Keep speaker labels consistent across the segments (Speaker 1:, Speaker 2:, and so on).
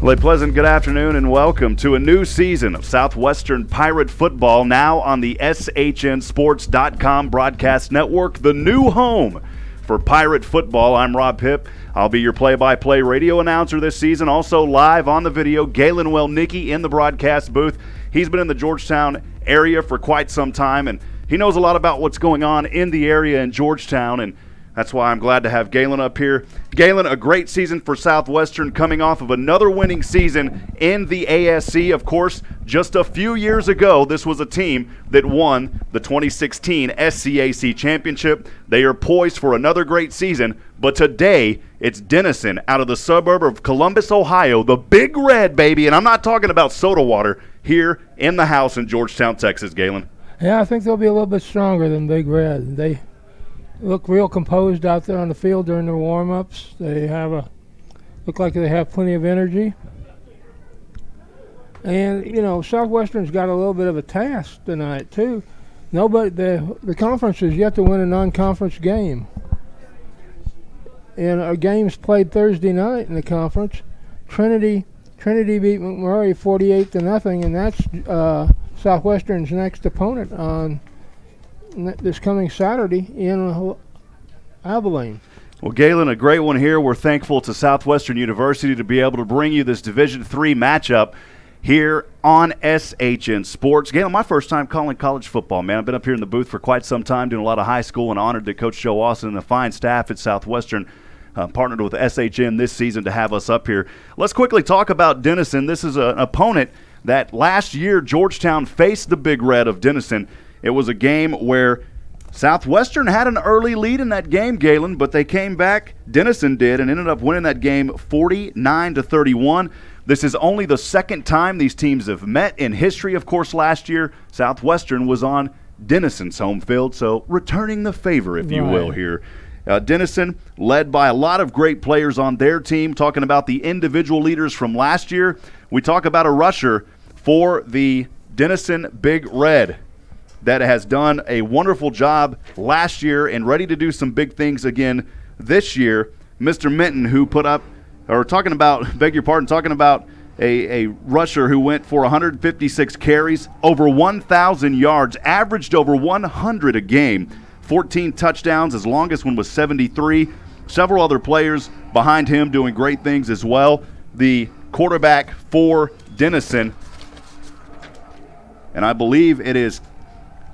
Speaker 1: Well, a pleasant good afternoon and welcome to a new season of Southwestern Pirate football, now on the SHNSports.com broadcast network, the new home for Pirate football. I'm Hipp. I'll be your play-by-play radio announcer this season. Also live on the video, Galen Wellnicki in the broadcast booth. He's been in the Georgetown area for quite some time, and he knows a lot about what's going on in the area in Georgetown, and that's why I'm glad to have Galen up here. Galen, a great season for Southwestern, coming off of another winning season in the ASC. Of course, just a few years ago, this was a team that won the 2016 SCAC championship. They are poised for another great season, but today it's Denison out of the suburb of Columbus, Ohio, the Big Red, baby. And I'm not talking about soda water, here in the house in Georgetown, Texas, Galen.
Speaker 2: Yeah, I think they'll be a little bit stronger than Big Red. They look real composed out there on the field during their warm-ups. They look like they have plenty of energy. And, you know, Southwestern's got a little bit of a task tonight, too. The conference is yet to win a non-conference game. And our games played Thursday night in the conference. Trinity beat McMurray 48-0, and that's Southwestern's next opponent on this coming Saturday in Abilene.
Speaker 1: Well, Galen, a great one here. We're thankful to Southwestern University to be able to bring you this Division III matchup here on SHN Sports. Galen, my first time calling college football, man. I've been up here in the booth for quite some time doing a lot of high school, and honored that Coach Joe Austin and the fine staff at Southwestern partnered with SHN this season to have us up here. Let's quickly talk about Denison. This is an opponent that last year Georgetown faced the Big Red of Denison. It was a game where Southwestern had an early lead in that game, Galen, but they came back, Denison did, and ended up winning that game 49-31. This is only the second time these teams have met in history. Of course, last year, Southwestern was on Denison's home field, so returning the favor, if you will, here. Denison, led by a lot of great players on their team. Talking about the individual leaders from last year, we talk about a rusher for the Denison Big Red that has done a wonderful job last year and ready to do some big things again this year. Mr. Minton, who talking about a rusher who went for 156 carries, over 1,000 yards, averaged over 100 a game, 14 touchdowns. His longest one was 73. Several other players behind him doing great things as well. The quarterback for Denison, and I believe it is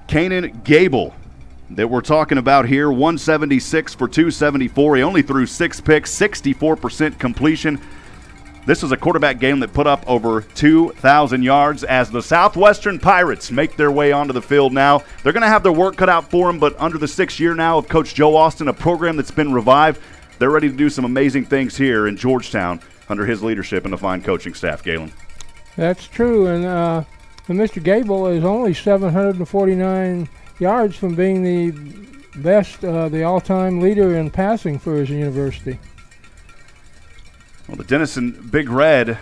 Speaker 1: Kanan Gable that we're talking about here, 176 for 274. He only threw 6 picks, 64% completion. This was a quarterback game that put up over 2,000 yards as the Southwestern Pirates make their way onto the field now. They're going to have their work cut out for them, but under the 6th year now of Coach Joe Austin, a program that's been revived, they're ready to do some amazing things here in Georgetown under his leadership and the fine coaching staff, Galen.
Speaker 2: That's true, and Mr. Gable is only 749 yards from being the best, the all-time leader in passing for his university.
Speaker 1: Well, the Denison Big Red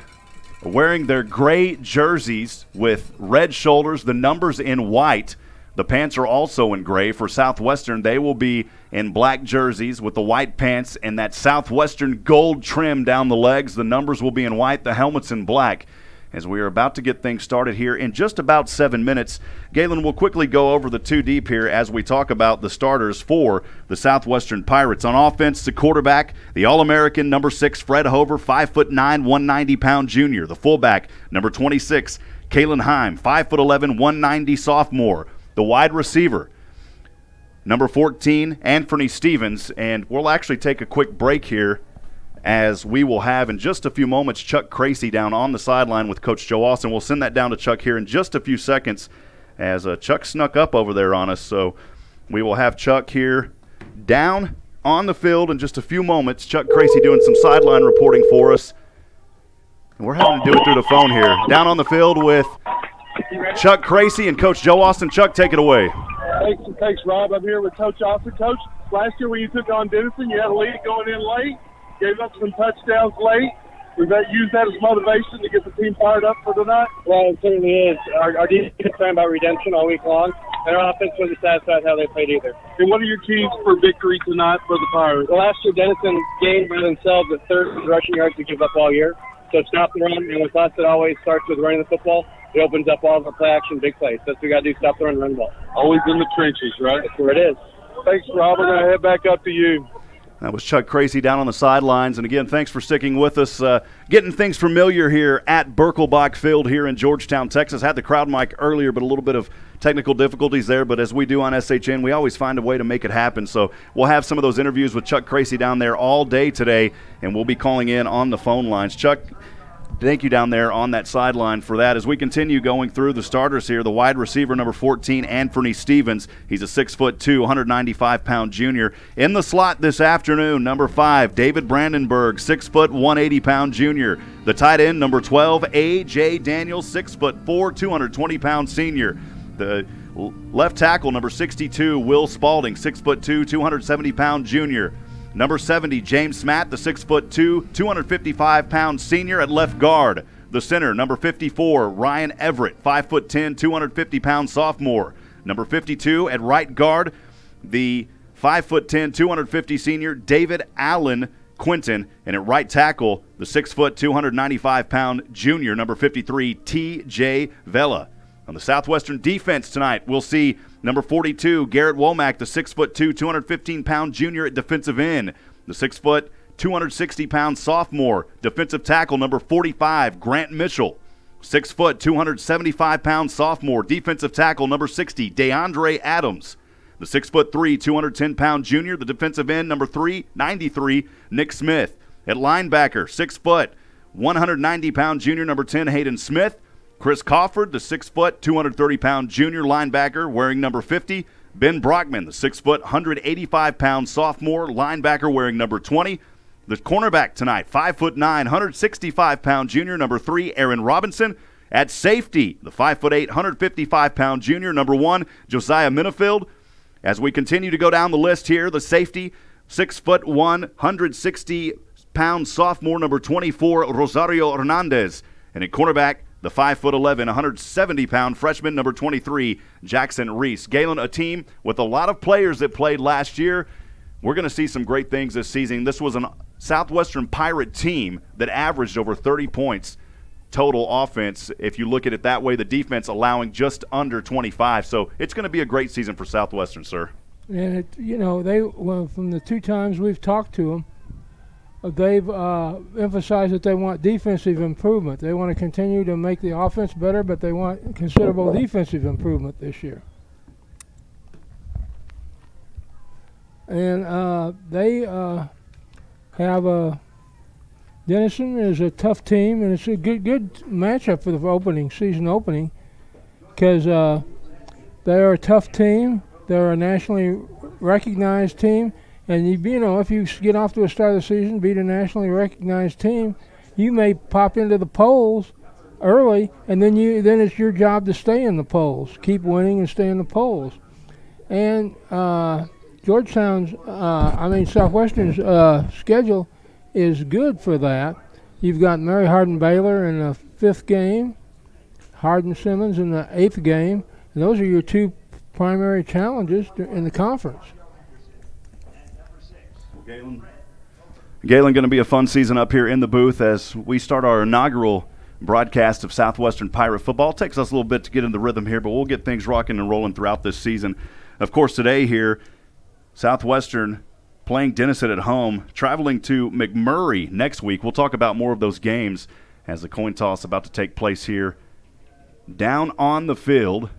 Speaker 1: wearing their gray jerseys with red shoulders, the numbers in white. The pants are also in gray. For Southwestern, they will be in black jerseys with the white pants and that Southwestern gold trim down the legs. The numbers will be in white, the helmets in black. As we are about to get things started here in just about 7 minutes, Galen will quickly go over the two deep here as we talk about the starters for the Southwestern Pirates. On offense, the quarterback, the All-American number 6, Fred Hover, 5'9", 190-pound junior. The fullback, number 26, Kalen Heim, 5'11", 190 sophomore. The wide receiver, number 14, Anthony Stevens. And we'll actually take a quick break here, as we will have in just a few moments Chuck Cracy down on the sideline with Coach Joe Austin. We'll send that down to Chuck here in just a few seconds, as Chuck snuck up over there on us. So we will have Chuck here down on the field in just a few moments. Chuck Cracy doing some sideline reporting for us. And we're having to do it through the phone here. Down on the field with Chuck Cracy and Coach Joe Austin. Chuck, take it away.
Speaker 3: Thanks, Rob. I'm here with Coach Austin. Coach, last year when you took on Denison, you had a lead going in late. Gave up some touchdowns late. We've used that as motivation to get the team fired up for tonight.
Speaker 4: Well, it certainly is. Our defense is talking about redemption all week long, and our offense wasn't satisfied how they played either.
Speaker 3: And what are your keys for victory tonight for the Pirates?
Speaker 4: Well, last year Denison gained by themselves the third rushing yards to give up all year. So stop the run, and with us, it always starts with running the football. It opens up all of our play action, big plays. That's what we got to do, stop the run the ball.
Speaker 3: Always in the trenches, right?
Speaker 4: That's where it is.
Speaker 3: Thanks, Rob. We're going to head back up to you.
Speaker 1: That was Chuck Crazy down on the sidelines. And, again, thanks for sticking with us. Getting things familiar here at Birkelbach Field here in Georgetown, Texas. Had the crowd mic earlier, but a little bit of technical difficulties there. But as we do on SHN, we always find a way to make it happen. So we'll have some of those interviews with Chuck Crazy down there all day today, and we'll be calling in on the phone lines. Chuck, thank you down there on that sideline for that. As we continue going through the starters here, the wide receiver, number 14, Anthony Stevens. He's a 6'2", 195-pound junior. In the slot this afternoon, number 5, David Brandenburg, 6', 180-pound junior. The tight end, number 12, A.J. Daniels, 6'4", 220-pound senior. The left tackle, number 62, Will Spalding, 6'2", 270-pound junior. Number 70, James Smatt, the 6'2", 255-pound senior at left guard. The center, number 54, Ryan Everett, 5'10", 250-pound sophomore. Number 52 at right guard, the 5'10", 250 senior David Allen Quinton. And at right tackle, the 6', 295-pound junior, number 53, T.J. Vela. On the Southwestern defense tonight, we'll see number 42, Garrett Womack, the 6'2", 215-pound junior at defensive end. The 6', 260-pound sophomore, defensive tackle, number 45, Grant Mitchell. 6', 275-pound sophomore, defensive tackle, number 60, DeAndre Adams. The 6'3", 210-pound junior, the defensive end, number 93, Nick Smith. At linebacker, 6', 190-pound junior, number 10, Hayden Smith. Chris Crawford, the 6', 230-pound junior linebacker, wearing number 50. Ben Brockman, the 6', 185-pound sophomore linebacker, wearing number 20. The cornerback tonight, 5'9", 165-pound junior, number 3, Aaron Robinson. At safety, the 5'8", 155-pound junior, number 1, Josiah Minifield. As we continue to go down the list here, the safety, 6'1", 160-pound sophomore, number 24, Rosario Hernandez. And at cornerback, the 5'11", 170-pound freshman, number 23, Jackson Reese. Galen, a team with a lot of players that played last year. We're going to see some great things this season. This was a Southwestern Pirate team that averaged over 30 points total offense. If you look at it that way, the defense allowing just under 25. So it's going to be a great season for Southwestern, sir.
Speaker 2: And, from the 2 times we've talked to them, they've emphasized that they want defensive improvement. They want to continue to make the offense better, but they want considerable defensive improvement this year. And they have Denison is a tough team, and it's a good matchup for the season opening, because they are a tough team. They're a nationally recognized team. And if you get off to a start of the season, beat a nationally recognized team, you may pop into the polls early, and then it's your job to stay in the polls, keep winning and stay in the polls. And Southwestern's schedule is good for that. You've got Mary Hardin Baylor in the 5th game, Hardin Simmons in the 8th game, and those are your 2 primary challenges in the conference.
Speaker 1: Galen, going to be a fun season up here in the booth as we start our inaugural broadcast of Southwestern Pirate football. It takes us a little bit to get in the rhythm here, but we'll get things rocking and rolling throughout this season. Of course, today here, Southwestern playing Denison at home, traveling to McMurray next week. We'll talk about more of those games as the coin toss about to take place here down on the field.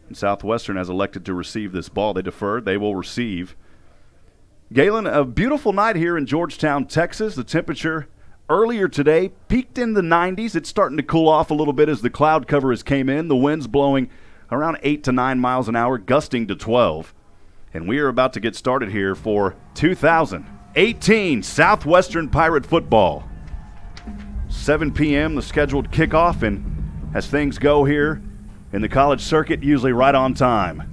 Speaker 1: And Southwestern has elected to receive this ball. They deferred. They will receive. Galen, a beautiful night here in Georgetown, Texas. The temperature earlier today peaked in the 90s. It's starting to cool off a little bit as the cloud cover has came in. The wind's blowing around 8 to 9 miles an hour, gusting to 12. And we are about to get started here for 2018 Southwestern Pirate football. 7 p.m. the scheduled kickoff, and as things go here in the college circuit, usually right on time.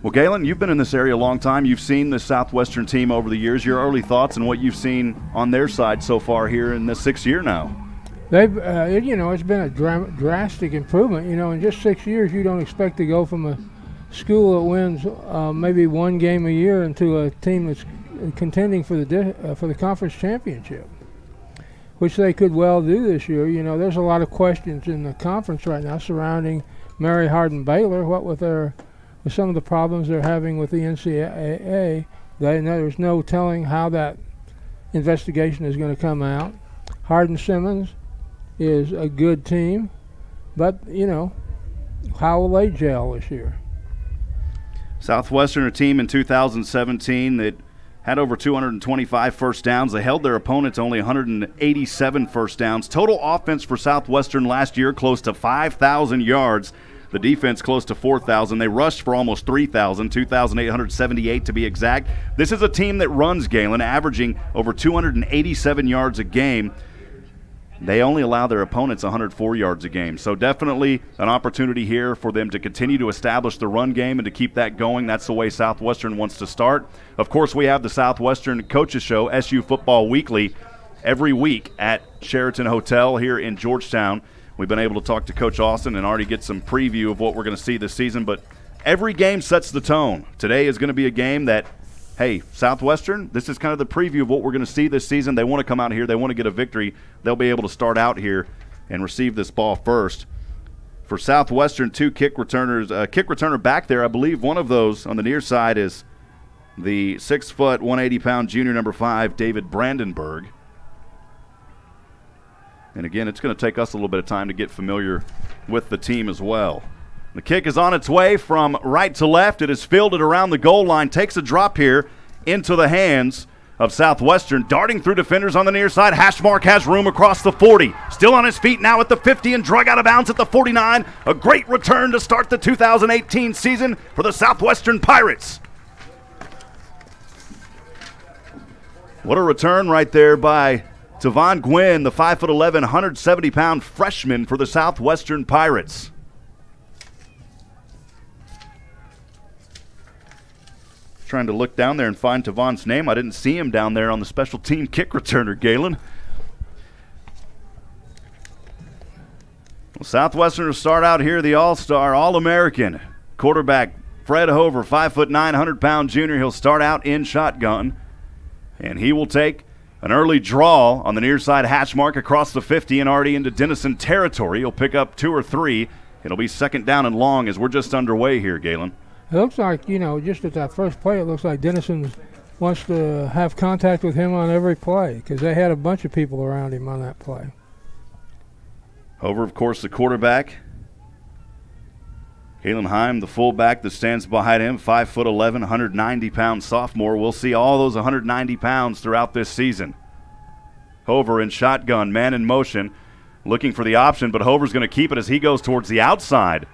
Speaker 1: Well, Galen, you've been in this area a long time. You've seen the Southwestern team over the years. Your early thoughts and what you've seen on their side so far here in this 6th year now.
Speaker 2: They've, it's been a drastic improvement. In just 6 years, you don't expect to go from a school that wins maybe one game a year into a team that's contending for the conference championship, which they could well do this year. You know, there's a lot of questions in the conference right now surrounding Mary Hardin Baylor. What with some of the problems they're having with the NCAA, there's no telling how that investigation is going to come out. Hardin Simmons is a good team, but you know, how will they gel this year?
Speaker 1: Southwestern, a team in 2017 that had over 225 first downs. They held their opponents only 187 first downs. Total offense for Southwestern last year, close to 5,000 yards. The defense close to 4,000. They rushed for almost 3,000, 2,878 to be exact. This is a team that runs, Galen, averaging over 287 yards a game. They only allow their opponents 104 yards a game. So definitely an opportunity here for them to continue to establish the run game and to keep that going. That's the way Southwestern wants to start. Of course, we have the Southwestern Coaches Show, SU Football Weekly, every week at Sheraton Hotel here in Georgetown. We've been able to talk to Coach Austin and already get some preview of what we're going to see this season. But every game sets the tone. Today is going to be a game that, hey, Southwestern, this is kind of the preview of what we're going to see this season. They want to come out here. They want to get a victory. They'll be able to start out here and receive this ball first. For Southwestern, two kick returners. Kick returner back there, I believe one of those on the near side is the 6', 180-pound junior number 5, David Brandenburg. And again, it's going to take us a little bit of time to get familiar with the team as well. The kick is on its way from right to left. It is fielded around the goal line, takes a drop here into the hands of Southwestern. Darting through defenders on the near side. Hashmark has room across the 40. Still on his feet now at the 50 and drug out of bounds at the 49. A great return to start the 2018 season for the Southwestern Pirates. What a return right there by Tavon Gwynn, the 5'11", 170-pound freshman for the Southwestern Pirates. Trying to look down there and find Tavon's name. I didn't see him down there on the special team kick returner, Galen. Well, Southwestern will start out here, the All-Star, All-American quarterback Fred Hover, 5'9", 100-pound junior. He'll start out in shotgun, and he will take an early draw on the near side hash mark across the 50 and already into Denison territory. He'll pick up 2 or 3. It'll be second down and long as we're just underway here, Galen.
Speaker 2: It looks like, you know, just at that first play, it looks like Denison wants to have contact with him on every play because they had a bunch of people around him on that play.
Speaker 1: Hover, of course, the quarterback. Kalen Heim, the fullback that stands behind him, 5'11", 190-pound sophomore. We'll see all those 190 pounds throughout this season. Hover in shotgun, man in motion, looking for the option, but Hover's going to keep it as he goes towards the outside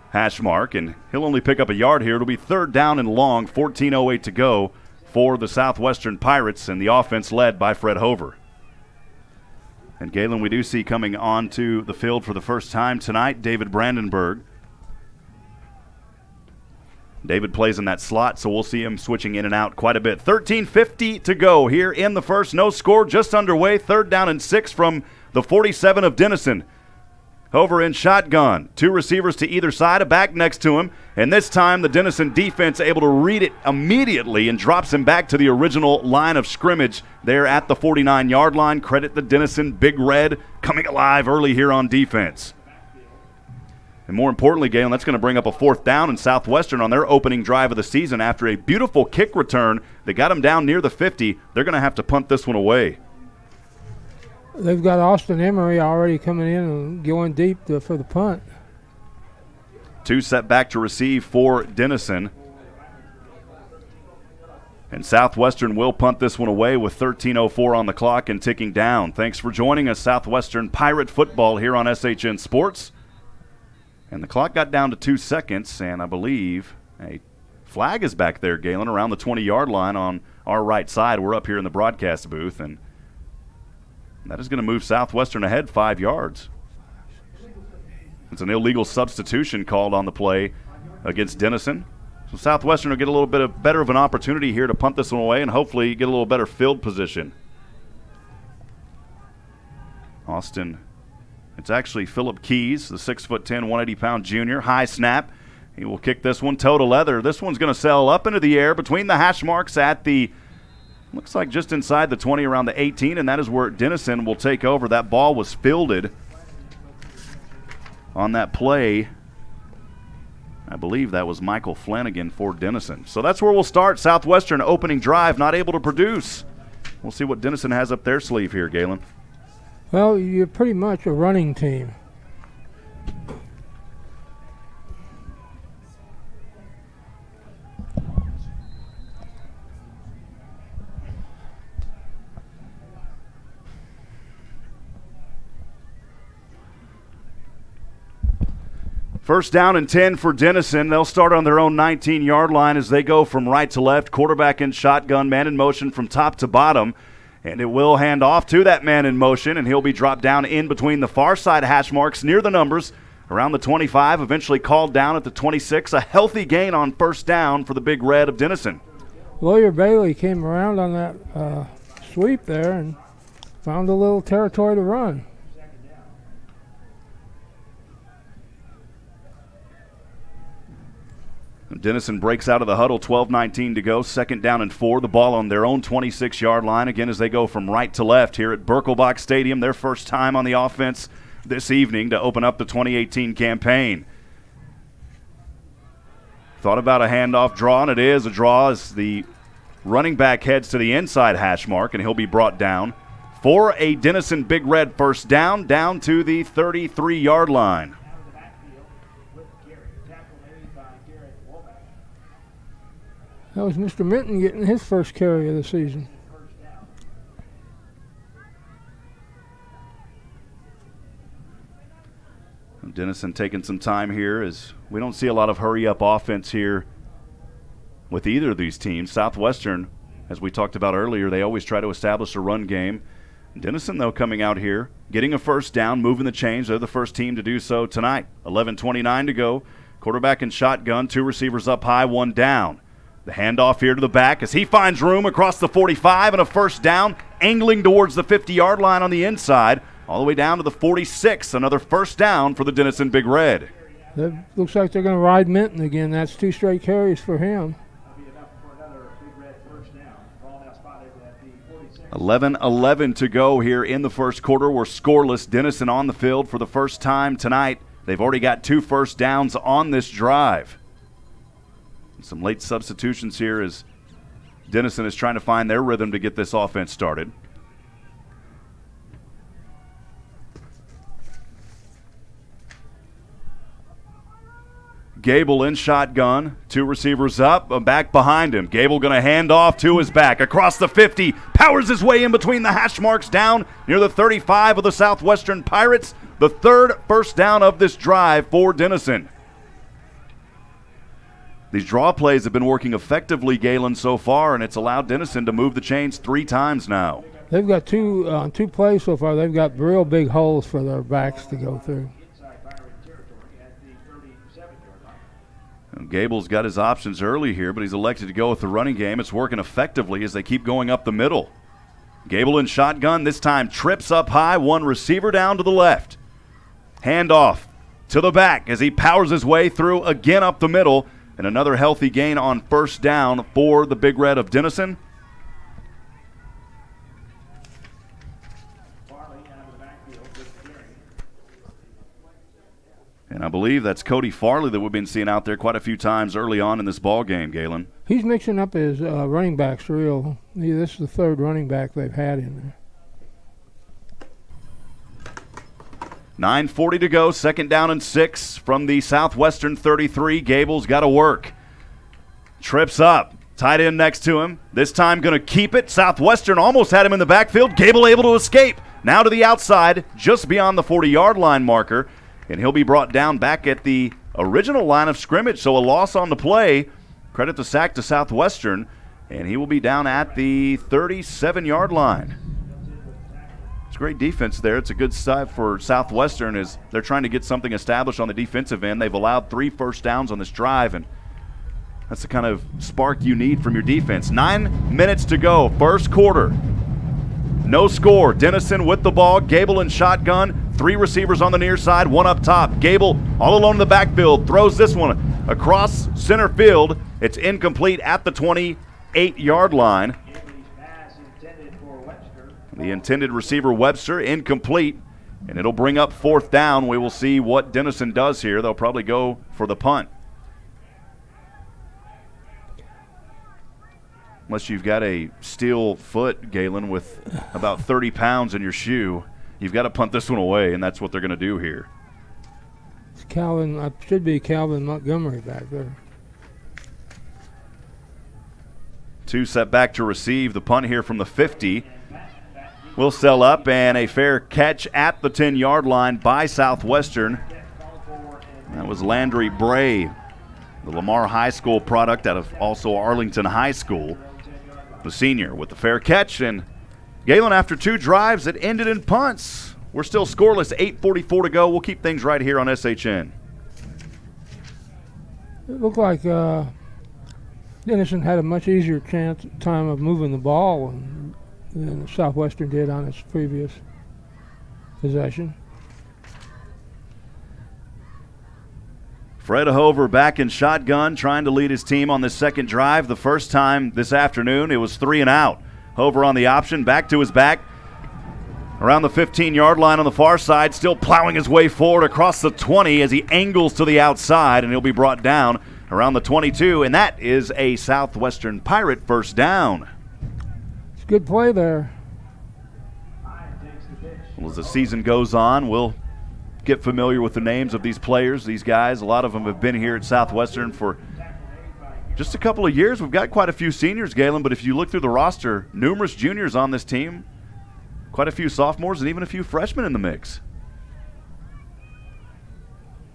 Speaker 1: hash mark, and he'll only pick up a yard here. It'll be third down and long, 14:08 to go for the Southwestern Pirates, and the offense led by Fred Hover. And Galen, we do see coming onto the field for the first time tonight, David Brandenburg. David plays in that slot, so we'll see him switching in and out quite a bit. 13:50 to go here in the first. No score, just underway. Third down and 6 from the 47 of Denison. Hover in shotgun. 2 receivers to either side, a back next to him. And this time the Denison defense able to read it immediately and drops him back to the original line of scrimmage there at the 49-yard line. Credit the Denison Big Red coming alive early here on defense. And more importantly, Galen, that's going to bring up a 4th down in Southwestern on their opening drive of the season after a beautiful kick return that got them down near the 50. They're going to have to punt this one away.
Speaker 2: They've got Austin Emery already coming in and going deep for the punt.
Speaker 1: 2 set back to receive for Denison. And Southwestern will punt this one away with 13:04 on the clock and ticking down. Thanks for joining us, Southwestern Pirate Football here on SHN Sports. And the clock got down to 2 seconds, and I believe a flag is back there, Galen, around the 20-yard line on our right side. We're up here in the broadcast booth, and that is going to move Southwestern ahead 5 yards. It's an illegal substitution called on the play against Denison. So Southwestern will get a little bit better of an opportunity here to punt this one away and hopefully get a little better field position. Austin, it's actually Phillip Keys, the 6'10", 180-pound junior. High snap. He will kick this one toe to leather. This one's going to sail up into the air between the hash marks at the, looks like just inside the 20, around the 18, and that is where Denison will take over. That ball was fielded on that play. I believe that was Michael Flanagan for Denison. So that's where we'll start. Southwestern opening drive, not able to produce. We'll see what Denison has up their sleeve here, Galen.
Speaker 2: Well, you're pretty much a running team.
Speaker 1: First down and 10 for Denison. They'll start on their own 19-yard line as they go from right to left. Quarterback in shotgun, man in motion from top to bottom. And it will hand off to that man in motion, and he'll be dropped down in between the far side hash marks near the numbers, around the 25, eventually called down at the 26. A healthy gain on first down for the Big Red of Denison.
Speaker 2: Lawyer Bailey came around on that sweep there and found a little territory to run.
Speaker 1: Denison breaks out of the huddle, 12-19 to go, second down and 4. The ball on their own 26-yard line, again, as they go from right to left here at Birkelbach Stadium, their first time on the offense this evening to open up the 2018 campaign. Thought about a handoff draw, and it is a draw as the running back heads to the inside hash mark, and he'll be brought down for a Denison Big Red first down to the 33-yard line.
Speaker 2: That was Mr. Minton getting his first carry of the season.
Speaker 1: Denison taking some time here as we don't see a lot of hurry-up offense here with either of these teams. Southwestern, as we talked about earlier, they always try to establish a run game. Denison, though, coming out here, getting a first down, moving the chains. They're the first team to do so tonight. 11:29 to go. Quarterback in shotgun, 2 receivers up high, 1 down. The handoff here to the back as he finds room across the 45 and a first down, angling towards the 50-yard line on the inside, all the way down to the 46. Another first down for the Denison Big Red.
Speaker 2: That looks like they're going to ride Minton again. That's 2 straight carries for him.
Speaker 1: 11:11 to go here in the first quarter. We're scoreless. Denison on the field for the first time tonight. They've already got 2 first downs on this drive. Some late substitutions here as Denison is trying to find their rhythm to get this offense started. Gable in shotgun, 2 receivers up, back behind him. Gable going to hand off to his back across the 50, powers his way in between the hash marks down near the 35 of the Southwestern Pirates. The 3rd first down of this drive for Denison. These draw plays have been working effectively, Galen, so far, and it's allowed Denison to move the chains 3 times now.
Speaker 2: They've got 2 plays so far. They've got real big holes for their backs to go through.
Speaker 1: And Gable's got his options early here, but he's elected to go with the running game. It's working effectively as they keep going up the middle. Gable in shotgun, this time trips up high, 1 receiver down to the left. Handoff to the back as he powers his way through again up the middle. And another healthy gain on first down for the Big Red of Denison. And I believe that's Cody Farley that we've been seeing out there quite a few times early on in this ball game, Galen.
Speaker 2: He's mixing up his running backs real. This is the 3rd running back they've had in there.
Speaker 1: 9:40 to go, second down and 6 from the Southwestern 33. Gable's got to work. Trips up, tight end next to him. This time going to keep it. Southwestern almost had him in the backfield. Gable able to escape. Now to the outside, just beyond the 40-yard line marker. And he'll be brought down back at the original line of scrimmage. So a loss on the play. Credit the sack to Southwestern. And he will be down at the 37-yard line. It's great defense there. It's a good side for Southwestern as they're trying to get something established on the defensive end. They've allowed 3 first downs on this drive, and that's the kind of spark you need from your defense. 9 minutes to go, first quarter. No score. Denison with the ball. Gable in shotgun. Three receivers on the near side, one up top. Gable all alone in the backfield, throws this one across center field. It's incomplete at the 28-yard line. The intended receiver, Webster, incomplete, and it'll bring up 4th down. We will see what Denison does here. They'll probably go for the punt. Unless you've got a steel foot, Galen, with about 30 pounds in your shoe, you've got to punt this one away, and that's what they're going to do here.
Speaker 2: It's Calvin, should be Calvin Montgomery back there.
Speaker 1: 2 set back to receive. The punt here from the 50 will sell up, and a fair catch at the 10-yard line by Southwestern. That was Landry Bray, the Lamar High School product out of also Arlington High School, the senior with the fair catch. And Galen, after 2 drives, it ended in punts. We're still scoreless, 8:44 to go. We'll keep things right here on SHN.
Speaker 2: It looked like Denison had a much easier time of moving the ball than Southwestern did on its previous possession.
Speaker 1: Fred Hover back in shotgun, trying to lead his team on this second drive. The first time this afternoon, it was 3 and out. Hover on the option, back to his back. Around the 15-yard line on the far side, still plowing his way forward across the 20 as he angles to the outside, and he'll be brought down around the 22, and that is a Southwestern Pirate first down.
Speaker 2: It's a good play there.
Speaker 1: Well, as the season goes on, we'll get familiar with the names of these players, these guys. A lot of them have been here at Southwestern for just a couple of years. We've got quite a few seniors, Galen, but if you look through the roster, numerous juniors on this team, quite a few sophomores, and even a few freshmen in the mix.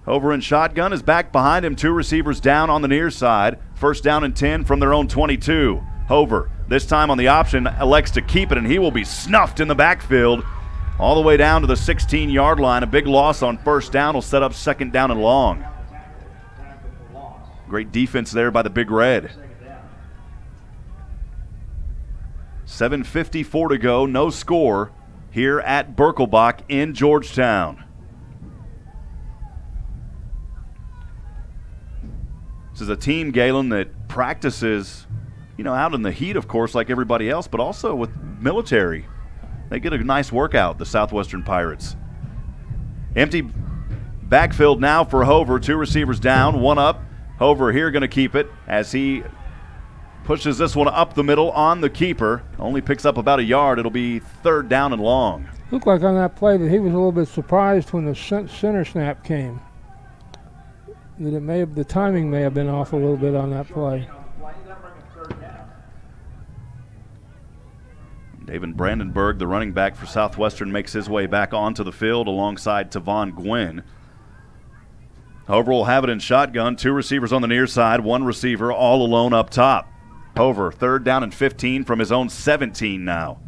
Speaker 1: Over in shotgun is back behind him. 2 receivers down on the near side. First down and 10 from their own 22. Hover, this time on the option, elects to keep it, and he will be snuffed in the backfield all the way down to the 16-yard line. A big loss on first down will set up second down and long. Great defense there by the Big Red. 7:54 to go, no score here at Birkelbach in Georgetown. This is a team, Galen, that practices, out in the heat, of course, like everybody else, but also with military. They get a nice workout, the Southwestern Pirates. Empty backfield now for Hover. 2 receivers down, 1 up. Hover here going to keep it as he pushes this one up the middle on the keeper. Only picks up about a yard. It'll be third down and long.
Speaker 2: Looked like on that play that he was a little bit surprised when the center snap came. That the timing may have been off a little bit on that play.
Speaker 1: David Brandenburg, the running back for Southwestern, makes his way back onto the field alongside Tavon Gwynn. Hover will have it in shotgun. 2 receivers on the near side, 1 receiver all alone up top. Hover, third down and 15 from his own 17 now.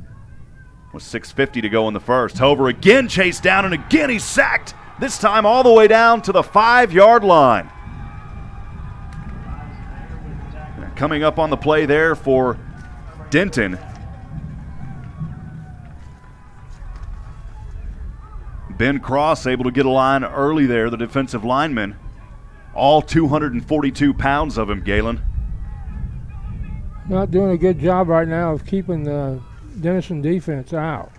Speaker 1: With 6:50 to go in the first. Hover again chased down, and again he's sacked. This time all the way down to the 5-yard line. Coming up on the play there for Denton. Ben Cross able to get a line early there, the defensive lineman. All 242 pounds of him, Galen.
Speaker 2: Not doing a good job right now of keeping the Denison defense out.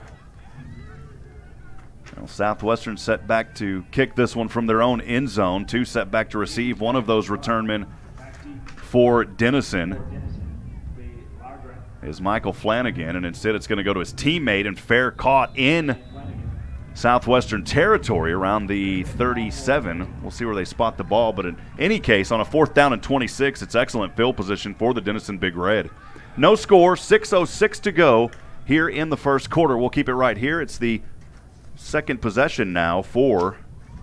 Speaker 1: Well, Southwestern set back to kick this one from their own end zone. 2 set back to receive. One of those return men for Denison is Michael Flanagan, and instead it's going to go to his teammate, and fair caught in Southwestern territory around the 37. We'll see where they spot the ball, but in any case, on a 4th down and 26, it's excellent field position for the Denison Big Red. No score, 6:06 to go here in the first quarter. We'll keep it right here. It's the second possession now for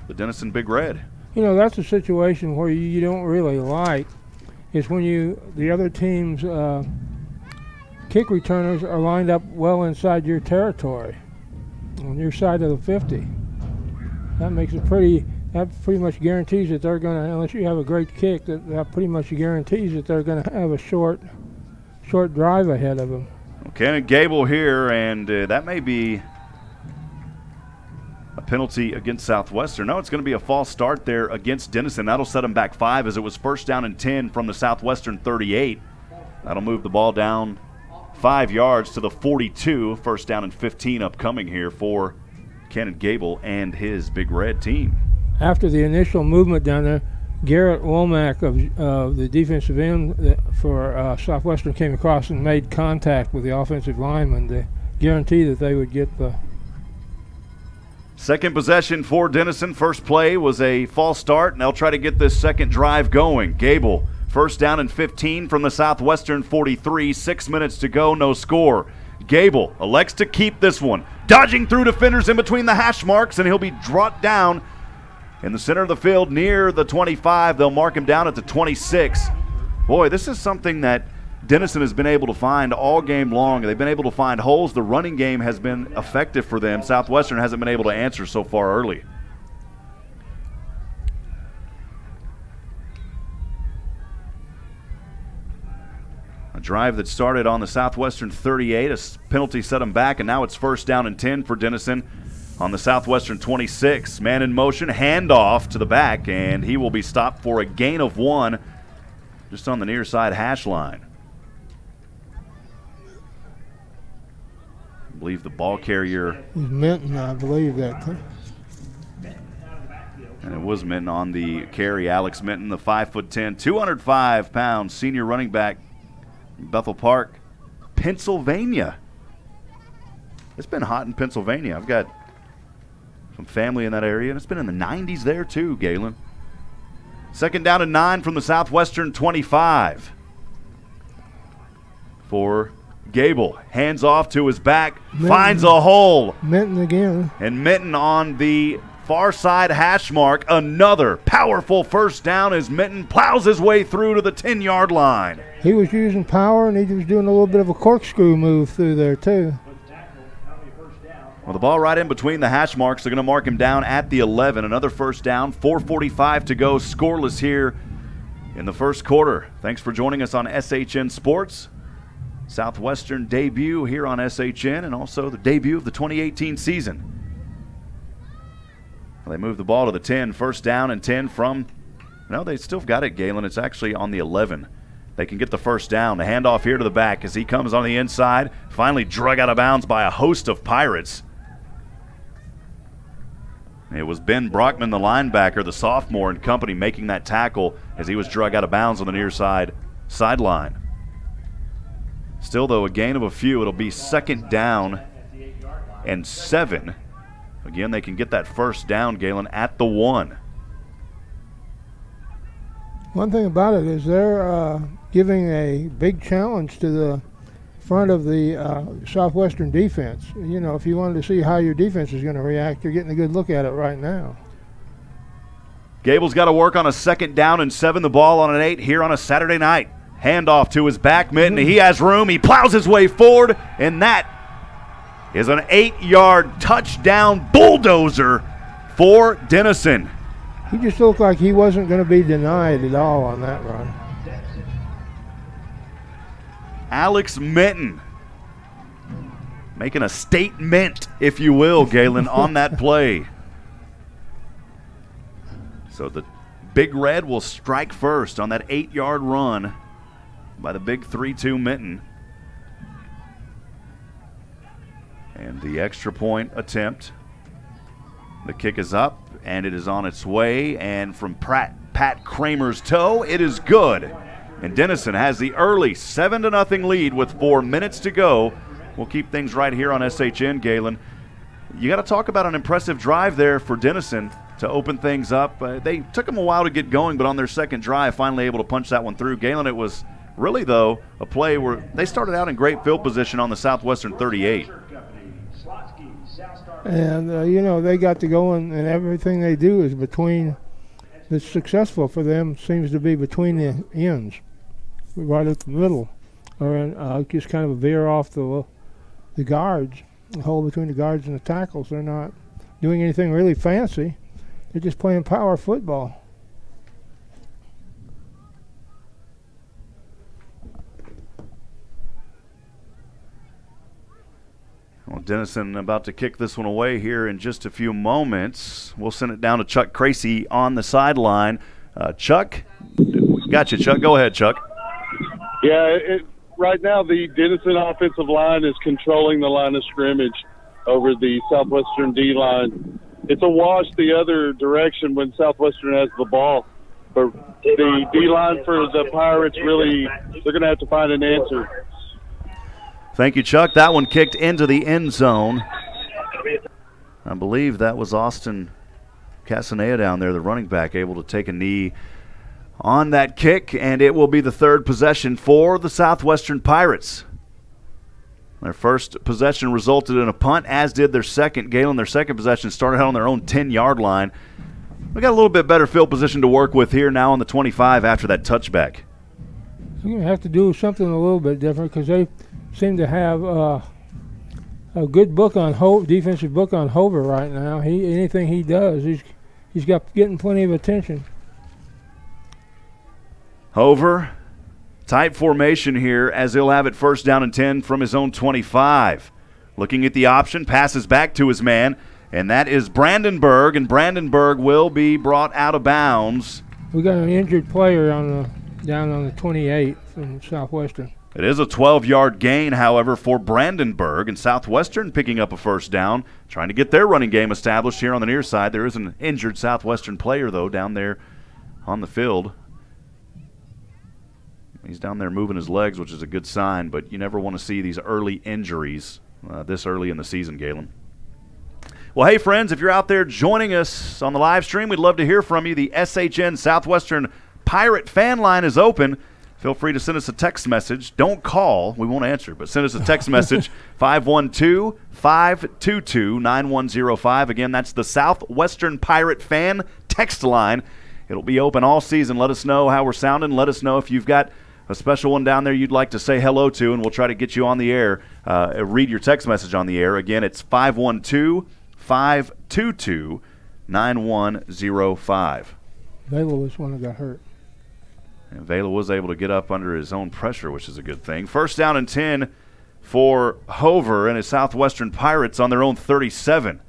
Speaker 1: the Denison Big Red.
Speaker 2: That's a situation where you don't really like, is when the other team's kick returners are lined up well inside your territory, on your side of the 50. That makes it that pretty much guarantees that they're going to, unless you have a great kick, that pretty much guarantees that they're going to have a short drive ahead of them.
Speaker 1: Kenneth Gable here, and that may be a penalty against Southwestern. No, it's going to be a false start there against Denison. That'll set them back 5 as it was first down and 10 from the Southwestern 38. That'll move the ball down 5 yards to the 42. First down and 15 upcoming here for Ken Gable and his Big Red team.
Speaker 2: After the initial movement down there, Garrett Womack of the defensive end for Southwestern came across and made contact with the offensive lineman to guarantee that they would get the
Speaker 1: second possession for Denison. First play was a false start, and they'll try to get this second drive going. Gable, first down and 15 from the Southwestern 43. 6 minutes to go, no score. Gable elects to keep this one, dodging through defenders in between the hash marks, and he'll be brought down in the center of the field near the 25. They'll mark him down at the 26. Boy, this is something that Denison has been able to find all game long. They've been able to find holes. The running game has been effective for them. Southwestern hasn't been able to answer so far early. A drive that started on the Southwestern 38. A penalty set them back, and now it's first down and 10 for Denison on the Southwestern 26. Man in motion, handoff to the back, and he will be stopped for a gain of 1 just on the near side hash line. I believe the ball carrier.
Speaker 2: Minton, I believe that.
Speaker 1: And it was Minton on the carry. Alex Minton, the 5'10", 205-pound senior running back, Bethel Park, Pennsylvania. It's been hot in Pennsylvania. I've got some family in that area, and it's been in the 90s there too, Galen. Second down and 9 from the Southwestern 25. For Gable, hands off to his back, Minton finds a hole.
Speaker 2: Minton again.
Speaker 1: And Minton on the far side hash mark. Another powerful first down as Minton plows his way through to the 10-yard line.
Speaker 2: He was using power, and he was doing a little bit of a corkscrew move through there too.
Speaker 1: Well, the ball right in between the hash marks. They're going to mark him down at the 11. Another first down, 4:45 to go, scoreless here in the first quarter. Thanks for joining us on SHN Sports. Southwestern debut here on SHN, and also the debut of the 2018 season. They move the ball to the 10, first down and 10 from, no, they still got it, Galen. It's actually on the 11. They can get the first down. The handoff here to the back as he comes on the inside, finally drug out of bounds by a host of Pirates. It was Ben Brockman, the linebacker, the sophomore, and company making that tackle as he was drug out of bounds on the near side sideline. Still, though, a gain of a few. It'll be second down and 7. Again, they can get that first down, Galen, at the 1.
Speaker 2: One thing about it is they're giving a big challenge to the front of the Southwestern defense. You know, if you wanted to see how your defense is going to react, you're getting a good look at it right now.
Speaker 1: Gable's got to work on a second down and 7. The ball on an 8 here on a Saturday night. Handoff to his back, Minton. He has room. He plows his way forward, and that is an 8-yard touchdown bulldozer for Denison.
Speaker 2: He just looked like he wasn't going to be denied at all on that run.
Speaker 1: Alex Minton making a statement, if you will, Galen, on that play. So the Big Red will strike first on that 8-yard run by the big 3-2 Minton. And the extra point attempt. The kick is up, and it is on its way. And from Pat Kramer's toe, it is good. And Denison has the early 7-0 lead with 4 minutes to go. We'll keep things right here on SHN, Galen. You got to talk about an impressive drive there for Denison to open things up. They took them a while to get going, but on their second drive, finally able to punch that one through. Galen, it was really, though, a play where they started out in great field position on the Southwestern 38.
Speaker 2: And, you know, they got to go, and everything they do is between, that's successful for them seems to be between the ends, right at the middle, or just kind of a veer off the guards, the hole between the guards and the tackles. They're not doing anything really fancy. They're just playing power football.
Speaker 1: Well, Well, Denison about to kick this one away here in just a few moments. We'll send it down to Chuck Cracy on the sideline. Chuck, got you, Chuck. Go ahead, Chuck.
Speaker 3: Yeah, right now the Denison offensive line is controlling the line of scrimmage over the Southwestern D-line. It's a wash the other direction when Southwestern has the ball. But the D-line for the Pirates really, they're going to have to find an answer.
Speaker 1: Thank you, Chuck. That one kicked into the end zone. I believe that was Austin Casanea down there, the running back, able to take a knee on that kick, and it will be the third possession for the Southwestern Pirates. Their first possession resulted in a punt, as did their second. Galen, their second possession, started out on their own 10-yard line. We got a little bit better field position to work with here now on the 25 after that touchback.
Speaker 2: We're going to have to do something a little bit different because they seem to have a good book on defensive book on Hover right now. Anything he does, he's got getting plenty of attention.
Speaker 1: Hover, tight formation here as he'll have it first down and 10 from his own 25. Looking at the option, passes back to his man, and that is Brandenburg, and Brandenburg will be brought out of bounds.
Speaker 2: We got an injured player down on the 28 from Southwestern.
Speaker 1: It is a 12-yard gain, however, for Brandenburg, and Southwestern picking up a first down, trying to get their running game established here on the near side. There is an injured Southwestern player, though, down there on the field. He's down there moving his legs, which is a good sign, but you never want to see these early injuries this early in the season, Galen. Well, hey, friends, if you're out there joining us on the live stream, we'd love to hear from you. The SHN Southwestern Pirate fan line is open. Feel free to send us a text message. Don't call. We won't answer, but send us a text message, 512-522-9105. Again, that's the Southwestern Pirate fan text line. It'll be open all season. Let us know how we're sounding. Let us know if you've got a special one down there you'd like to say hello to, and we'll try to get you on the air, read your text message on the air. Again, it's 512-522-9105.
Speaker 2: Vela was one that got hurt.
Speaker 1: And Vela was able to get up under his own pressure, which is a good thing. First down and 10 for Hover and his Southwestern Pirates on their own 37.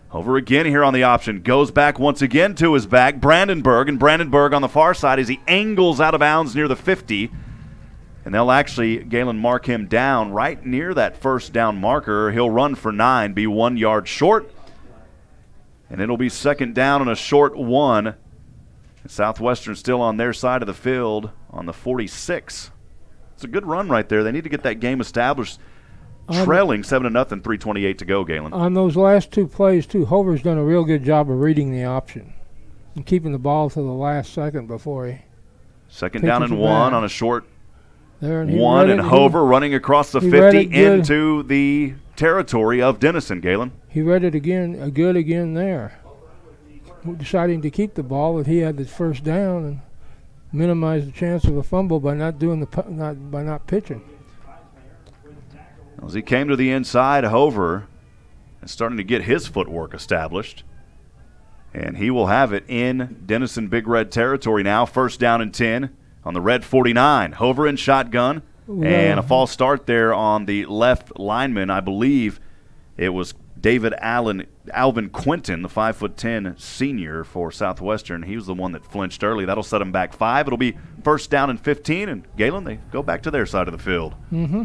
Speaker 1: Hover again here on the option. Goes back once again to his back. Brandenburg, and Brandenburg on the far side as he angles out of bounds near the 50. And they'll actually, Galen, mark him down right near that first down marker. He'll run for 9, be 1 yard short. And it'll be second down and a short one. Southwestern still on their side of the field on the 46. It's a good run right there. They need to get that game established. Trailing 7-0, 3:28 to go, Galen.
Speaker 2: On those last two plays, too, Hover's done a real good job of reading the option and keeping the ball to the last second before he
Speaker 1: second down and 1 on a short
Speaker 2: there,
Speaker 1: one, and Hover running across the 50 into the territory of Denison, Galen.
Speaker 2: He read it again, good again there. Deciding to keep the ball, that he had the first down and minimize the chance of a fumble by not pitching.
Speaker 1: As he came to the inside, Hover is starting to get his footwork established. And he will have it in Denison Big Red territory now. First down and 10 on the red 49. Hover in shotgun. And a false start there on the left lineman. I believe it was David Alvin Quinton, the 5'10" senior for Southwestern. He was the one that flinched early. That'll set him back 5. It'll be first down and 15. And Galen, they go back to their side of the field.
Speaker 2: Mm-hmm.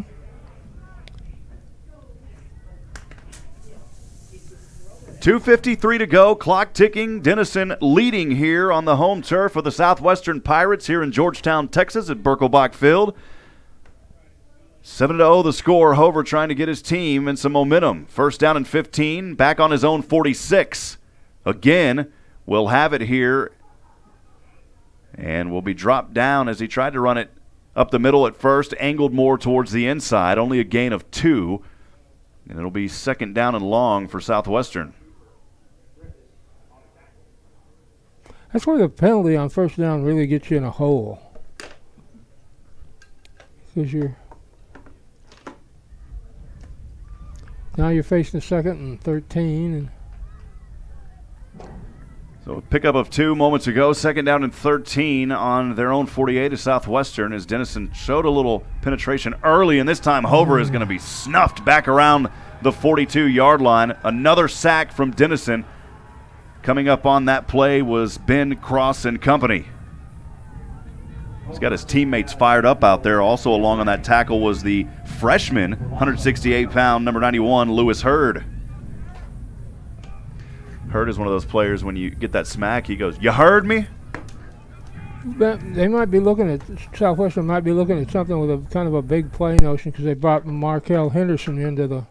Speaker 1: 2:53 to go, clock ticking. Denison leading here on the home turf of the Southwestern Pirates here in Georgetown, Texas at Birkelbach Field. 7-0 the score. Hover trying to get his team in some momentum. First down and 15, back on his own 46. Again, we'll have it here, and will be dropped down as he tried to run it up the middle at first, angled more towards the inside, only a gain of 2. And it'll be second down and long for Southwestern.
Speaker 2: That's where the penalty on first down really gets you in a hole. Because now you're facing second and 13.
Speaker 1: So a pickup of 2 moments ago, second down and 13 on their own 48 of Southwestern as Denison showed a little penetration early, and this time Hover is going to be snuffed back around the 42-yard line. Another sack from Denison. Coming up on that play was Ben Cross and company. He's got his teammates fired up out there. Also along on that tackle was the freshman, 168-pound, number 91, Lewis Hurd. Hurd is one of those players, when you get that smack, he goes, "You heard me?"
Speaker 2: But they might be looking at, Southwestern might be looking at something with a kind of a big play notion, because they brought Markel Henderson into the.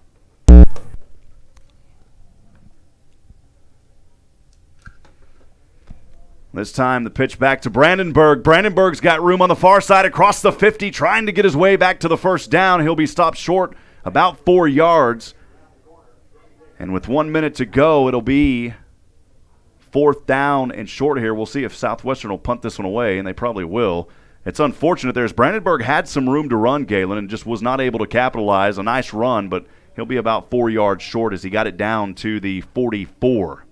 Speaker 1: This time the pitch back to Brandenburg. Brandenburg's got room on the far side across the 50, trying to get his way back to the first down. He'll be stopped short about 4 yards. And with 1 minute to go, it'll be 4th down and short here. We'll see if Southwestern will punt this one away, and they probably will. It's unfortunate. There's Brandenburg had some room to run, Galen, and just was not able to capitalize. A nice run, but he'll be about 4 yards short as he got it down to the 44.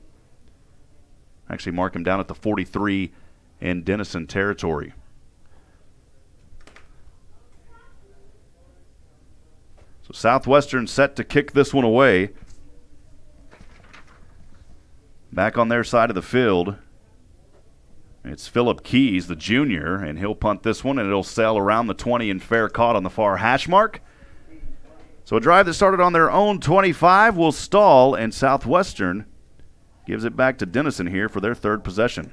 Speaker 1: Actually mark him down at the 43 in Denison territory. So Southwestern set to kick this one away. Back on their side of the field, it's Phillip Keys, the junior, and he'll punt this one, and it'll sail around the 20 and fair caught on the far hash mark. So a drive that started on their own 25 will stall, and Southwestern gives it back to Denison here for their 3rd possession.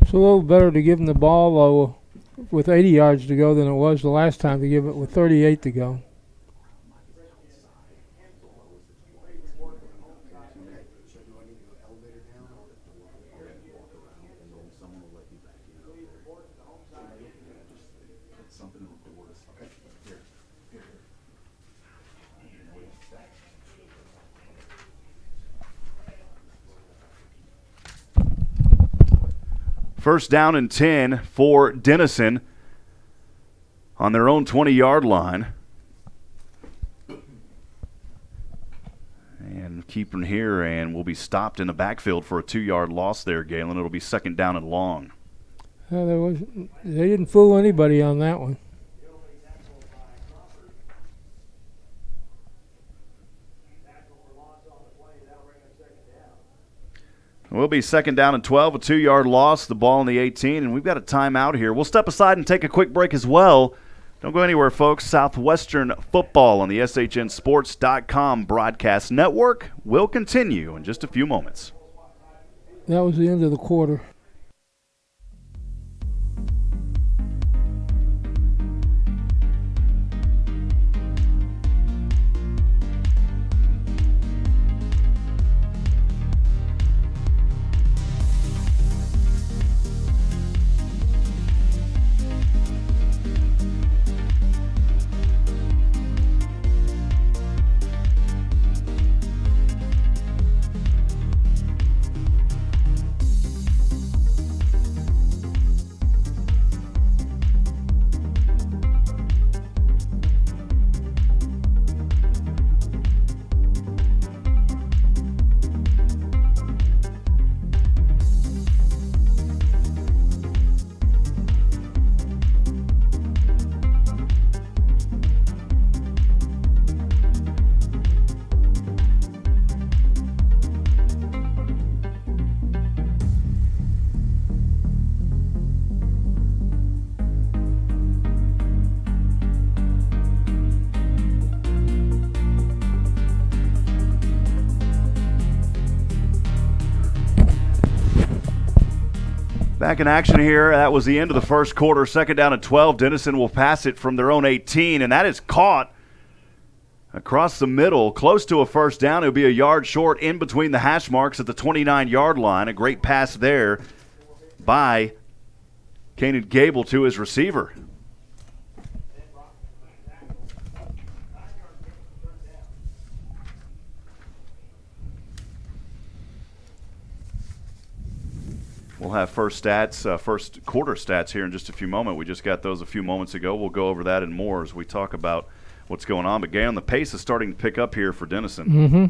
Speaker 2: It's a little better to give them the ball, though, with 80 yards to go than it was the last time to give it with 38 to go.
Speaker 1: First down and 10 for Denison on their own 20-yard line. And keeping here, and will be stopped in the backfield for a 2-yard loss there, Galen. It'll be 2nd down and long.
Speaker 2: They didn't fool anybody on that one.
Speaker 1: We'll be 2nd down and 12, a 2-yard loss, the ball in the 18, and we've got a timeout here. We'll step aside and take a quick break as well. Don't go anywhere, folks. Southwestern football on the SHNSports.com broadcast network will continue in just a few moments.
Speaker 2: That was the end of the quarter.
Speaker 1: Back in action here. That was the end of the first quarter. 2nd down and 12. Denison will pass it from their own 18, and that is caught across the middle, close to a first down. It'll be a yard short in between the hash marks at the 29-yard line. A great pass there by Kanan Gable to his receiver. We'll have first quarter stats here in just a few moments. We just got those a few moments ago. We'll go over that and more as we talk about what's going on. But, Galen, the pace is starting to pick up here for Denison.
Speaker 2: Mm-hmm.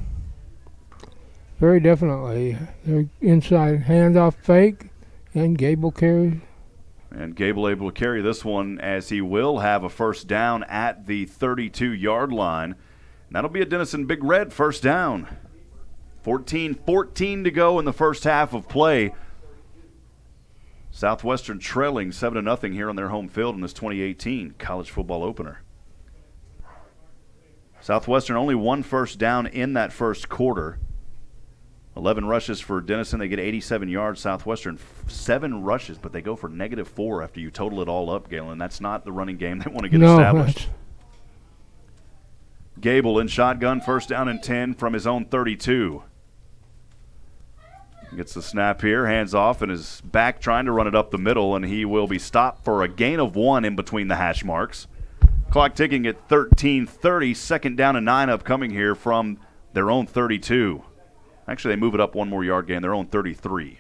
Speaker 2: Very definitely. They're inside handoff fake, and Gable carries
Speaker 1: And Gable able to carry this one as he will have a first down at the 32-yard line. And that'll be a Denison Big Red first down. 14-14 to go in the first half of play. Southwestern trailing 7-0 here on their home field in this 2018 college football opener. Southwestern only one first down in that first quarter. 11 rushes for Denison. They get 87 yards. Southwestern 7 rushes, but they go for -4 after you total it all up, Galen. That's not the running game they want to get established. Gable in shotgun, first down and 10 from his own 32. Gets the snap here, hands off, and is back trying to run it up the middle, and he will be stopped for a gain of 1 in between the hash marks. Clock ticking at 13:30. Second down and 9 upcoming here from their own 32. Actually, they move it up 1 more yard gain, their own 33.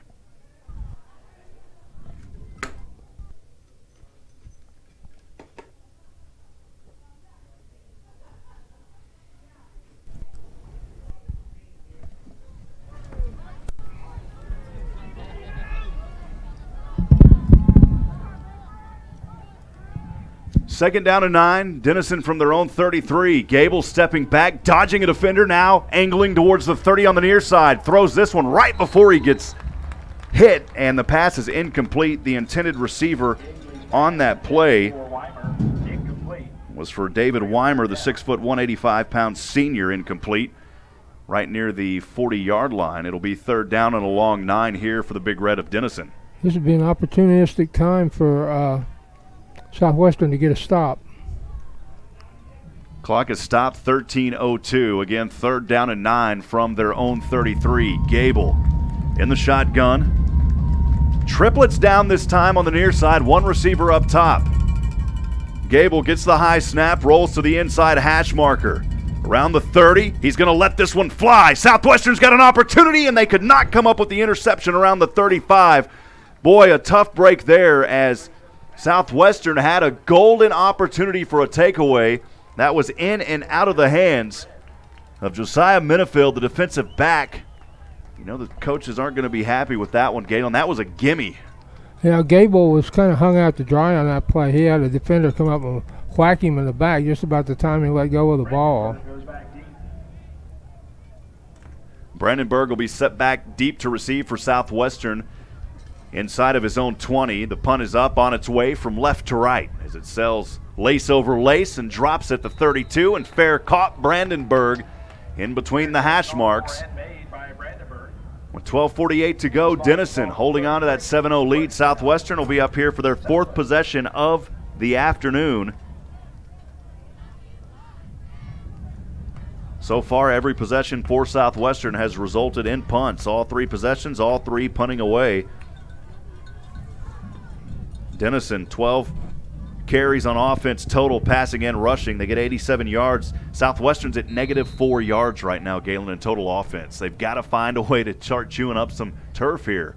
Speaker 1: Second down and 9. Denison from their own 33. Gable stepping back, dodging a defender now, angling towards the 30 on the near side. Throws this one right before he gets hit, and the pass is incomplete. The intended receiver on that play was for David Weimer, the 6', 185-pound senior, incomplete, right near the 40-yard line. It'll be third down and a long 9 here for the Big Red of Denison.
Speaker 2: This would be an opportunistic time for Southwestern to get a stop.
Speaker 1: Clock is stopped, 13:02. Again, third down and 9 from their own 33. Gable in the shotgun. Triplets down this time on the near side, 1 receiver up top. Gable gets the high snap, rolls to the inside hash marker. Around the 30, he's going to let this one fly. Southwestern's got an opportunity, and they could not come up with the interception around the 35. Boy, a tough break there as Southwestern had a golden opportunity for a takeaway. That was in and out of the hands of Josiah Minifield, the defensive back. You know the coaches aren't going to be happy with that one, Galen. That was a gimme.
Speaker 2: Yeah, Gable was kind of hung out to dry on that play. He had a defender come up and whack him in the back just about the time he let go of the ball.
Speaker 1: Brandenburg will be set back deep to receive for Southwestern inside of his own 20. The punt is up on its way from left to right as it sells lace over lace and drops at the 32, and fair caught Brandenburg in between the hash marks. With 12:48 to go, Denison holding on to that 7-0 lead. Southwestern will be up here for their 4th possession of the afternoon. So far, every possession for Southwestern has resulted in punts. All 3 possessions, all 3 punting away. Denison, 12 carries on offense total, passing and rushing. They get 87 yards. Southwestern's at -4 yards right now, Galen, in total offense. They've got to find a way to start chewing up some turf here.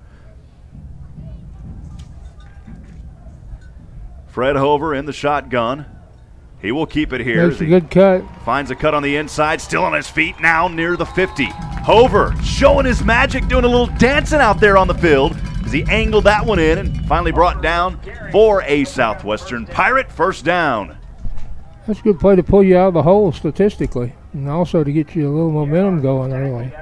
Speaker 1: Fred Hover in the shotgun. He will keep it here.
Speaker 2: That's a good cut.
Speaker 1: Finds a cut on the inside, still on his feet now near the 50. Hover showing his magic, doing a little dancing out there on the field as he angled that one in and finally brought down for a Southwestern Pirate first down.
Speaker 2: That's a good play to pull you out of the hole statistically, and also to get you a little momentum going early.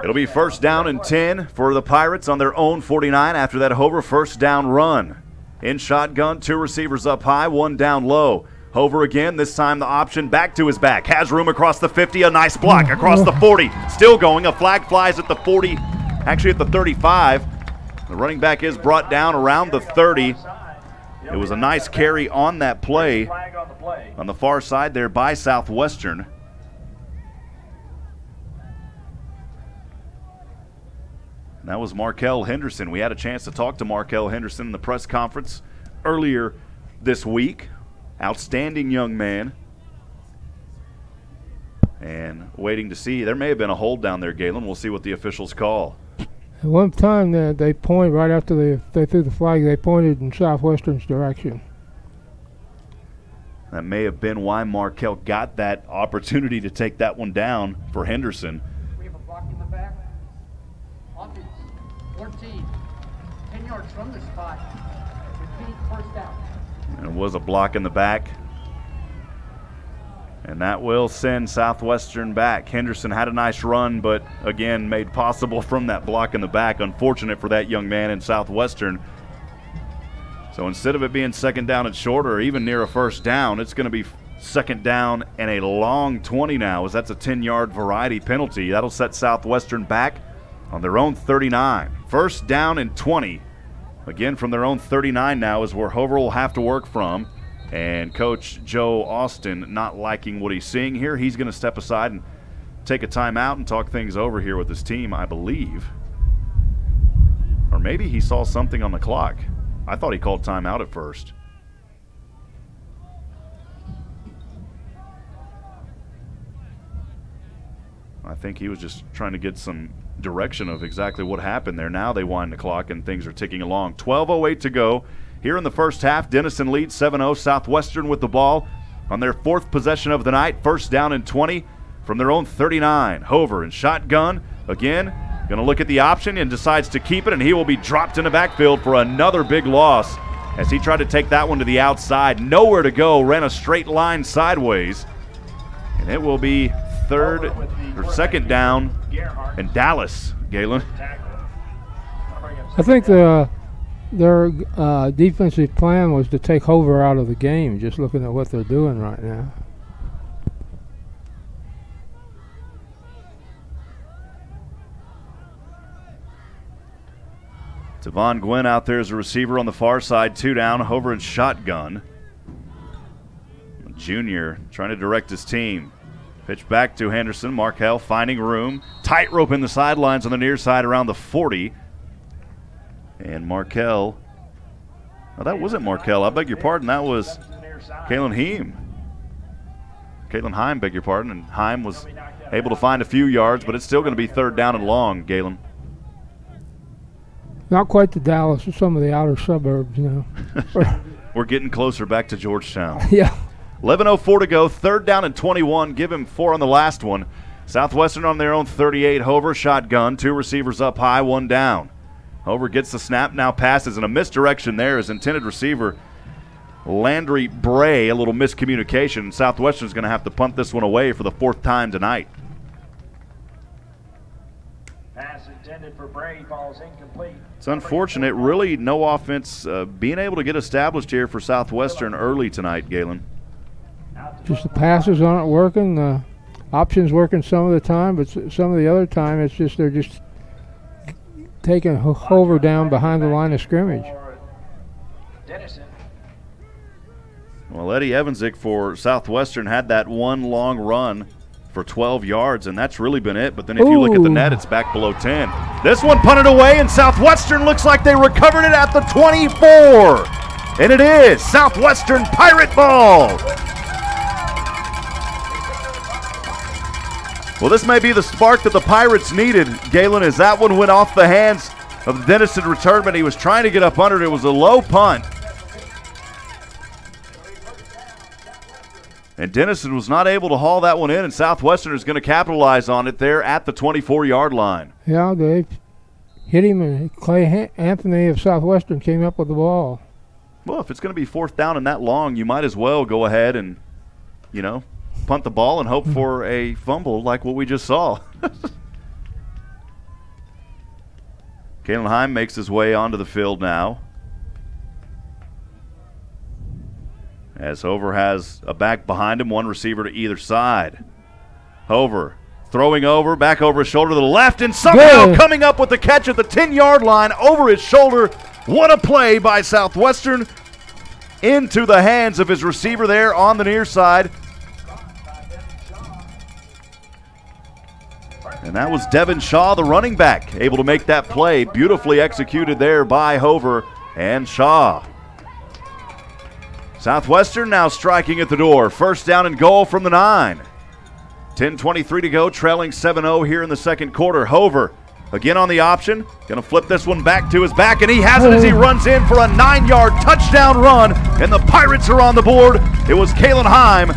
Speaker 1: It'll be first down and 10 for the Pirates on their own 49 after that Hover first down run. In shotgun, 2 receivers up high, 1 down low. Hover again, this time the option back to his back. Has room across the 50, a nice block across the 40. Still going, a flag flies at the 40, actually at the 35. The running back is brought down around the 30. It was a nice carry on that play on the far side there by Southwestern. And that was Markel Henderson. We had a chance to talk to Markel Henderson in the press conference earlier this week. Outstanding young man. And waiting to see. There may have been a hold down there, Galen. We'll see what the officials call.
Speaker 2: At one time, they pointed right after they threw the flag, they pointed in Southwestern's direction.
Speaker 1: That may have been why Markel got that opportunity to take that one down for Henderson.
Speaker 5: We have a block in the back. Offense, 14. 10 yards from the spot.
Speaker 1: And it was a block in the back. And that will send Southwestern back. Henderson had a nice run, but again, made possible from that block in the back. Unfortunate for that young man in Southwestern. So instead of it being second down and short or even near a first down, it's going to be second down and a long 20 now, as that's a 10-yard variety penalty. That'll set Southwestern back on their own 39. First down and 20. Again, from their own 39 now is where Hover will have to work from. And Coach Joe Austin not liking what he's seeing here. He's going to step aside and take a timeout and talk things over here with his team, I believe. Or maybe he saw something on the clock. I thought he called timeout at first. I think he was just trying to get some direction of exactly what happened there. Now they wind the clock and things are ticking along. 12:08 to go. Here in the first half, Denison leads 7-0. Southwestern with the ball on their 4th possession of the night. First down and 20 from their own 39. Hover in shotgun. Again, going to look at the option and decides to keep it, and he will be dropped in the backfield for another big loss as he tried to take that one to the outside. Nowhere to go. Ran a straight line sideways. And it will be second down and Dallas, Galen.
Speaker 2: I think their defensive plan was to take Hover out of the game, just looking at what they're doing right now.
Speaker 1: Devon Gwynn out there as a receiver on the far side, 2 down. Hover in shotgun. Junior trying to direct his team. Pitch back to Henderson. Markel finding room. Tightrope in the sidelines on the near side around the 40. And Markel. Oh, that wasn't Markel. I beg your pardon. That was Kalen Heim. Kalen Heim, beg your pardon. And Heim was able to find a few yards, but it's still going to be third down and long, Galen.
Speaker 2: Not quite to Dallas, or some of the outer suburbs, you know.
Speaker 1: We're getting closer back to Georgetown.
Speaker 2: Yeah.
Speaker 1: 11:04 to go. Third down and 21. Give him 4 on the last one. Southwestern on their own 38. Hover shotgun. 2 receivers up high, 1 down. Hover gets the snap, now passes, and a misdirection there. His intended receiver, Landry Bray, a little miscommunication. Southwestern's going to have to punt this one away for the 4th time tonight.
Speaker 5: Pass intended for Bray falls incomplete.
Speaker 1: It's unfortunate. Really no offense being able to get established here for Southwestern early tonight, Galen.
Speaker 2: Just the passes aren't working. The options working some of the time, but some of the other time it's just they're just taking Hover down behind the line of scrimmage.
Speaker 1: Well, Eddie Evansick for Southwestern had that one long run for 12 yards, and that's really been it. But then if you look at the net, it's back below 10. This one punted away, and Southwestern looks like they recovered it at the 24. And it is Southwestern Pirate ball. Well, this may be the spark that the Pirates needed, Galen, as that one went off the hands of the Denison returnman. He was trying to get up under it. It was a low punt. And Denison was not able to haul that one in, and Southwestern is going to capitalize on it there at the 24-yard line.
Speaker 2: Yeah, they hit him, and Clay Anthony of Southwestern came up with the ball.
Speaker 1: Well, if it's going to be 4th down and that long, you might as well go ahead and, you know, punt the ball and hope for a fumble like what we just saw. Kalen Heim makes his way onto the field now, as Hover has a back behind him, 1 receiver to either side. Hover throwing over, back over his shoulder to the left, and somehow coming up with the catch at the 10-yard line over his shoulder. What a play by Southwestern into the hands of his receiver there on the near side. And that was Devin Shaw, the running back, able to make that play. Beautifully executed there by Hover and Shaw. Southwestern now striking at the door. First down and goal from the 9. 10:23 to go, trailing 7-0 here in the second quarter. Hover again on the option. Going to flip this one back to his back, and he has it as he runs in for a 9-yard touchdown run, and the Pirates are on the board. It was Kalen Heim,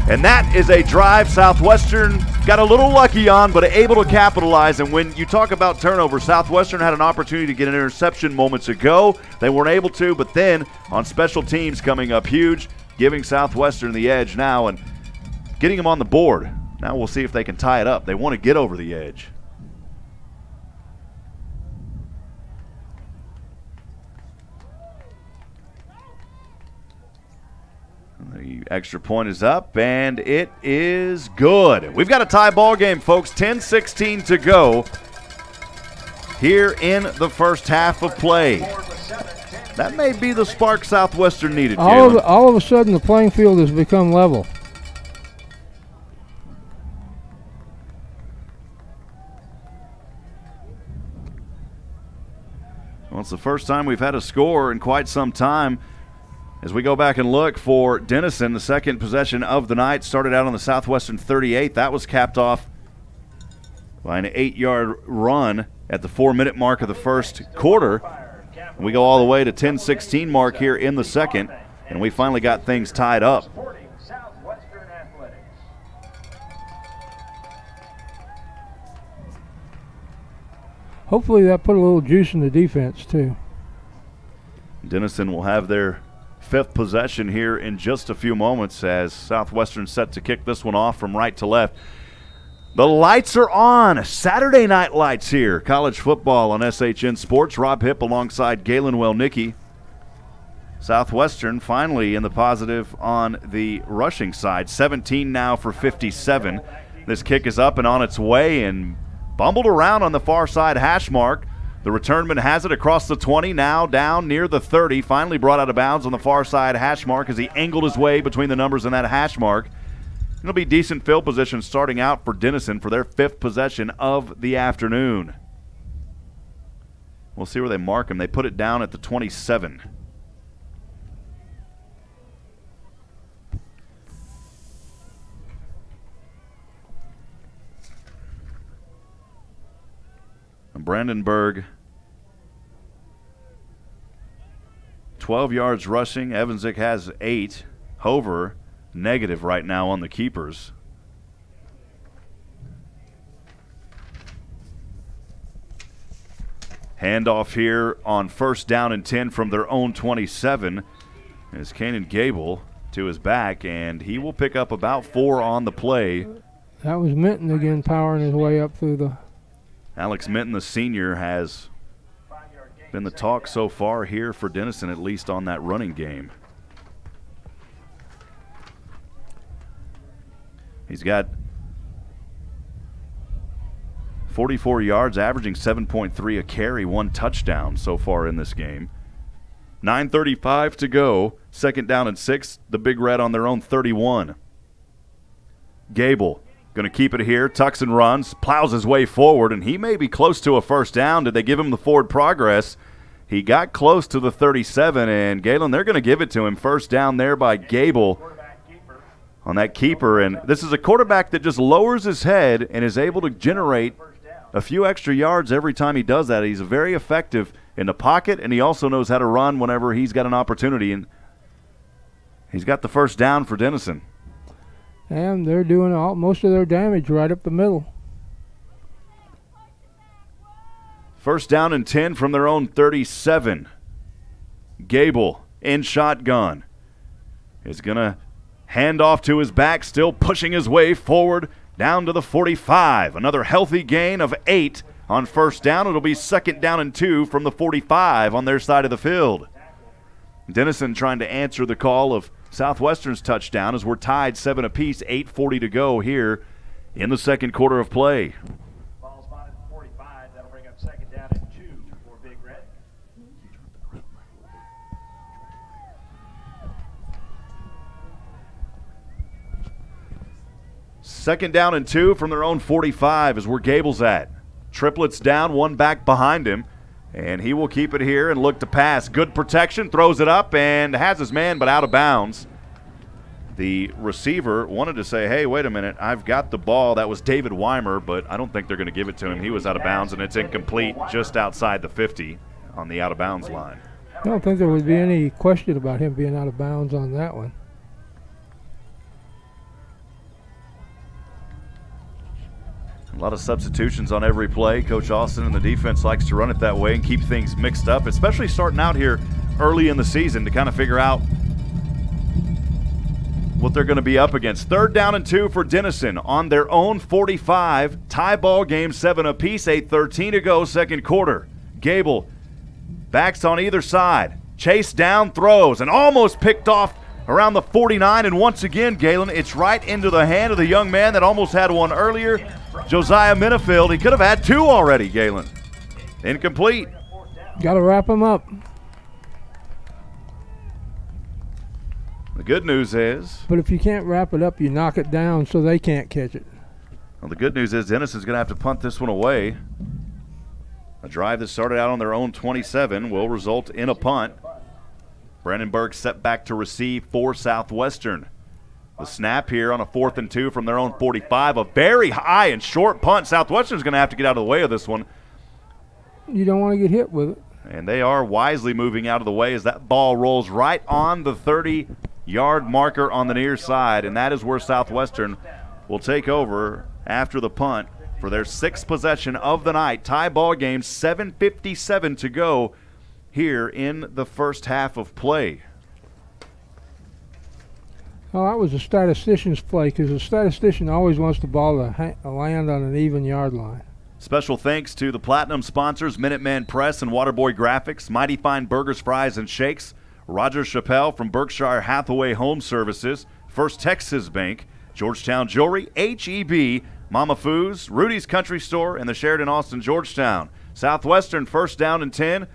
Speaker 1: and that is a drive Southwestern got a little lucky on, but able to capitalize. And when you talk about turnover, Southwestern had an opportunity to get an interception moments ago. They weren't able to, but then on special teams coming up huge, giving Southwestern the edge now and getting them on the board. Now we'll see if they can tie it up. They want to get over the edge. The extra point is up, and it is good. We've got a tie ball game, folks. 10-16 to go here in the first half of play. That may be the spark Southwestern needed.
Speaker 2: All of a sudden, the playing field has become level.
Speaker 1: Well, it's the first time we've had a score in quite some time. As we go back and look for Denison, the second possession of the night started out on the Southwestern 38. That was capped off by an 8-yard run at the 4-minute mark of the first quarter. We go all the way to 10-16 mark here in the second, and we finally got things tied up.
Speaker 2: Hopefully that put a little juice in the defense too.
Speaker 1: Denison will have their 5th possession here in just a few moments as Southwestern set to kick this one off from right to left. The lights are on. Saturday night lights here. College football on SHN Sports. Rob Hipp alongside Galen Wellnicki. Southwestern finally in the positive on the rushing side. 17 now for 57. This kick is up and on its way and bumbled around on the far side hash mark. The returnman has it across the 20, now down near the 30. Finally brought out of bounds on the far side hash mark as he angled his way between the numbers in that hash mark. It'll be decent field position starting out for Denison for their 5th possession of the afternoon. We'll see where they mark him. They put it down at the 27. Brandenburg, 12 yards rushing. Evansick has 8. Hover, negative right now on the keepers. Handoff here on 1st down and 10 from their own 27 is Kanan Gable to his back, and he will pick up about 4 on the play.
Speaker 2: That was Minton again powering his way up through the...
Speaker 1: Alex Minton, the senior, has been the talk so far here for Denison, at least on that running game. He's got 44 yards, averaging 7.3 a carry, 1 touchdown so far in this game. 9:35 to go, 2nd down and 6, the Big Red on their own 31. Gable going to keep it here, tucks and runs, plows his way forward, and he may be close to a 1st down. Did they give him the forward progress? He got close to the 37, and Galen, they're going to give it to him. 1st down there by Gable on that keeper, and this is a quarterback that just lowers his head and is able to generate a few extra yards every time he does that. He's very effective in the pocket, and he also knows how to run whenever he's got an opportunity, and he's got the 1st down for Denison.
Speaker 2: And they're doing most of their damage right up the middle.
Speaker 1: 1st down and 10 from their own 37. Gable in shotgun is going to hand off to his back, still pushing his way forward down to the 45. Another healthy gain of 8 on 1st down. It'll be 2nd down and 2 from the 45 on their side of the field. Denison trying to answer the call of Southwestern's touchdown as we're tied 7 apiece, 8:40 to go here in the 2nd quarter of play.
Speaker 5: Ball spotted 45. That'll bring up 2nd down and 2 for Big Red.
Speaker 1: Second down and 2 from their own 45 is where Gable's at. Triplets down, 1 back behind him. And he will keep it here and look to pass. Good protection, throws it up and has his man, but out of bounds. The receiver wanted to say, hey, wait a minute, I've got the ball. That was David Weimer, but I don't think they're going to give it to him. He was out of bounds, and it's incomplete just outside the 50 on the out-of-bounds line.
Speaker 2: I don't think there would be any question about him being out of bounds on that one.
Speaker 1: lot of substitutions on every play. Coach Austin and the defense likes to run it that way and keep things mixed up, especially starting out here early in the season to kind of figure out what they're going to be up against. 3rd down and 2 for Denison on their own 45. Tie ball game, 7 apiece, 8:13 to go, second quarter. Gable backs on either side. Chase down, throws, and almost picked off around the 49. And once again, Galen, it's right into the hand of the young man that almost had one earlier, Josiah Minifield. He could have had 2 already, Galen. Incomplete.
Speaker 2: Got to wrap him up.
Speaker 1: The good news is,
Speaker 2: But if you can't wrap it up, you knock it down so they can't catch it.
Speaker 1: well, the good news is Denison's going to have to punt this one away. A drive that started out on their own 27 will result in a punt. Brandenburg set back to receive for Southwestern. The snap here on a 4th and 2 from their own 45. A very high and short punt. Southwestern's going to have to get out of the way of this one.
Speaker 2: You don't want to get hit with it.
Speaker 1: And they are wisely moving out of the way as that ball rolls right on the 30-yard marker on the near side, and that is where Southwestern will take over after the punt for their 6th possession of the night. Tie ball game, 7:57 to go here in the first half of play.
Speaker 2: Oh, that was a statistician's play because the statistician always wants the ball to land on an even yard line.
Speaker 1: Special thanks to the Platinum sponsors, Minuteman Press and Waterboy Graphics, Mighty Fine Burgers, Fries, and Shakes, Roger Chappelle from Berkshire Hathaway Home Services, First Texas Bank, Georgetown Jewelry, HEB, Mama Foos, Rudy's Country Store, and the Sheridan Austin Georgetown. Southwestern 1st down and 10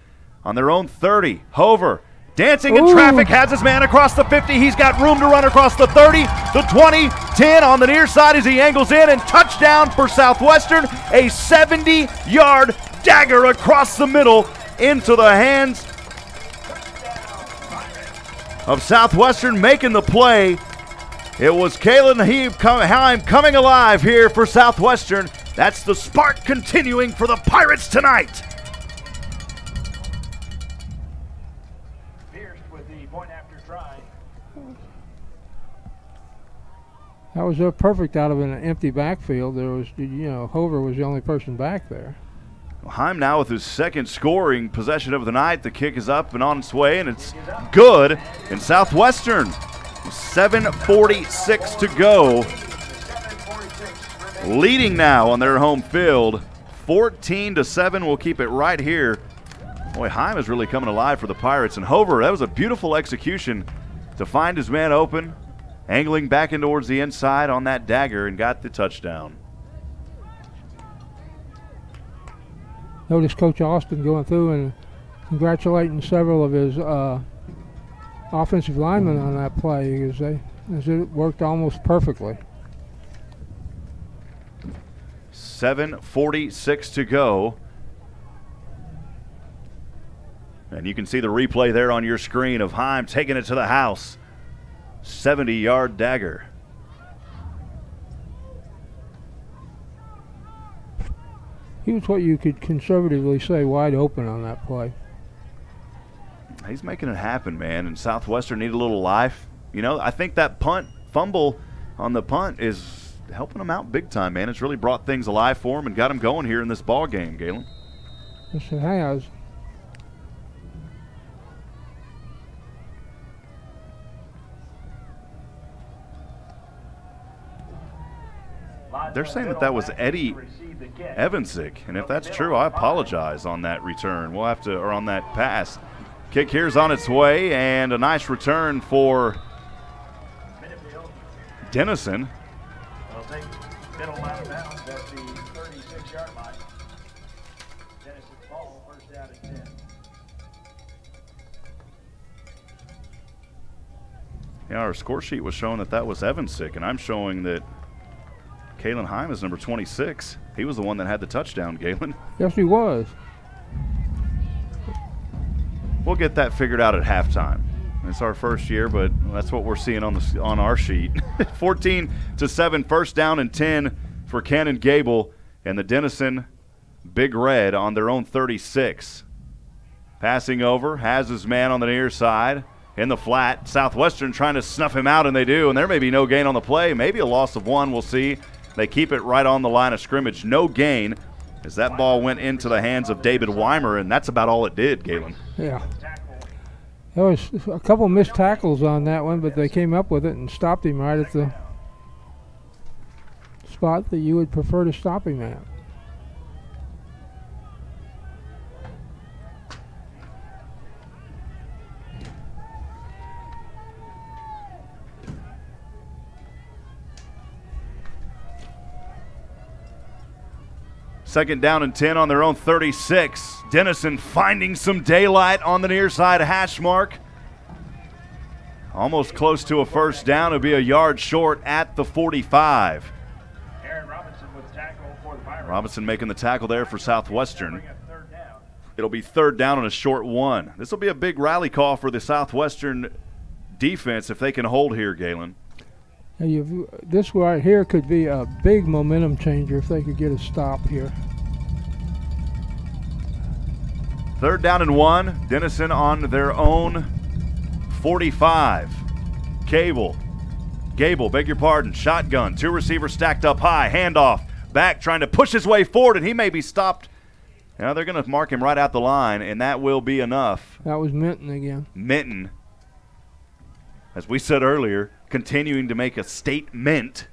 Speaker 1: on their own 30. Hover dancing in traffic, has his man across the 50. He's got room to run across the 30, the 20, 10 on the near side as he angles in, and touchdown for Southwestern. A 70-yard dagger across the middle into the hands of Southwestern making the play. It was Galen Heim coming alive here for Southwestern. That's the spark continuing for the Pirates tonight.
Speaker 2: That was perfect out of an empty backfield. There was, Hover was the only person back there.
Speaker 1: Heim now with his 2nd scoring possession of the night. The kick is up and on its way, and it's good. And Southwestern, 7:46 to go, leading now on their home field, 14-7. We'll keep it right here. Boy, Heim is really coming alive for the Pirates. And Hover, that was a beautiful execution to find his man open, angling back in towards the inside on that dagger, and got the touchdown.
Speaker 2: Notice Coach Austin going through and congratulating several of his offensive linemen on that play as it worked almost perfectly.
Speaker 1: 7:46 to go. And you can see the replay there on your screen of Heim taking it to the house. 70-yard dagger.
Speaker 2: He was what you could conservatively say wide open on that play.
Speaker 1: He's making it happen, man, and Southwestern need a little life. I think that fumble on the punt is helping them out big time, man. It's really brought things alive for them and got them going here in this ball game, Galen.
Speaker 2: Yes, it has.
Speaker 1: They're saying that was Eddie Evansick, and if that's true, I apologize on that return. We'll have to, or on that pass. Kick here's on its way, and a nice return for Denison.
Speaker 5: Middle line of bounds at the 36-yard line. Denison ball, 1st down and 10.
Speaker 1: Yeah, our score sheet was showing that was Evansick, and I'm showing that Kalen Heim is number 26. He was the one that had the touchdown, Galen.
Speaker 2: Yes, he was.
Speaker 1: We'll get that figured out at halftime. It's our first year, but that's what we're seeing on our sheet. 14-7, 1st down and 10 for Ken and Gable, and the Denison Big Red on their own 36. Passing over, has his man on the near side in the flat. Southwestern trying to snuff him out, and they do, and there may be no gain on the play. Maybe a loss of 1, we'll see. They keep it right on the line of scrimmage. No gain as that ball went into the hands of David Weimer, and that's about all it did, Galen.
Speaker 2: Yeah. There was a couple missed tackles on that one, but they came up with it and stopped him right at the spot that you would prefer to stop him at.
Speaker 1: Second down and 10 on their own 36. Denison finding some daylight on the near side hash mark. Almost close to a first down. It'll be a yard short at the 45. Robinson making the tackle there for Southwestern. It'll be third down and a short one. This will be a big rally call for the Southwestern defense if they can hold here, Galen.
Speaker 2: This right here could be a big momentum changer if they could get a stop here.
Speaker 1: Third down and 1. Denison on their own 45. Gable, beg your pardon. Shotgun. 2 receivers stacked up high. Handoff. Back trying to push his way forward, and he may be stopped. Now they're going to mark him right out the line, and that will be enough.
Speaker 2: That was Minton again.
Speaker 1: Minton, as we said earlier, continuing to make a statement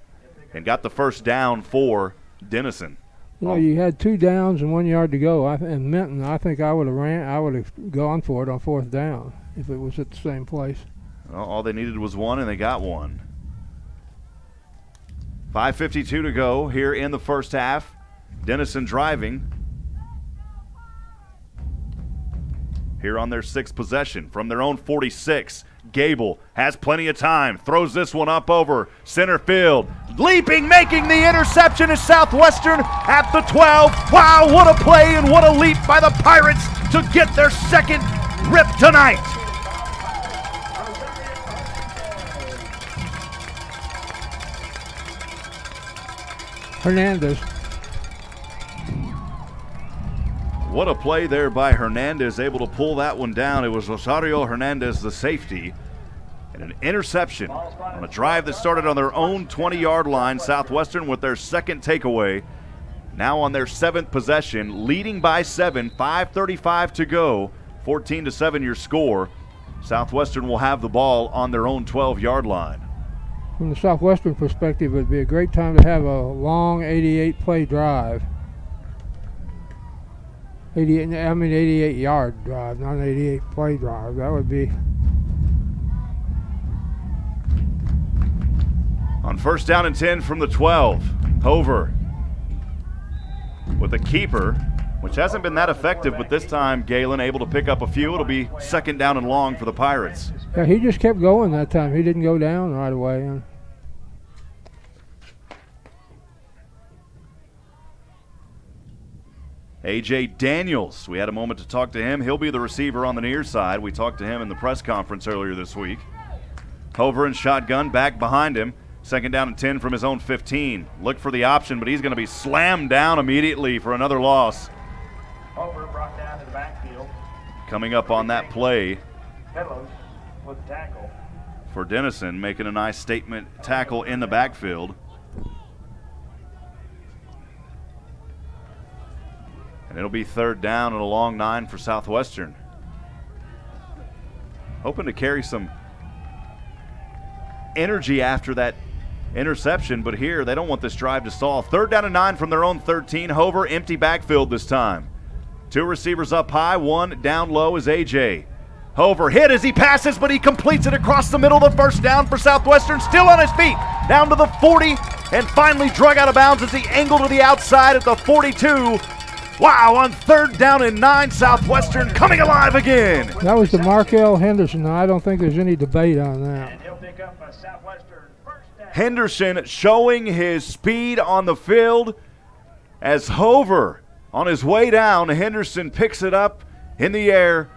Speaker 1: and got the first down for Denison.
Speaker 2: You know, you had 2 downs and 1 yard to go. And Minton, I think I would have gone for it on fourth down if it was at the same place.
Speaker 1: Well, all they needed was 1, and they got 1. 5:52 to go here in the first half. Denison driving here on their 6th possession from their own 46. Gable has plenty of time, throws this one up over center field. Leaping, making the interception is Southwestern at the 12. Wow, what a play and what a leap by the Pirates to get their second rip tonight.
Speaker 2: Hernandez.
Speaker 1: What a play there by Hernandez, able to pull that one down. It was Rosario Hernandez, the safety, and an interception on a drive that started on their own 20-yard line. Southwestern with their second takeaway. Now on their 7th possession, leading by 7, 5:35 to go, 14-7 your score. Southwestern will have the ball on their own 12-yard line.
Speaker 2: From the Southwestern perspective, it would be a great time to have a long 88-play drive. 88-yard drive, not an 88-play drive. That would be.
Speaker 1: On first down and 10 from the 12, Hover with a keeper, which hasn't been that effective, but this time Galen able to pick up a few. It'll be second down and long for the Pirates.
Speaker 2: Yeah, he just kept going that time. He didn't go down right away.
Speaker 1: A.J. Daniels, we had a moment to talk to him. He'll be the receiver on the near side. We talked to him in the press conference earlier this week. Hover and shotgun back behind him. Second down and 10 from his own 15. Look for the option, but he's going to be slammed down immediately for another loss.
Speaker 5: Hover brought down to the backfield.
Speaker 1: Coming up on that play
Speaker 5: Pillows with the tackle.
Speaker 1: for Denison, making a nice statement tackle in the backfield. And it'll be third down and a long 9 for Southwestern. Hoping to carry some energy after that interception, but here they don't want this drive to stall. Third down and 9 from their own 13. Hover, empty backfield this time. 2 receivers up high, 1 down low is A.J. Hover hit as he passes, but he completes it across the middle. The first down for Southwestern, still on his feet, down to the 40, and finally drug out of bounds as he angled to the outside at the 42. Wow, on third down and 9, Southwestern coming alive again.
Speaker 2: That was the Markel Henderson. I don't think there's any debate on that.
Speaker 5: And he'll pick up a Southwestern first down.
Speaker 1: Henderson showing his speed on the field as Hover on his way down. Henderson picks it up in the air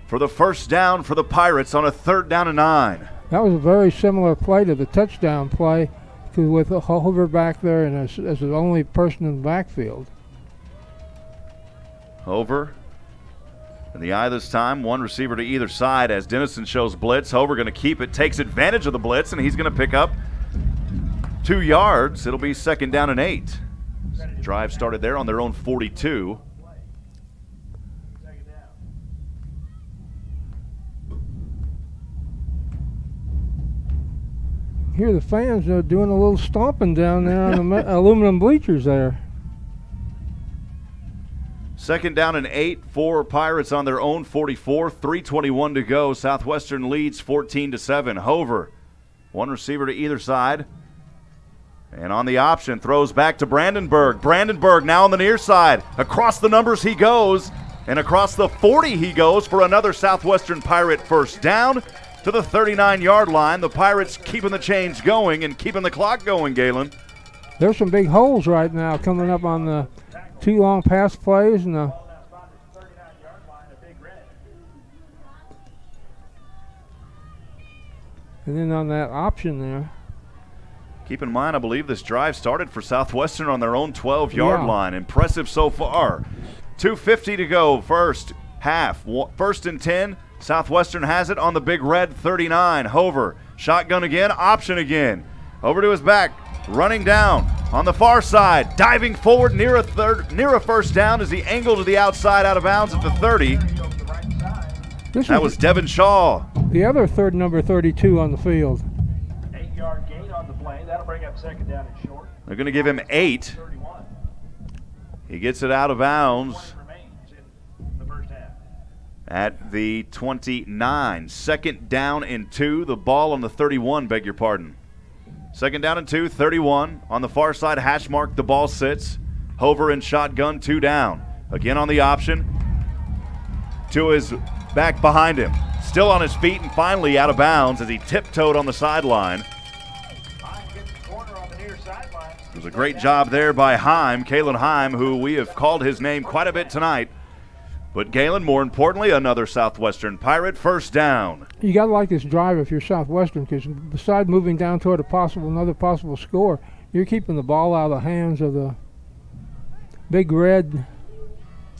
Speaker 1: for the first down for the Pirates on a third down and 9.
Speaker 2: That was a very similar play to the touchdown play with Hover back there and as the only person in the backfield.
Speaker 1: Hover in the eye this time, 1 receiver to either side as Denison shows blitz. Hover going to keep it, takes advantage of the blitz, and he's going to pick up 2 yards. It'll be 2nd down and 8. Drive started there on their own 42.
Speaker 2: Hear the fans doing a little stomping down there on the aluminum bleachers there.
Speaker 1: 2nd down and 8 for Pirates on their own 44. 3:21 to go. Southwestern leads 14-7. Hover, one receiver to either side. And on the option, throws back to Brandenburg. Brandenburg now on the near side. Across the numbers he goes. And across the 40 he goes for another Southwestern Pirate first down to the 39-yard line. The Pirates keeping the chains going and keeping the clock going, Galen.
Speaker 2: There's some big holes right now coming up on the 2 long pass plays and the then on that option there.
Speaker 1: Keep in mind, I believe this drive started for Southwestern on their own 12-yard line. Impressive so far. 2:50 to go, first half. 1st and 10. Southwestern has it on the Big Red 39. Hover, shotgun again, option again. Over to his back, running down on the far side, diving forward near a first down as he angled to the outside out of bounds at the 30. That was Devin Shaw.
Speaker 2: The other number 32 on the field.
Speaker 5: 8-yard gain on the play. That'll bring up 2nd down and short.
Speaker 1: They're going to give him 8.
Speaker 5: 31.
Speaker 1: He gets it out of bounds
Speaker 5: Remains in the first half.
Speaker 1: at the 29. 2nd down and 2. The ball on the 31, beg your pardon. 2nd down and 2, 31. On the far side, hash mark, the ball sits. Hover and shotgun, 2 down. Again on the option. To his back behind him. Still on his feet and finally out of bounds as he tiptoed on the sideline. It was a great job there by Heim, Kalen Heim, who we have called his name quite a bit tonight. But Galen, more importantly, another Southwestern Pirate first down.
Speaker 2: You got to like this drive if you're Southwestern, because besides moving down toward another possible score, you're keeping the ball out of the hands of the Big Red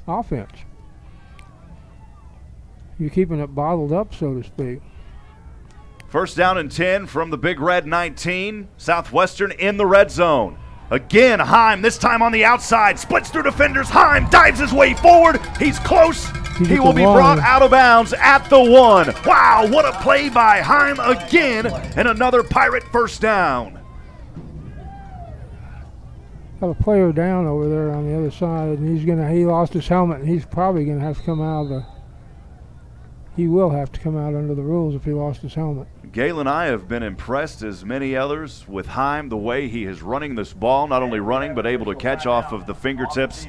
Speaker 2: offense. You're keeping it bottled up, so to speak.
Speaker 1: First down and 10 from the Big Red 19. Southwestern in the red zone. Again, Heim, this time on the outside, splits through defenders. Heim dives his way forward. He's close. He will be brought out of bounds at the 1. Wow, what a play by Heim again, and another Pirate first down.
Speaker 2: Got a player down over there on the other side, and he lost his helmet, and he's probably going to have to come out of the. He will have to come out under the rules if he lost his helmet.
Speaker 1: Galen and I have been impressed, as many others, with Heim, the way he is running this ball, not only running, but able to catch off of the fingertips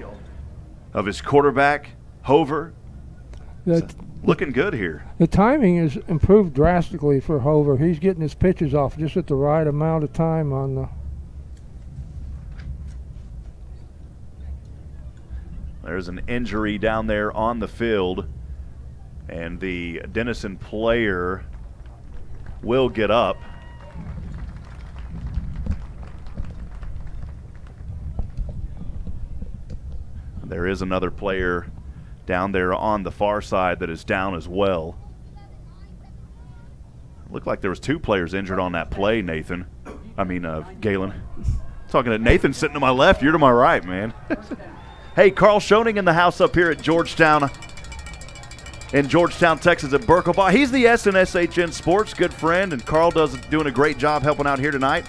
Speaker 1: of his quarterback, Hover. Looking good here.
Speaker 2: The timing has improved drastically for Hover. He's getting his pitches off just at the right amount of time on the.
Speaker 1: There's an injury down there on the field, and the Denison player will get up. There is another player down there on the far side that is down as well. Looked like there was 2 players injured on that play, Nathan. Galen. Talking to Nathan sitting to my left, you're to my right, man. Hey, Carl Schoening in the house up here at Georgetown. In Georgetown, Texas at Berkeley. He's the SNSHN Sports, good friend, and Carl doing a great job helping out here tonight.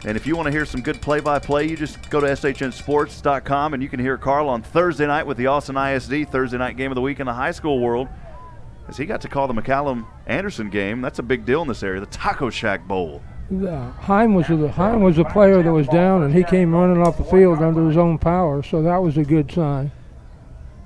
Speaker 1: And if you want to hear some good play-by-play, you just go to shnsports.com, and you can hear Carl on Thursday night with the Austin ISD Thursday night game of the week in the high school world, as he got to call the McCallum-Anderson game. That's a big deal in this area, the Taco Shack Bowl.
Speaker 2: Heim was the player that was down, and he came running off the field under his own power, so that was a good sign.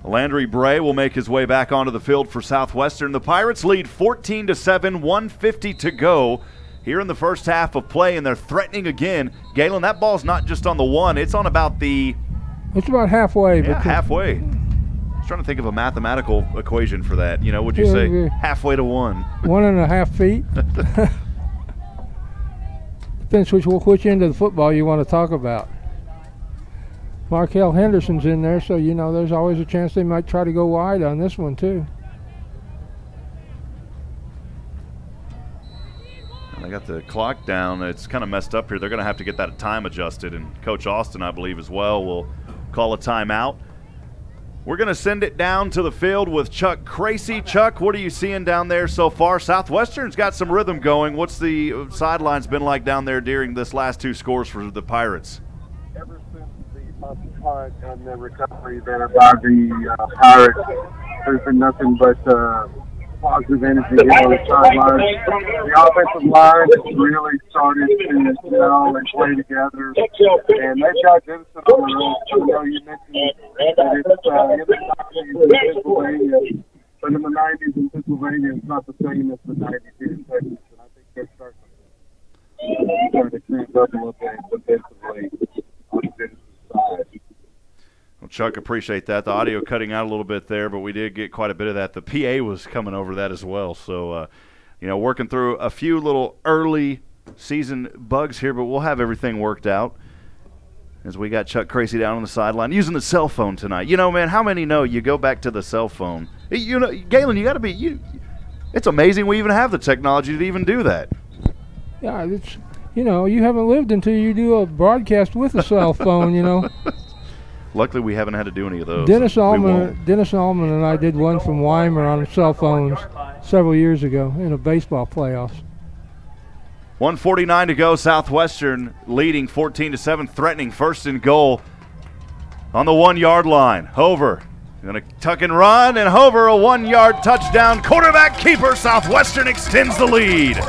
Speaker 1: Landry Bray will make his way back onto the field for Southwestern. The Pirates lead 14-7, 1:50 to go here in the first half of play, and they're threatening again. Galen, that ball's not just on the 1. It's on about the...
Speaker 2: It's about halfway.
Speaker 1: Yeah, halfway. I was trying to think of a mathematical equation for that. You know, would you say halfway to 1?
Speaker 2: 1.5 feet. Depends which end of the football you want to talk about. Markel Henderson's in there, so you know there's always a chance they might try to go wide on this one too.
Speaker 1: They got the clock down. It's kind of messed up here. They're going to have to get that time adjusted, and Coach Austin, I believe, as well, will call a timeout. We're going to send it down to the field with Chuck Cracy. Chuck, what are you seeing down there so far? Southwestern's got some rhythm going. What's the sidelines been like down there during this last 2 scores for the Pirates?
Speaker 3: Ever since the punt and the recovery there by the Pirates, there's been nothing but positive energy here on the sideline. The offensive line has really started to gel and play together, and they've got Denison on the road. I know you mentioned that it's in the 90s in Pennsylvania, but in the 90s in Pennsylvania, it's not the same as the 90s here in Texas, and I think they're starting to creep up a little bit defensively on the Denison side.
Speaker 1: Well, Chuck, appreciate that. The audio cutting out a little bit there, but we did get quite a bit of that. The PA was coming over that as well. So, working through a few little early season bugs here, but we'll have everything worked out as we got Chuck Cracy down on the sideline using the cell phone tonight. You know, man, how many know you go back to the cell phone? You know, Galen, you got to be it's amazing we even have the technology to even do that.
Speaker 2: Yeah, it's, you haven't lived until you do a broadcast with a cell phone,
Speaker 1: Luckily, we haven't had to do any of those.
Speaker 2: Dennis Allman and I did one from Weimar on cell phones several years ago in a baseball playoffs.
Speaker 1: 1:49 to go. Southwestern leading 14-7, threatening first and goal on the 1-yard line. Hover going to tuck and run, and Hover, a 1-yard touchdown. Quarterback keeper. Southwestern extends the lead.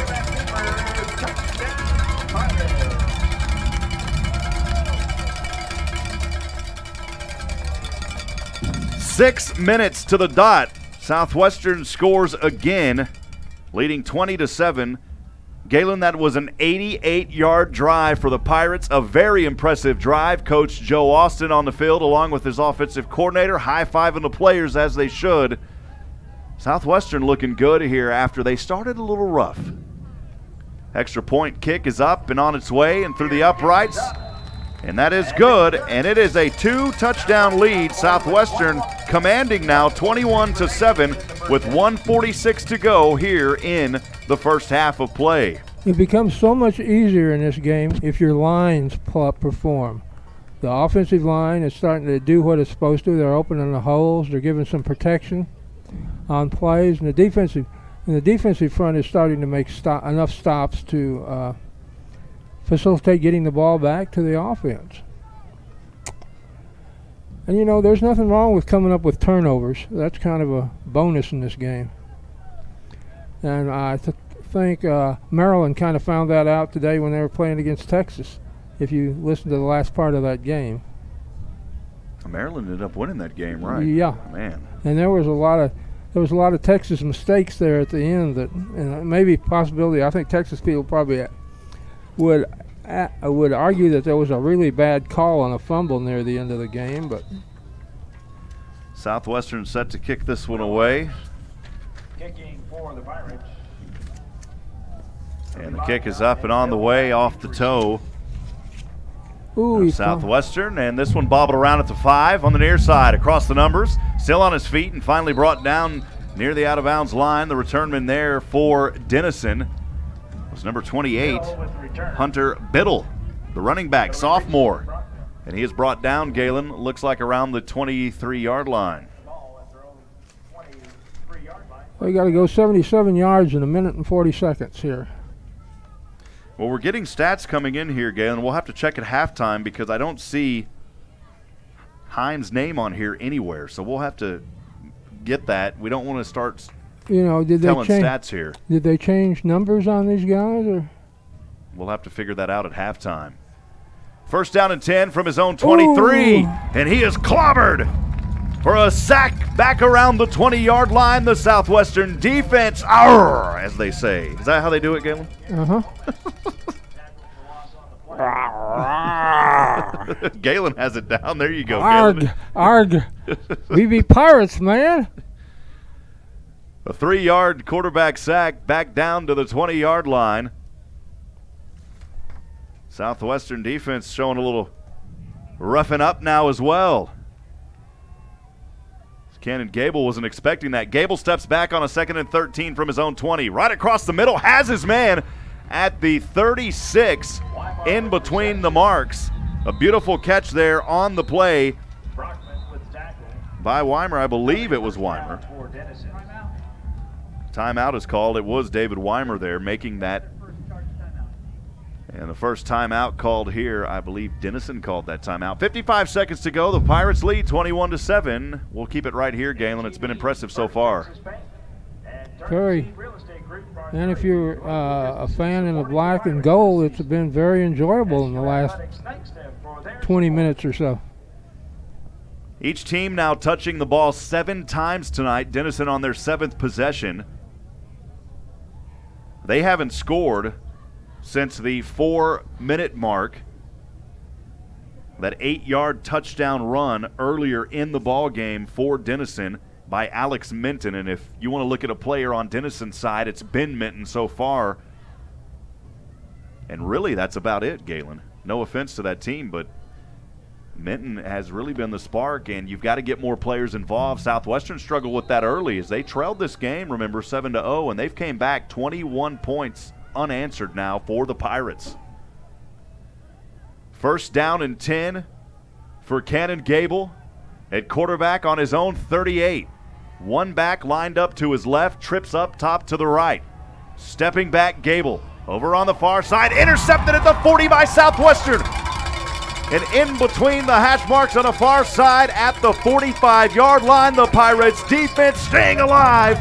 Speaker 1: 6 minutes to the dot. Southwestern scores again, leading 20-7. Galen, that was an 88-yard drive for the Pirates. A very impressive drive. Coach Joe Austin on the field along with his offensive coordinator, high-fiving the players as they should. Southwestern looking good here after they started a little rough. Extra point kick is up and on its way and through the uprights. And that is good, and it is a 2-touchdown lead. Southwestern commanding now 21-7 with 1:46 to go here in the first half of play.
Speaker 2: It becomes so much easier in this game if your lines perform. The offensive line is starting to do what it's supposed to. They're opening the holes. They're giving some protection on plays, and the defensive front is starting to make enough stops to facilitate getting the ball back to the offense. And there's nothing wrong with coming up with turnovers. That's kind of a bonus in this game. And I think Maryland kind of found that out today when they were playing against Texas, if you listen to the last part of that game.
Speaker 1: Maryland ended up winning that game, right?
Speaker 2: Yeah.
Speaker 1: Man.
Speaker 2: And there was a lot of Texas mistakes there at the end that, and maybe possibility, I think Texas people probably would argue that there was a really bad call on a fumble near the end of the game, but
Speaker 1: Southwestern set to kick this one away.
Speaker 5: Kicking for the Pirates.
Speaker 1: And the kick is up and on the way off the toe.
Speaker 2: Ooh,
Speaker 1: Southwestern, and this one bobbled around at the 5 on the near side across the numbers, still on his feet and finally brought down near the out-of-bounds line. The returnman there for Denison was number 28, Hunter Biddle, the running back, sophomore. And he is brought down, Galen, looks like around the 23-yard line.
Speaker 2: We got to go 77 yards in 1 minute and 40 seconds here.
Speaker 1: Well, we're getting stats coming in here, Galen. We'll have to check at halftime because I don't see Hines' name on here anywhere. So we'll have to get that. We don't want to start telling stats here.
Speaker 2: Did they change numbers on these guys? Or?
Speaker 1: We'll have to figure that out at halftime. First down and 10 from his own 23. Ooh. And he is clobbered for a sack back around the 20-yard line. The Southwestern defense, as they say. Is that how they do it, Galen?
Speaker 2: Uh-huh.
Speaker 1: Galen has it down. There you go,
Speaker 2: Galen. Arg. We be Pirates, man.
Speaker 1: A 3-yard quarterback sack back down to the 20-yard line. Southwestern defense showing a little roughing up now as well. Cannon Gable wasn't expecting that. Gable steps back on a 2nd and 13 from his own 20. Right across the middle, has his man at the 36, in between the marks. A beautiful catch there on the play by Weimer. I believe it was Weimer. Timeout is called. It was David Weimer there making that. And the first timeout called here, I believe Denison called that timeout. 55 seconds to go. The Pirates lead 21-7. We'll keep it right here, Galen. It's been impressive so far.
Speaker 2: Very. And if you're a fan in the black and gold, it's been very enjoyable in the last 20 minutes or so.
Speaker 1: Each team now touching the ball 7 times tonight. Denison on their 7th possession. They haven't scored since the 4-minute mark. That 8-yard touchdown run earlier in the ball game for Denison by Alex Minton. And if you want to look at a player on Denison's side, it's been Minton so far. And really, that's about it, Galen. No offense to that team, but Minton has really been the spark, and you've got to get more players involved. Southwestern struggled with that early as they trailed this game, remember, 7-0, and they've came back 21 points unanswered now for the Pirates. First down and 10 for Cannon Gable at quarterback on his own 38. One back lined up to his left, trips up top to the right. Stepping back, Gable over on the far side, intercepted at the 40 by Southwestern. And in between the hash marks on the far side at the 45-yard line, the Pirates defense staying alive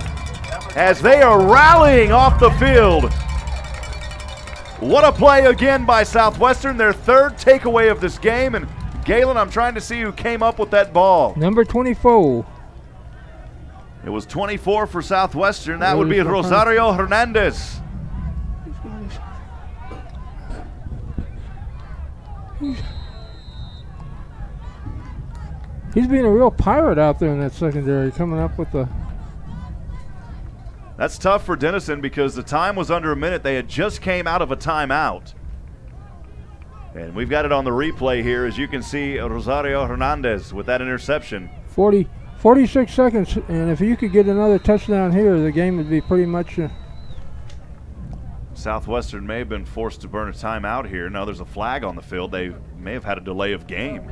Speaker 1: as they are rallying off the field. What a play again by Southwestern, their 3rd takeaway of this game. And Galen, I'm trying to see who came up with that ball.
Speaker 2: Number 24.
Speaker 1: It was 24 for Southwestern. That would be Rosario Hernandez.
Speaker 2: He's being a real pirate out there in that secondary, coming up with the...
Speaker 1: That's tough for Denison because the time was under a minute. They had just came out of a timeout. And we've got it on the replay here. As you can see, Rosario Hernandez with that interception.
Speaker 2: 46 seconds, and if you could get another touchdown here, the game would be pretty much...
Speaker 1: Southwestern may have been forced to burn a timeout here. Now there's a flag on the field. They may have had a delay of game.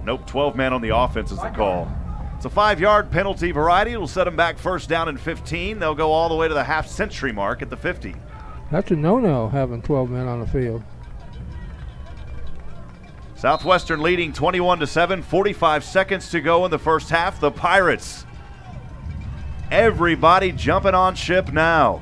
Speaker 1: Nope, 12 men on the offense is the call. It's a 5-yard penalty variety. It'll set them back first down and 15. They'll go all the way to the half-century mark at the 50.
Speaker 2: That's a no-no, having 12 men on the field.
Speaker 1: Southwestern leading 21-7, 45 seconds to go in the first half. The Pirates, everybody jumping on ship now.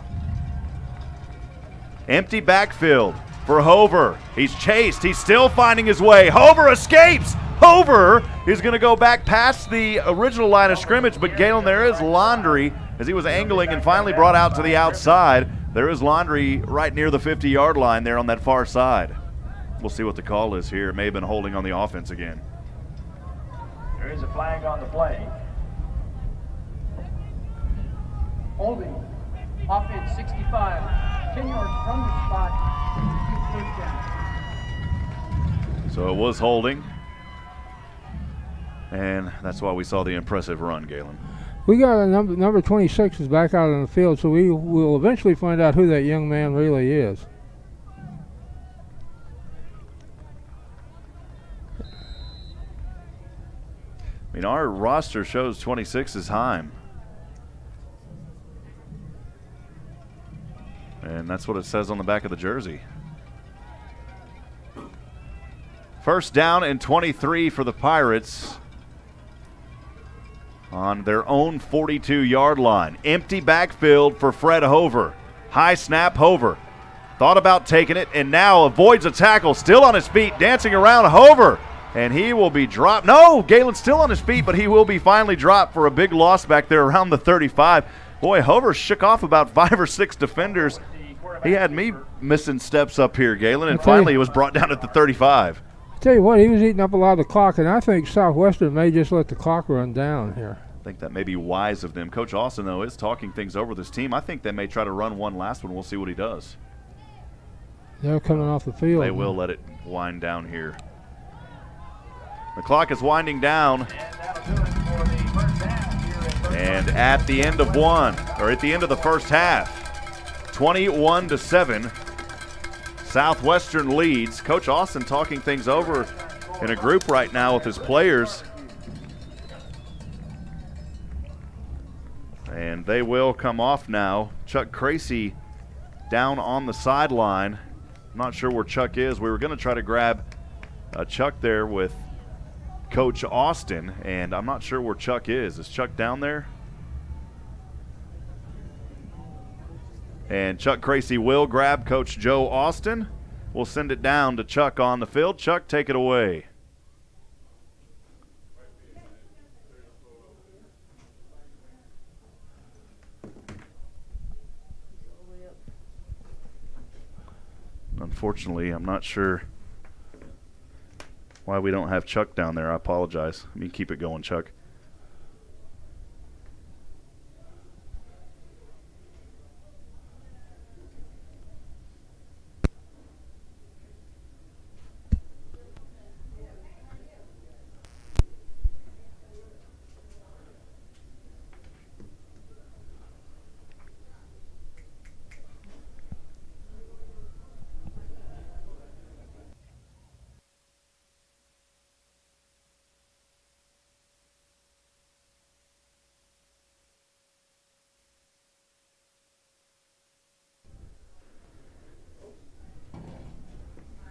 Speaker 1: Empty backfield for Hover. He's chased. He's still finding his way. Hover escapes. Hover is going to go back past the original line of scrimmage, but Galen, there is Laundry as he was angling and finally brought out to the outside. There is Laundry right near the 50-yard line there on that far side. We'll see what the call is here. It may have been holding on the offense again.
Speaker 5: There is a flag on the play.
Speaker 6: Holding. Offense 65. 10 yards from the spot. First down.
Speaker 1: So it was holding. And that's why we saw the impressive run, Galen.
Speaker 2: We got a number 26 is back out on the field, so we will eventually find out who that young man really is.
Speaker 1: I mean, our roster shows 26 is Hipp. And that's what it says on the back of the jersey. First down and 23 for the Pirates on their own 42-yard line. Empty backfield for Fred Hover. High snap, Hover. Thought about taking it and now avoids a tackle. Still on his feet, dancing around Hover. And he will be dropped. No, Galen's still on his feet, but he will be finally dropped for a big loss back there around the 35. Boy, Hover shook off about 5 or 6 defenders. He had me missing steps up here, Galen, and finally he was brought down at the 35.
Speaker 2: I tell you what, he was eating up a lot of the clock, and I think Southwestern may just let the clock run down here.
Speaker 1: I think that may be wise of them. Coach Austin, though, is talking things over this team. I think they may try to run one last one. We'll see what he does.
Speaker 2: They're coming off the field.
Speaker 1: They will let it wind down here. The clock is winding down. And at the end of at the end of the first half, 21-7, Southwestern leads. Coach Austin talking things over in a group right now with his players. And they will come off now. Chuck Cracy down on the sideline. I'm not sure where Chuck is. We were going to try to grab Chuck there with Coach Austin, and I'm not sure where Chuck is. Is Chuck down there? And Chuck Cracy will grab Coach Joe Austin. We'll send it down to Chuck on the field. Chuck, take it away. Unfortunately, I'm not sure why we don't have Chuck down there. I apologize. I mean, keep it going, Chuck.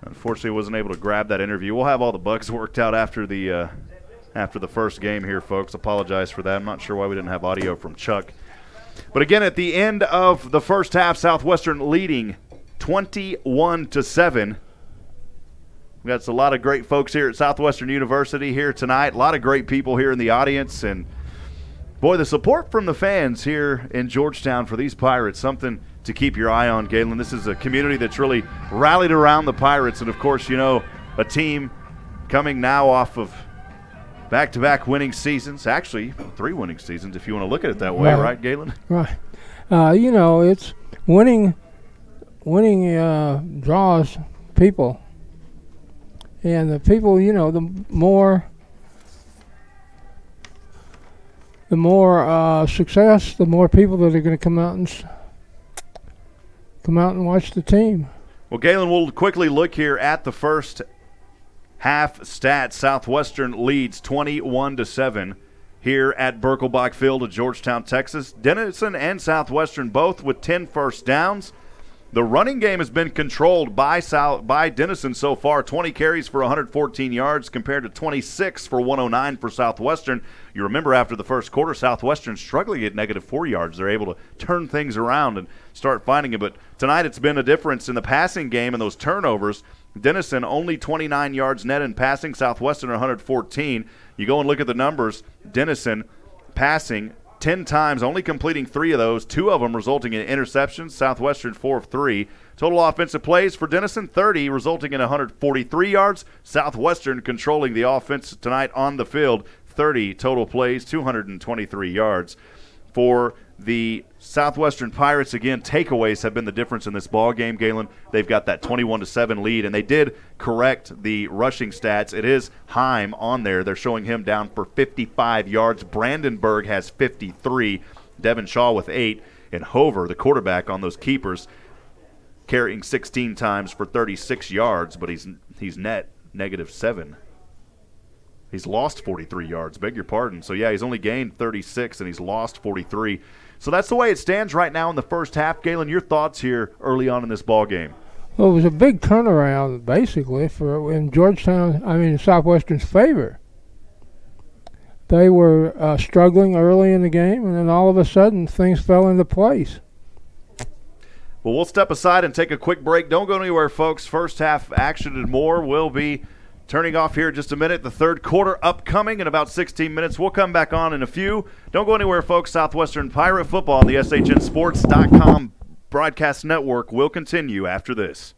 Speaker 1: Unfortunately, wasn't able to grab that interview. We'll have all the bugs worked out after the first game here, folks. Apologize for that. I'm not sure why we didn't have audio from Chuck. But again, at the end of the first half, Southwestern leading 21-7. We got a lot of great folks here at Southwestern University here tonight. A lot of great people here in the audience, and boy, the support from the fans here in Georgetown for these Pirates, something to keep your eye on, Galen. This is a community that's really rallied around the Pirates, and of course, you know, a team coming now off of back-to-back winning seasons. Actually, 3 winning seasons, if you want to look at it that way, right, Galen?
Speaker 2: Right. You know, it's winning draws people, and the people, you know, the more success, the more people that are going to come out and watch the team.
Speaker 1: Well, Galen, we'll quickly look here at the first half stats. Southwestern leads 21-7 here at Birkelbach Field of Georgetown, Texas. Denison and Southwestern both with 10 first downs. The running game has been controlled by Denison so far. 20 carries for 114 yards compared to 26 for 109 for Southwestern. You remember after the first quarter, Southwestern struggling at -4 yards. They're able to turn things around and start finding it. But tonight it's been a difference in the passing game and those turnovers. Denison only 29 yards net in passing. Southwestern 114. You go and look at the numbers. Denison passing 10 times, only completing 3 of those, 2 of them resulting in interceptions. Southwestern 4 of 3. Total offensive plays for Denison, 30, resulting in 143 yards. Southwestern controlling the offense tonight on the field, 30 total plays, 223 yards. For the Southwestern Pirates, again, takeaways have been the difference in this ball game, Galen. They've got that 21-7 lead, and they did correct the rushing stats. It is Heim on there. They're showing him down for 55 yards. Brandenburg has 53. Devin Shaw with 8. And Hover, the quarterback on those keepers, carrying 16 times for 36 yards, but he's net -7. He's lost 43 yards, beg your pardon. So, yeah, he's only gained 36, and he's lost 43. So that's the way it stands right now in the first half. Galen, your thoughts here early on in this ball game?
Speaker 2: Well, it was a big turnaround, basically, in Southwestern's favor. They were struggling early in the game, and then all of a sudden things fell into place.
Speaker 1: Well, we'll step aside and take a quick break. Don't go anywhere, folks. First half action and more will be turning off here in just a minute. The third quarter upcoming in about 16 minutes. We'll come back on in a few. Don't go anywhere, folks. Southwestern Pirate Football on the SHNSports.com broadcast network will continue after this.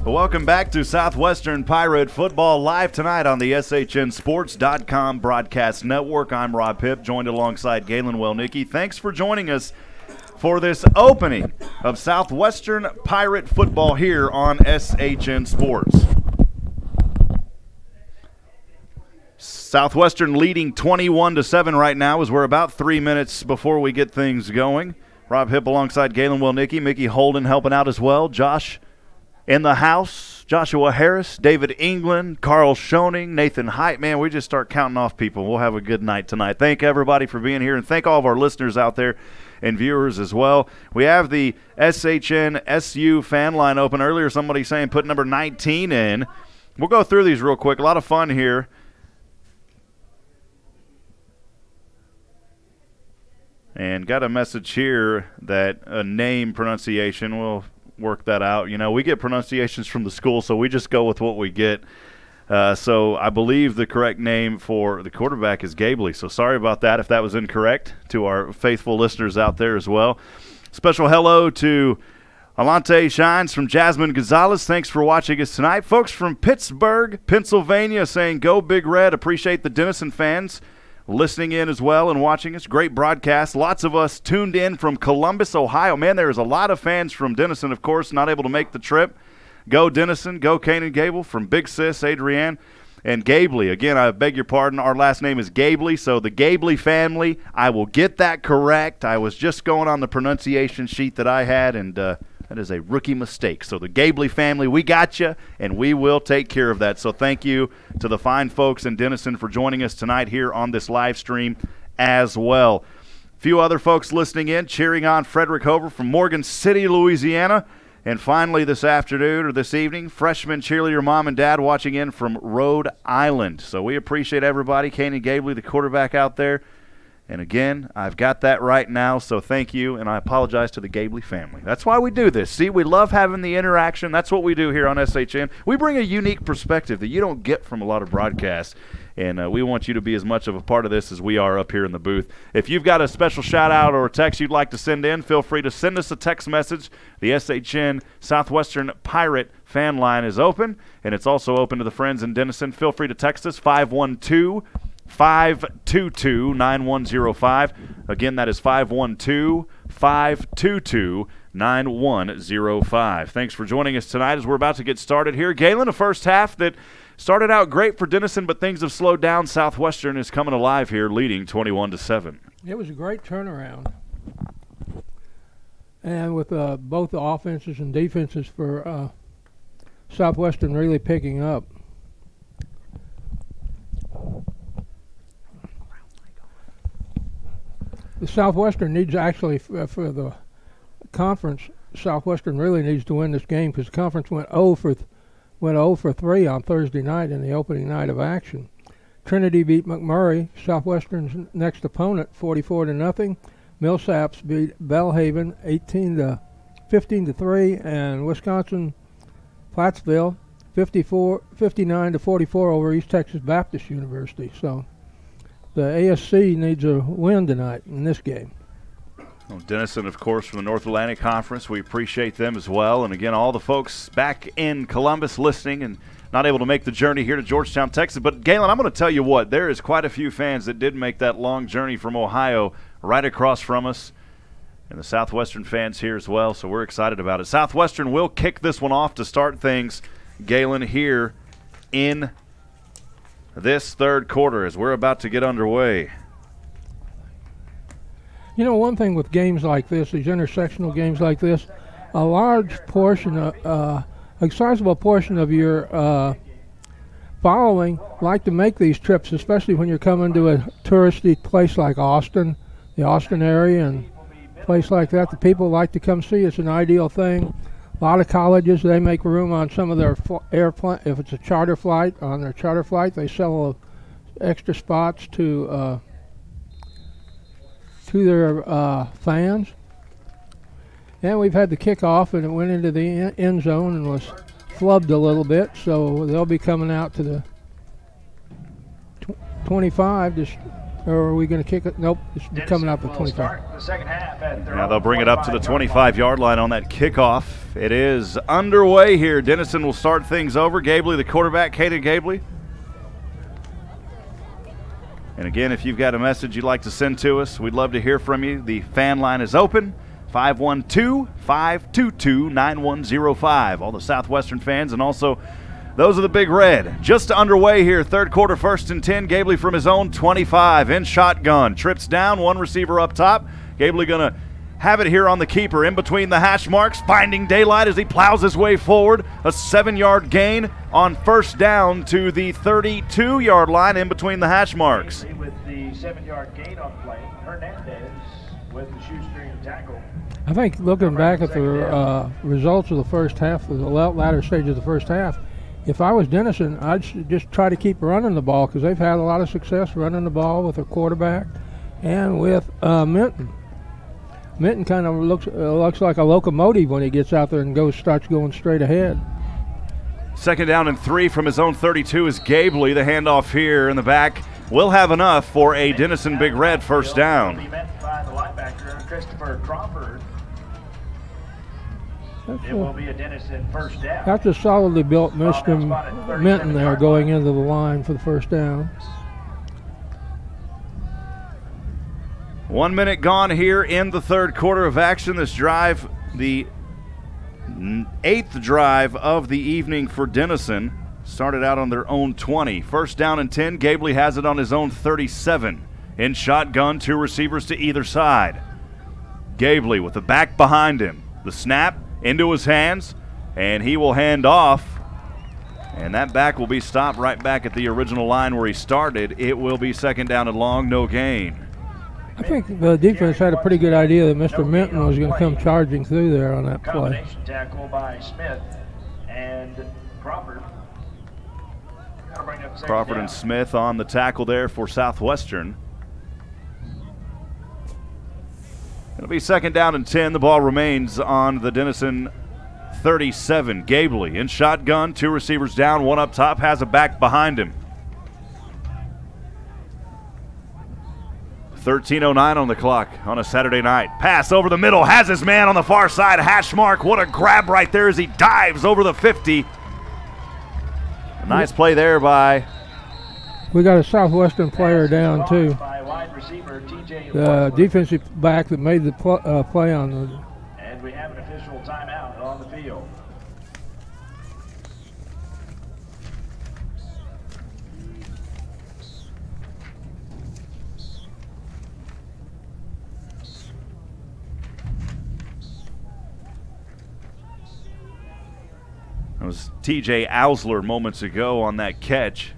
Speaker 1: Welcome back to Southwestern Pirate Football live tonight on the SHNSports.com broadcast network. I'm Rob Hipp, joined alongside Galen Wellnicki. Thanks for joining us for this opening of Southwestern Pirate Football here on SHN Sports. Southwestern leading 21-7 right now as we're about 3 minutes before we get things going. Rob Hipp alongside Galen Wellnicki, Mickey Holden helping out as well. Josh in the house, Joshua Harris, David England, Carl Schoening, Nathan Height. Man, we just start counting off people. We'll have a good night tonight. Thank everybody for being here, and thank all of our listeners out there and viewers as well. We have the SHN SU fan line open. Earlier, somebody saying put number 19 in. We'll go through these real quick. A lot of fun here. And got a message here that a name pronunciation will work that out. You know, we get pronunciations from the school, so we just go with what we get. So I believe the correct name for the quarterback is Gabley. So sorry about that if that was incorrect to our faithful listeners out there as well. Special hello to Alante Shines from Jasmine Gonzalez. Thanks for watching us tonight. Folks from Pittsburgh, Pennsylvania saying go Big Red. Appreciate the Denison fans listening in as well and watching us. Great broadcast. Lots of us tuned in from Columbus, Ohio. Man, there is a lot of fans from Denison, of course, not able to make the trip. Go Denison, go Canaan Gable, from Big Sis, Adrienne, and Gabley. Again, I beg your pardon, our last name is Gabley, so the Gabley family, I will get that correct. I was just going on the pronunciation sheet that I had, and that is a rookie mistake. So the Gabley family, we got you, and we will take care of that. So thank you to the fine folks in Denison for joining us tonight here on this live stream as well. A few other folks listening in, cheering on Frederick Hover from Morgan City, Louisiana. And finally this afternoon or this evening, freshman cheerleader mom and dad watching in from Rhode Island. So we appreciate everybody. Kanan Gabley, the quarterback out there. And again, I've got that right now, so thank you, and I apologize to the Gabley family. That's why we do this. See, we love having the interaction. That's what we do here on SHN. We bring a unique perspective that you don't get from a lot of broadcasts, and we want you to be as much of a part of this as we are up here in the booth. If you've got a special shout-out or a text you'd like to send in, feel free to send us a text message. The SHN Southwestern Pirate fan line is open, and it's also open to the friends in Denison. Feel free to text us, 512-522-9105. Again, that is 512-522-9105. Thanks for joining us tonight as we're about to get started here. Galen, a first half that started out great for Denison, but things have slowed down. Southwestern is coming alive here, leading 21-7.
Speaker 2: It was a great turnaround. And with both the offenses and defenses for Southwestern really picking up. The Southwestern needs actually, for the conference, Southwestern really needs to win this game because the conference went 0 for 3 on Thursday night in the opening night of action. Trinity beat McMurray, Southwestern's next opponent, 44-0. Millsaps beat Bellhaven 15-3, and Wisconsin Plattsville 59-44 over East Texas Baptist University. So the ASC needs a win tonight in this game.
Speaker 1: Well, Denison, of course, from the North Atlantic Conference. We appreciate them as well. And, again, all the folks back in Columbus listening and not able to make the journey here to Georgetown, Texas. But, Galen, I'm going to tell you what, there is quite a few fans that did make that long journey from Ohio right across from us, and the Southwestern fans here as well, so we're excited about it. Southwestern will kick this one off to start things, Galen, here in this third quarter as we're about to get underway.
Speaker 2: You know, one thing with games like this, these intersectional games like this, a large portion of, a sizable portion of your following like to make these trips, especially when you're coming to a touristy place like Austin, the Austin area, and a place like that. The people like to come see. It's an ideal thing. A lot of colleges, they make room on some of their airplane. If it's a charter flight, on their charter flight, they sell extra spots to their fans. And we've had the kickoff, and it went into the end zone and was flubbed a little bit, so they'll be coming out to the 25 to Or are we going to kick it? Nope, it's coming up at 25.
Speaker 5: The second half at their
Speaker 1: Now
Speaker 5: own
Speaker 1: they'll bring it up to the
Speaker 5: 25-yard
Speaker 1: 25-yard line on that kickoff. It is underway here. Denison will start things over. Gabley, the quarterback, Caden Gabley. And again, if you've got a message you'd like to send to us, we'd love to hear from you. The fan line is open, 512-522-9105. All the Southwestern fans and also those of the Big Red. Just underway here, third quarter, 1st and 10. Gabley from his own 25 in shotgun. Trips down, one receiver up top. Gabley going to have it here on the keeper in between the hash marks, finding daylight as he plows his way forward. A 7-yard gain on first down to the 32-yard line in between the hash marks.
Speaker 5: With the 7-yard gain on play, Hernandez with the shoestring tackle.
Speaker 2: I think looking back at the results of the first half, the latter stage of the first half, if I was Denison, I'd just try to keep running the ball because they've had a lot of success running the ball with their quarterback and with Minton. Minton kind of looks like a locomotive when he gets out there and starts going straight ahead.
Speaker 1: 2nd down and 3 from his own 32 is Gabley. The handoff here in the back will have enough for a Denison Big Red first down.
Speaker 5: Will be met by the linebacker, Christopher Crawford. It will be a Denison first down.
Speaker 2: That's a solidly built Mr. Minton there going into the line for the first down.
Speaker 1: 1 minute gone here in the third quarter of action. This drive, the 8th drive of the evening for Denison, started out on their own 20. 1st down and 10. Gabley has it on his own 37. In shotgun, 2 receivers to either side. Gabley with the back behind him. The snap into his hands, and he will hand off. And that back will be stopped right back at the original line where he started. It will be 2nd down and long, no gain.
Speaker 2: I think the defense had a pretty good idea that Mr. Minton was going to come charging through there on that play.
Speaker 5: Combination tackle by Smith and Crawford.
Speaker 1: Crawford and Smith on the tackle there for Southwestern. It'll be 2nd down and 10. The ball remains on the Denison 37. Gabley in shotgun, 2 receivers down, 1 up top, has a back behind him. 13:09 on the clock on a Saturday night. Pass over the middle, has his man on the far side, hash mark. What a grab right there as he dives over the 50. A nice play there by...
Speaker 2: We got a Southwestern player down too. The defensive back that made the play on the...
Speaker 5: And we have an official timeout on the field.
Speaker 1: That was TJ Ausler moments ago on that catch.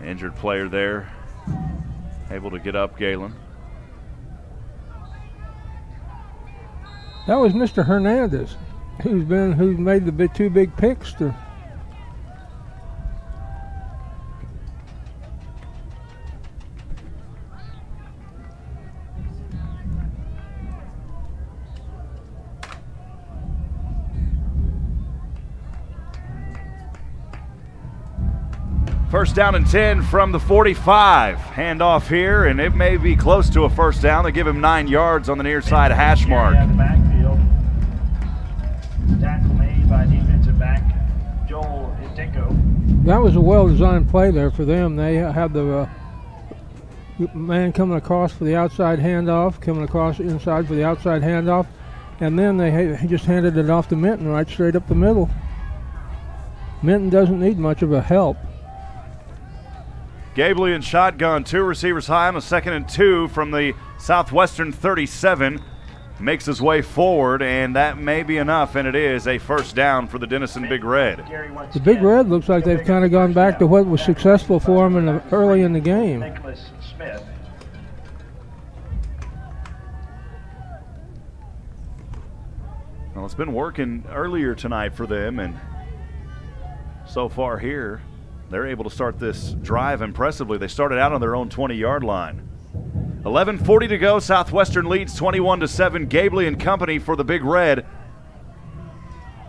Speaker 1: Injured player there, able to get up, Galen.
Speaker 2: That was Mr. Hernandez, who's made the 2 big picks.
Speaker 1: First down and 10 from the 45. Handoff here, and it may be close to a first down. They give him 9 yards on the near side hash mark.
Speaker 5: Tackle made by defensive back Joel Hipp.
Speaker 2: That was a well-designed play there for them. They had the man coming across for the outside handoff, coming across inside for the outside handoff, and then they just handed it off to Minton right straight up the middle. Minton doesn't need much of a help.
Speaker 1: Gabley in shotgun, 2 receivers high on a 2nd and 2 from the Southwestern 37. Makes his way forward, and that may be enough, and it is a first down for the Denison Big Red.
Speaker 2: The Big Red looks like they've kind of gone back to what was successful for them early in the game.
Speaker 1: Well, it's been working earlier tonight for them, and so far here, they're able to start this drive impressively. They started out on their own 20-yard line. 11:40 to go. Southwestern leads 21-7. Gable and company for the Big Red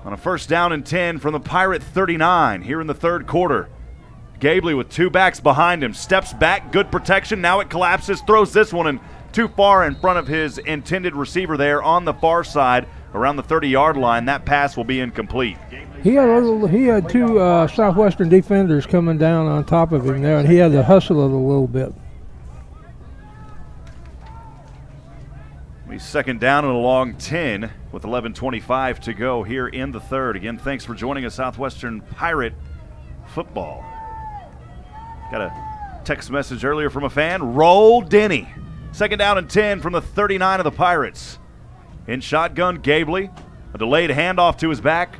Speaker 1: on a 1st down and 10 from the Pirate 39 here in the 3rd quarter. Gable with 2 backs behind him, steps back, good protection. Now it collapses, throws this one in too far in front of his intended receiver there on the far side around the 30-yard line. That pass will be incomplete.
Speaker 2: He had 2 Southwestern defenders coming down on top of him there, and he had to hustle it a little bit.
Speaker 1: He's 2nd down and a long 10 with 11:25 to go here in the 3rd. Again, thanks for joining us, Southwestern Pirate football. Got a text message earlier from a fan. Roll Denny. 2nd down and 10 from the 39 of the Pirates. In shotgun, Gable. A delayed handoff to his back.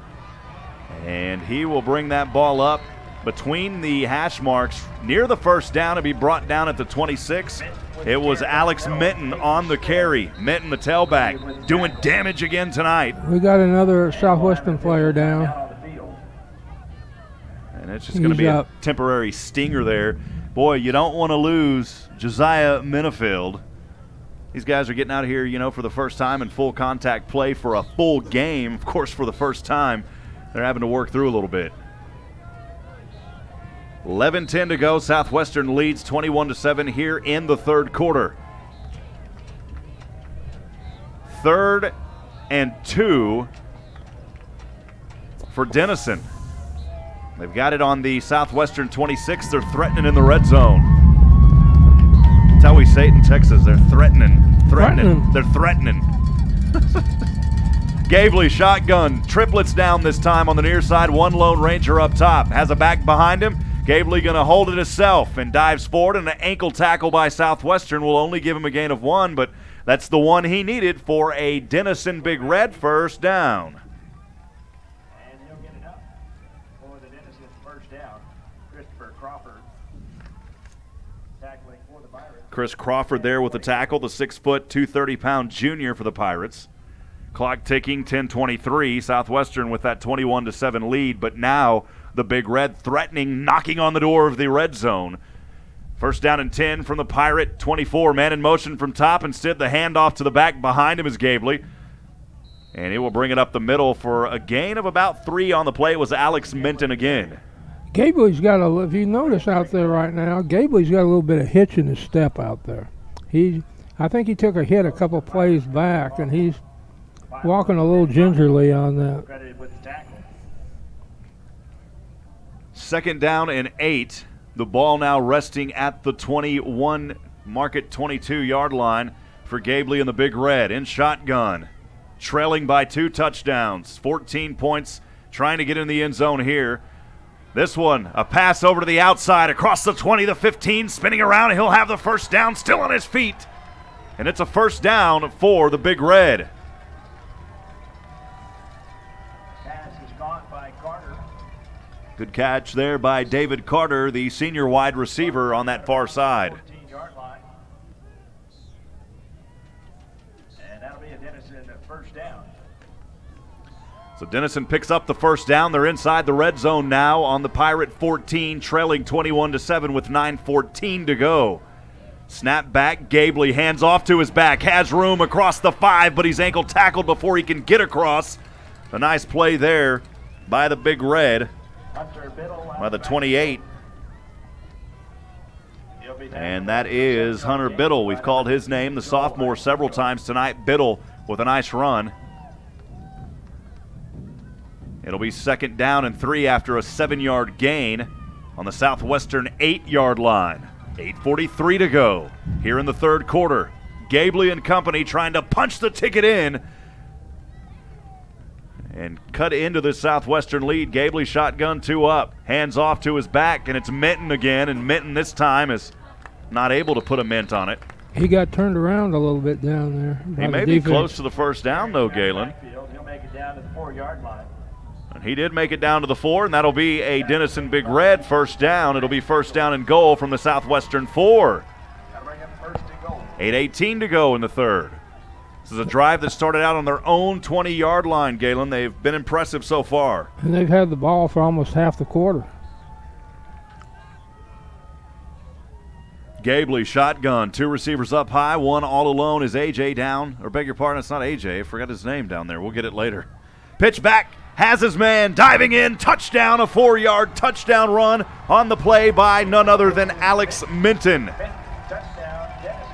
Speaker 1: And he will bring that ball up between the hash marks near the 1st down and be brought down at the 26. It was Alex Minton on the carry. Minton, the tailback, doing damage again tonight.
Speaker 2: We got another Southwestern player down.
Speaker 1: And it's just going to be a temporary stinger there. Boy, you don't want to lose Josiah Minifield. These guys are getting out of here, you know, for the first time in full contact play for a full game. Of course, for the first time, they're having to work through a little bit. 11:10 to go. Southwestern leads 21-7 here in the 3rd quarter. 3rd and 2 for Denison. They've got it on the Southwestern 26. They're threatening in the red zone. That's how we say it in Texas. They're threatening. They're threatening. Gable shotgun. Triplets down this time on the near side. 1 Lone Ranger up top. Has a back behind him. Gable going to hold it himself and dives forward, and an ankle tackle by Southwestern will only give him a gain of 1, but that's the one he needed for a Denison Big Red 1st down.
Speaker 5: And he'll get it up for the Denison 1st down. Christopher Crawford tackling for the Pirates.
Speaker 1: Chris Crawford there with the tackle, the 6-foot, 230-pound junior for the Pirates. Clock ticking, 10:23. Southwestern with that 21-7 lead, but now the Big Red threatening, knocking on the door of the red zone. 1st down and 10 from the Pirate 24. Man in motion from top. Instead, the handoff to the back behind him is Gable. And he will bring it up the middle for a gain of about 3 on the play. It was Alex Minton again.
Speaker 2: Gable's got a, if you notice out there right now, Gable's got a little bit of hitch in his step out there. I think he took a hit a couple plays back, and he's walking a little gingerly on that.
Speaker 1: 2nd down and 8. The ball now resting at the 21, market 22-yard line for Gable and the Big Red. In shotgun, trailing by 2 touchdowns, 14 points, trying to get in the end zone here. This one, a pass over to the outside, across the 20, the 15, spinning around, and he'll have the 1st down, still on his feet. And it's a 1st down for the Big Red. Good catch there by David Carter, the senior wide receiver on that far side.
Speaker 5: 14-yard line. And that'll be a Denison 1st down.
Speaker 1: So Denison picks up the 1st down. They're inside the red zone now on the Pirate 14, trailing 21-7 with 9:14 to go. Snap back, Gable hands off to his back, has room across the 5, but he's ankle tackled before he can get across. A nice play there by the Big Red. By the 28. And that is Hunter Biddle. We've called his name, the sophomore, several times tonight. Biddle with a nice run. It'll be 2nd down and 3 after a 7-yard gain on the Southwestern 8-yard line. 8:43 to go here in the 3rd quarter. Gable and company trying to punch the ticket in and cut into the Southwestern lead. Gable shotgun, 2 up. Hands off to his back, and it's Minton again, and Minton this time is not able to put a mint on it.
Speaker 2: He got turned around a little bit down there.
Speaker 1: He may be close to the 1st down, though, Galen.
Speaker 5: He'll make it down to the 4-yard line.
Speaker 1: And he did make it down to the 4, and that'll be a Denison Big Red 1st down. It'll be 1st down and goal from the Southwestern 4. 8:18 to go in the 3rd. This is a drive that started out on their own 20-yard line, Galen. They've been impressive so far.
Speaker 2: And they've had the ball for almost half the quarter.
Speaker 1: Gabley shotgun, 2 receivers up high, 1 all alone is AJ down. Or beg your pardon, it's not AJ. I forgot his name down there. We'll get it later. Pitch back, has his man, diving in, touchdown, a 4-yard touchdown run on the play by none other than Alex Minton.
Speaker 5: Touchdown, Denison.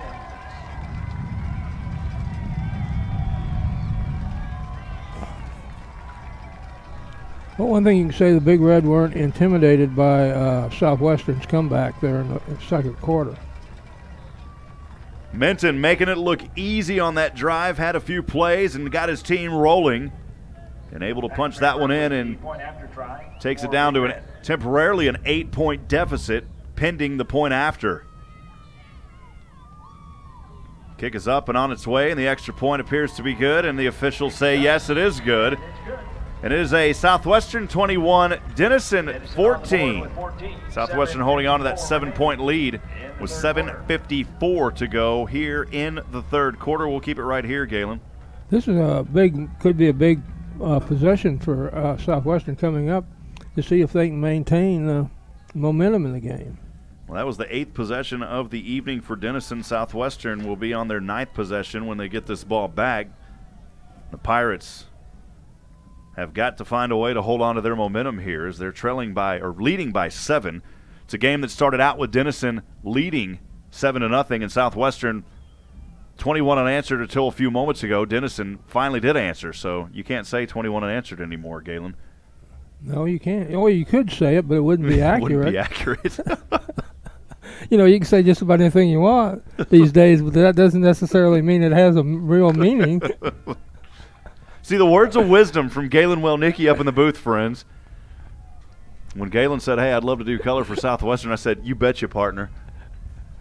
Speaker 2: Well, one thing you can say, the Big Red weren't intimidated by Southwestern's comeback there in the second quarter.
Speaker 1: Minton making it look easy on that drive, had a few plays and got his team rolling. And able to punch that one in and takes it down to temporarily an 8-point deficit pending the point after. Kick is up and on its way, and the extra point appears to be good, and the officials say yes, it is good. And it is a Southwestern 21, Denison 14. Southwestern holding on to that 7-point lead with 7:54 to go here in the third quarter. We'll keep it right here, Galen.
Speaker 2: This is could be a big possession for Southwestern coming up to see if they can maintain the momentum in the game.
Speaker 1: Well, that was the 8th possession of the evening for Denison. Southwestern will be on their 9th possession when they get this ball back. The Pirates have got to find a way to hold on to their momentum here as they're leading by 7. It's a game that started out with Denison leading 7-0, and Southwestern 21 unanswered until a few moments ago. Denison finally did answer, so you can't say 21 unanswered anymore, Galen.
Speaker 2: No, you can't. Oh, you could say it, but it wouldn't be accurate.
Speaker 1: Wouldn't be accurate.
Speaker 2: You know, you can say just about anything you want these days, but that doesn't necessarily mean it has a real meaning.
Speaker 1: See, the words of wisdom from Galen Wellnicki up in the booth, friends. When Galen said, hey, I'd love to do color for Southwestern, I said, you betcha, partner.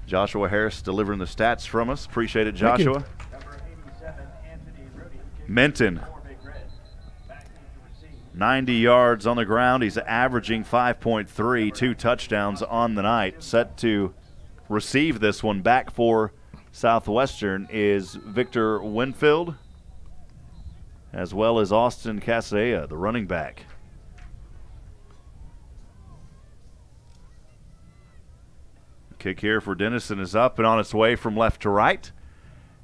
Speaker 1: Joshua Harris delivering the stats from us. Appreciate it, Joshua. Minton, 90 yards on the ground. He's averaging 5.3, 2 touchdowns on the night. Set to receive this one back for Southwestern is Victor Winfield, as well as Austin Casea, the running back. Kick here for Denison is up and on its way from left to right.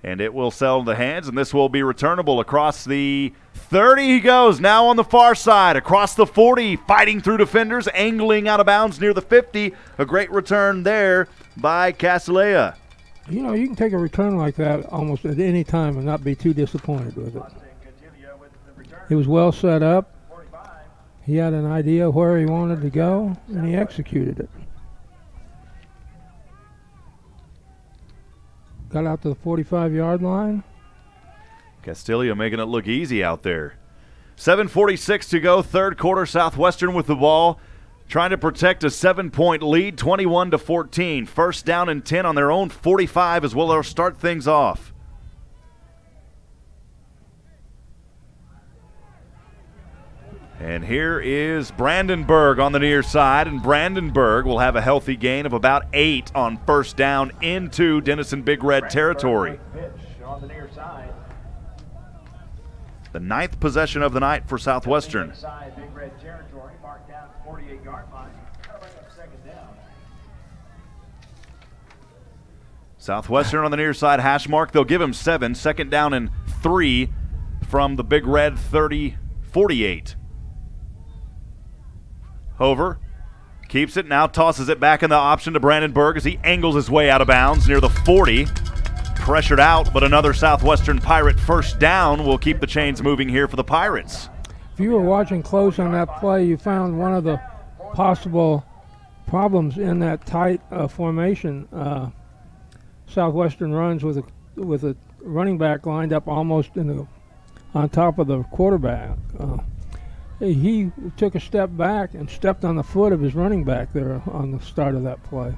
Speaker 1: And it will settle in the hands, and this will be returnable across the 30. He goes now on the far side, across the 40, fighting through defenders, angling out of bounds near the 50. A great return there by Casalea.
Speaker 2: You know, you can take a return like that almost at any time and not be too disappointed with it. He was well set up. He had an idea where he wanted to go, and he executed it. Got out to the 45-yard line.
Speaker 1: Castilia making it look easy out there. 7:46 to go, third quarter. Southwestern with the ball, trying to protect a 7-point lead, 21-14. First down and 10 on their own 45 as well. They'll start things off. And here is Brandenburg on the near side, and Brandenburg will have a healthy gain of about 8 on first down into Denison Big Red territory. The 9th possession of the night for Southwestern. Southwestern on the near side hash mark. They'll give him 7. Second down and 3 from the Big Red 30-48. Hover keeps it, now tosses it back in the option to Brandenburg as he angles his way out of bounds near the 40. Pressured out, but another Southwestern Pirate first down will keep the chains moving here for the Pirates.
Speaker 2: If you were watching close on that play, you found one of the possible problems in that tight formation. Southwestern runs with a running back lined up almost on top of the quarterback. He took a step back and stepped on the foot of his running back there on the start of that play.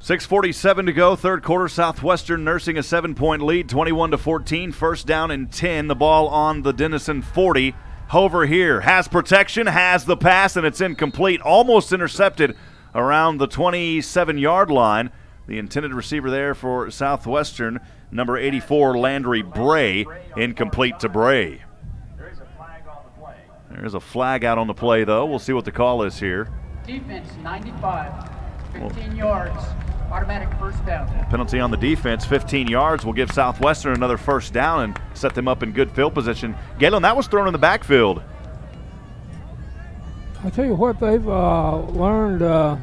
Speaker 1: 6:47 to go, third quarter. Southwestern nursing a 7-point lead, 21-14. First down and 10. The ball on the Denison 40. Hover here has protection, has the pass, and it's incomplete. Almost intercepted around the 27-yard line. The intended receiver there for Southwestern, number 84, Landry Bray, incomplete to Bray. There's a flag out on the play, though. We'll see what the call is here.
Speaker 6: Defense 95, 15 yards. Automatic first down.
Speaker 1: Penalty on the defense, 15 yards, will give Southwestern another first down and set them up in good field position. Galen, that was thrown in the backfield.
Speaker 2: I tell you what, they've learned to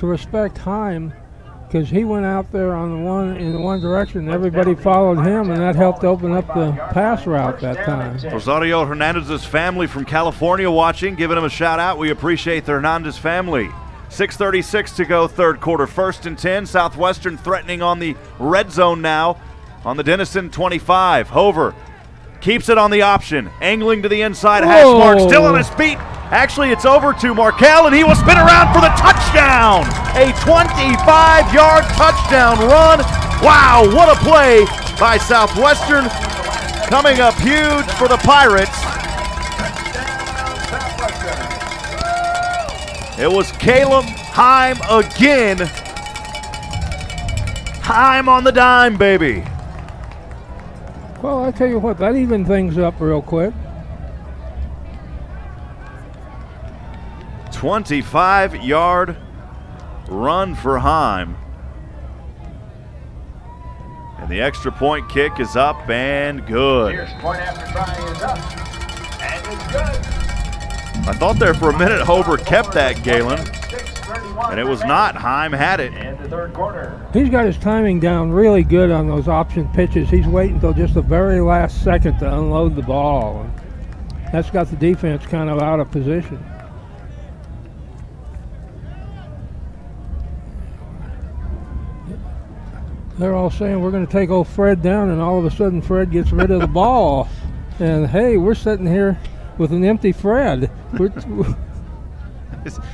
Speaker 2: respect Heim, because he went out there on in the one direction. Everybody followed him, and that helped open up the pass route that time.
Speaker 1: Rosario Hernandez's family from California watching, giving him a shout out. We appreciate the Hernandez family. 6:36 to go, third quarter, 1st and 10. Southwestern threatening on the red zone now on the Denison 25. Hover keeps it on the option, angling to the inside. Hash mark still on his feet. Actually, it's over to Markel, and he will spin around for the touchdown. A 25-yard touchdown run. Wow, what a play by Southwestern. Coming up huge for the Pirates. It was Caleb Heim again. Heim on the dime, baby.
Speaker 2: Well, I tell you what, that evened things up real quick.
Speaker 1: 25-yard run for Heim. And the extra point kick is up and good.
Speaker 5: Here's point after try is up. And it's good.
Speaker 1: I thought there for a minute Hover kept that, Galen. And it was not. Heim had it.
Speaker 5: In the third quarter.
Speaker 2: He's got his timing down really good on those option pitches. He's waiting until just the very last second to unload the ball. That's got the defense kind of out of position. They're all saying we're going to take old Fred down, and all of a sudden Fred gets rid of the ball. And hey, we're sitting here with an empty Fred.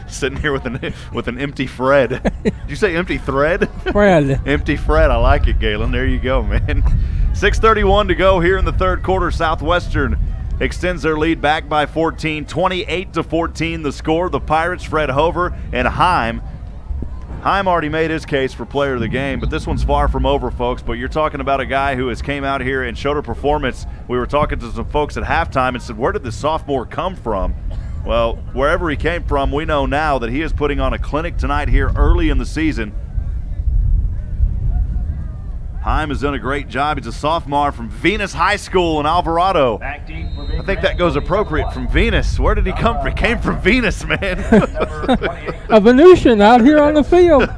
Speaker 1: Sitting here with an empty Fred. Did you say empty thread?
Speaker 2: Fred.
Speaker 1: Empty Fred. I like it, Galen. There you go, man. 6:31 to go here in the third quarter. Southwestern extends their lead back by 14. 28-14 the score. The Pirates, Fred Hover and Heim. Heim already made his case for player of the game, but this one's far from over, folks. But you're talking about a guy who has came out here and showed a performance. We were talking to some folks at halftime and said, where did this sophomore come from? Well, wherever he came from, we know now that he is putting on a clinic tonight here early in the season. Heim has done a great job. He's a sophomore from Venus High School in Alvarado.
Speaker 5: Back deep for Big
Speaker 1: I think that
Speaker 5: Red.
Speaker 1: goes appropriate from Venus. Where did he come from? He came from Venus, man.
Speaker 5: Number 28.
Speaker 2: A Venusian out here on the field.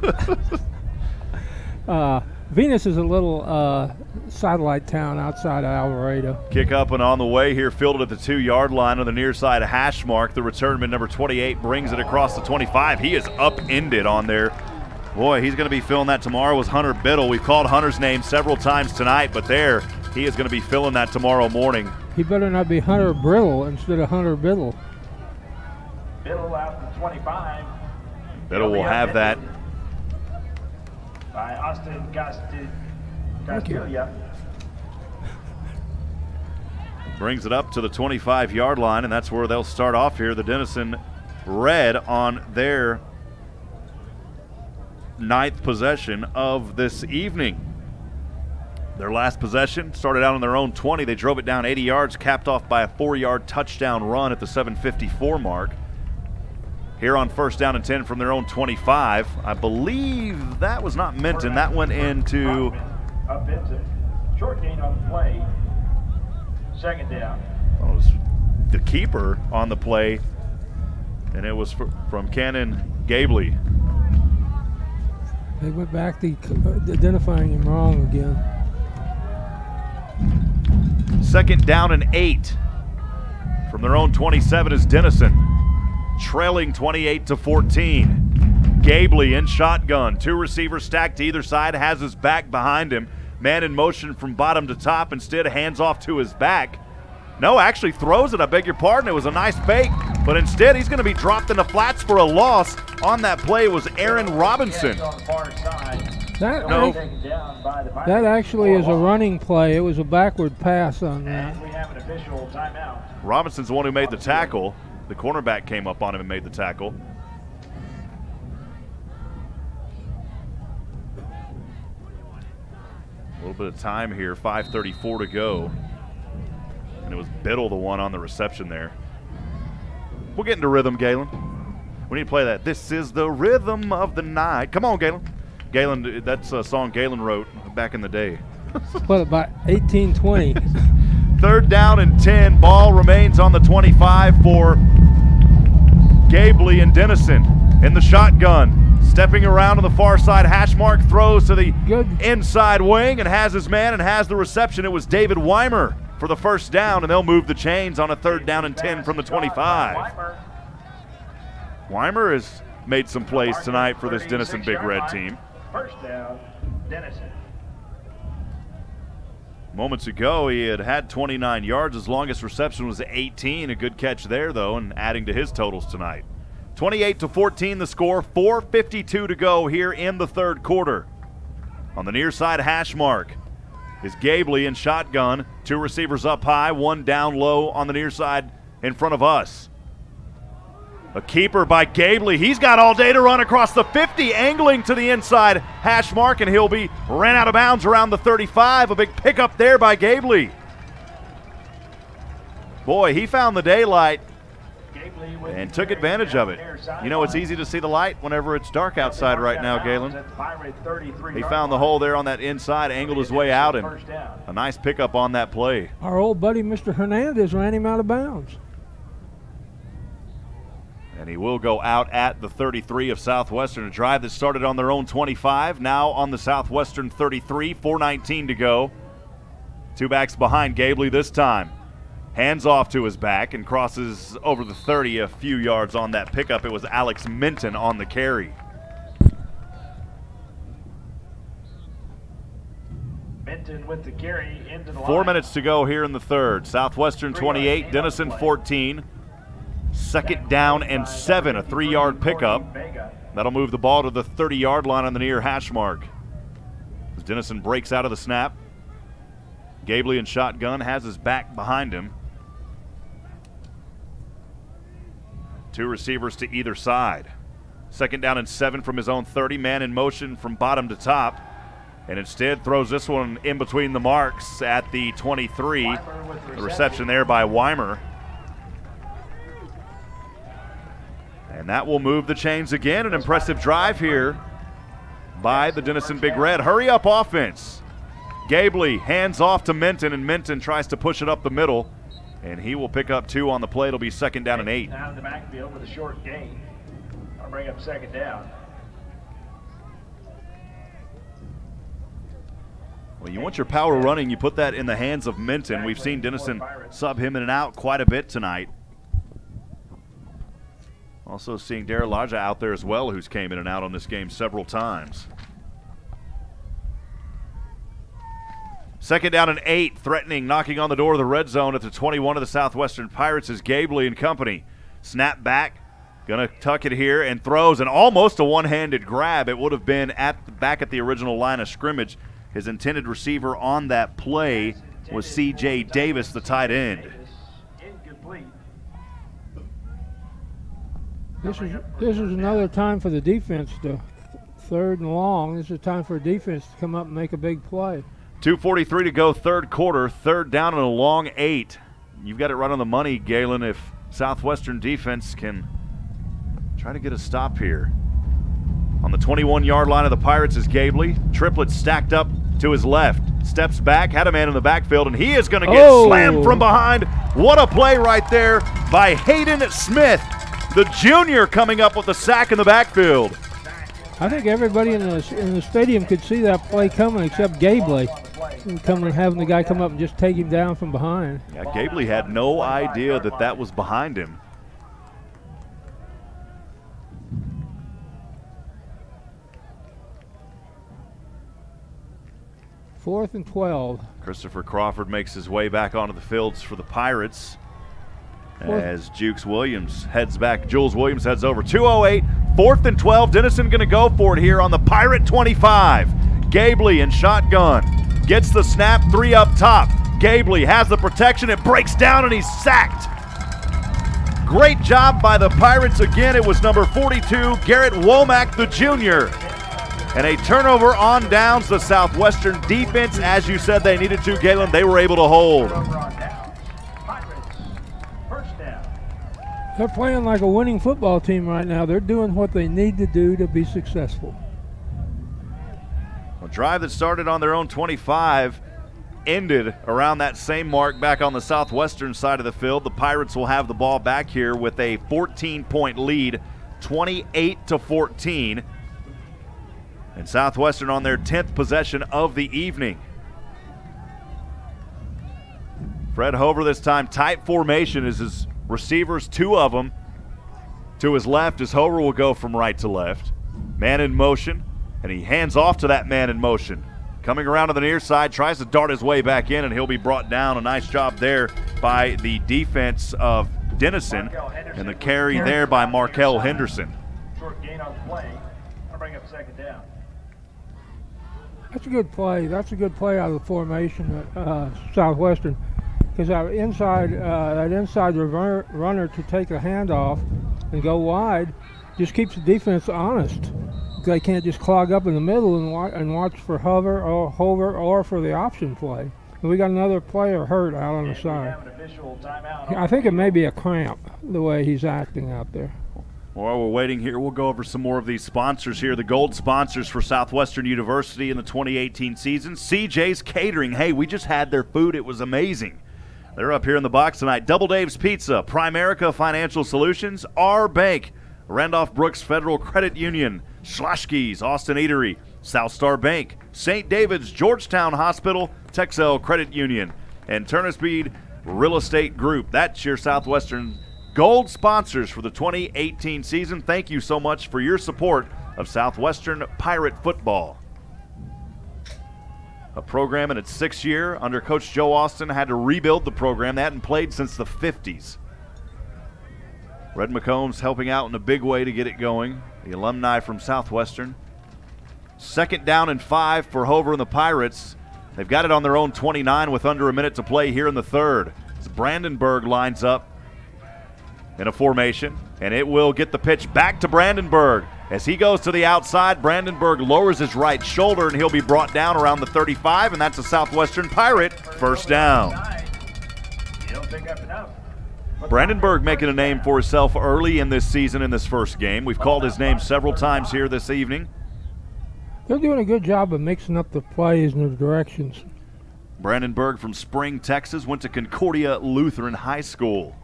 Speaker 2: Venus is a little satellite town outside of Alvarado.
Speaker 1: Kick up and on the way here, fielded at the 2-yard line on the near side hash mark. The returnman, number 28, brings it across the 25. He is upended on there. Boy, he's going to be filling that tomorrow was Hunter Biddle. We've called Hunter's name several times tonight, but there, he is going to be filling that tomorrow morning.
Speaker 2: He better not be Hunter Brittle instead of Hunter Biddle.
Speaker 5: Biddle out to 25.
Speaker 1: Biddle will have that.
Speaker 5: By Austin Castilla.
Speaker 1: Brings it up to the 25-yard line, and that's where they'll start off here. The Denison Red on their 9th possession of this evening. Their last possession started out on their own 20. They drove it down 80 yards, capped off by a 4-yard touchdown run at the 7:54 mark. Here on 1st down and 10 from their own 25. I believe that was not Minton. That went into
Speaker 5: Up into short gain on the play. 2nd down.
Speaker 1: it was the keeper on the play, and it was from Cannon Gabley.
Speaker 2: They went back to identifying him wrong again.
Speaker 1: 2nd down and 8 from their own 27 is Denison, trailing 28-14. Gabley in shotgun, 2 receivers stacked to either side, has his back behind him. Man in motion from bottom to top, instead hands off to his back. No, actually throws it, I beg your pardon. It was a nice fake, but instead he's going to be dropped in the flats for a loss. On that play was Aaron Robinson.
Speaker 5: On the far side.
Speaker 2: That actually is a running play. It was a backward pass on that.
Speaker 5: And we have an official timeout.
Speaker 1: Robinson's the one who made the tackle. The cornerback came up on him and made the tackle. A little bit of time here, 5:34 to go. And it was Biddle, the one on the reception there. We'll get into rhythm, Galen. We need to play that. This is the rhythm of the night. Come on, Galen. Galen, that's a song Galen wrote back in the day.
Speaker 2: What, about 1820?
Speaker 1: 3rd down and 10. Ball remains on the 25 for Gabley and Denison in the shotgun. Stepping around on the far side, Hashmark throws to the inside wing and has his man and has the reception. It was David Weimer for the first down, and they'll move the chains on a 3rd down and 10 from the 25. Weimer has made some plays tonight for this Denison Big Red team.
Speaker 5: First down, Denison.
Speaker 1: Moments ago, he had 29 yards. His longest reception was 18. A good catch there, though, and adding to his totals tonight. 28-14 the score, 4:52 to go here in the 3rd quarter. On the near side, Hashmark is Gabley in shotgun. 2 receivers up high, 1 down low on the near side in front of us. A keeper by Gabley. He's got all day to run across the 50, angling to the inside Hashmark, and he'll be ran out of bounds around the 35. A big pickup there by Gabley. Boy, he found the daylight and took advantage of it. You know, it's easy to see the light whenever it's dark outside right now, Galen. He found the hole there on that inside, angled his way out, and a nice pickup on that play.
Speaker 2: Our old buddy Mr. Hernandez ran him out of bounds.
Speaker 1: And he will go out at the 33 of Southwestern. A drive that started on their own 25, now on the Southwestern 33, 4:19 to go. 2 backs behind Gabley this time. Hands off to his back and crosses over the 30 a few yards on that pickup. It was Alex Minton on the carry.
Speaker 5: Minton with the carry into the
Speaker 1: 4
Speaker 5: line.
Speaker 1: minutes to go here in the 3rd. Southwestern 28, Denison 14. 2nd down and 7, a 3-yard pickup. That'll move the ball to the 30-yard line on the near hash mark. As Denison breaks out of the snap. Gabley in shotgun, has his back behind him. 2 receivers to either side. 2nd down and 7 from his own 30, man in motion from bottom to top. And instead throws this one in between the marks at the 23. The reception there by Weimer. And that will move the chains again. An impressive drive here by the Denison Big Red. Hurry up offense. Gabley hands off to Minton, and Minton tries to push it up the middle. And he will pick up 2 on the play. It'll be 2nd down and 8.
Speaker 5: Down in the backfield with a short gain. I'll bring up 2nd down.
Speaker 1: Well, you want your power running, you put that in the hands of Minton. We've seen Denison sub him in and out quite a bit tonight. Also seeing Darrell out there as well, who's came in and out on this game several times. 2nd down and 8, threatening, knocking on the door of the red zone at the 21 of the Southwestern Pirates is Gabley and company. Snap back, gonna tuck it here and throws, and almost a one-handed grab. It would have been back at the original line of scrimmage. His intended receiver on that play was C.J. Davis, the tight end.
Speaker 5: Incomplete.
Speaker 2: This is another time for the defense to 3rd and long. This is time for defense to come up and make a big play.
Speaker 1: 2:43 to go, 3rd quarter. 3rd down and a long 8. You've got it right on the money, Galen, if Southwestern defense can try to get a stop here. On the 21-yard line of the Pirates is Gabley. Triplets stacked up to his left. Steps back, had a man in the backfield, and he is going to get slammed from behind. What a play right there by Hayden Smith, the junior, coming up with a sack in the backfield.
Speaker 2: I think everybody in the stadium could see that play coming except Gabley. Having the guy come up and just take him down from behind.
Speaker 1: Yeah, Gabley had no idea that that was behind him.
Speaker 2: Fourth and 12.
Speaker 1: Christopher Crawford makes his way back onto the fields for the Pirates as Jules Williams heads back. Jules Williams heads over. 2:08, 4th and 12. Denison going to go for it here on the Pirate 25. Gabley in shotgun. Gets the snap, 3 up top. Gabley has the protection. It breaks down and he's sacked. Great job by the Pirates again. It was number 42, Garrett Womack, the junior. And a turnover on downs. The Southwestern defense, as you said they needed to, Galen, they were able to hold.
Speaker 2: They're playing like a winning football team right now. They're doing what they need to do to be successful.
Speaker 1: drive that started on their own 25 ended around that same mark back on the Southwestern side of the field. The Pirates will have the ball back here with a 14-point lead, 28-14. And Southwestern on their 10th possession of the evening. Fred Hover this time, tight formation as his receivers, 2 of them to his left as Hover will go from right to left. Man in motion, and he hands off to that man in motion. Coming around to the near side, tries to dart his way back in, and he'll be brought down. A nice job there by the defense of Denison, and the carry there by Markel Henderson.
Speaker 5: Short gain on the play. I'll bring up 2nd down.
Speaker 2: That's a good play. That's a good play out of the formation at Southwestern, because that inside runner to take a handoff and go wide just keeps the defense honest. They can't just clog up in the middle and watch for hover or for the option play. And we got another player hurt out on the side. I think it may be a cramp the way he's acting out there.
Speaker 1: While we're waiting here, we'll go over some more of these sponsors here. The gold sponsors for Southwestern University in the 2018 season. CJ's Catering. Hey, we just had their food. It was amazing. They're up here in the box tonight. Double Dave's Pizza, Primerica Financial Solutions, R Bank, Randolph Brooks Federal Credit Union, Schloschke's, Austin Eatery, South Star Bank, St. David's, Georgetown Hospital, Texel Credit Union, and Turner Speed Real Estate Group. That's your Southwestern gold sponsors for the 2018 season. Thank you so much for your support of Southwestern Pirate football. A program in its 6th year under Coach Joe Austin, had to rebuild the program. They hadn't played since the 50s. Red McCombs helping out in a big way to get it going. The alumni from Southwestern. 2nd down and 5 for Hover and the Pirates. They've got it on their own 29 with under a minute to play here in the 3rd. As Brandenburg lines up in a formation, and it will get the pitch back to Brandenburg. As he goes to the outside, Brandenburg lowers his right shoulder, and he'll be brought down around the 35, and that's a Southwestern Pirate 1st down.
Speaker 5: You don't pick up enough.
Speaker 1: Brandenburg making a name for himself early in this season in this first game. We've called his name several times here this evening.
Speaker 2: They're doing a good job of mixing up the plays and the directions.
Speaker 1: Brandenburg from Spring, Texas, went to Concordia Lutheran High School.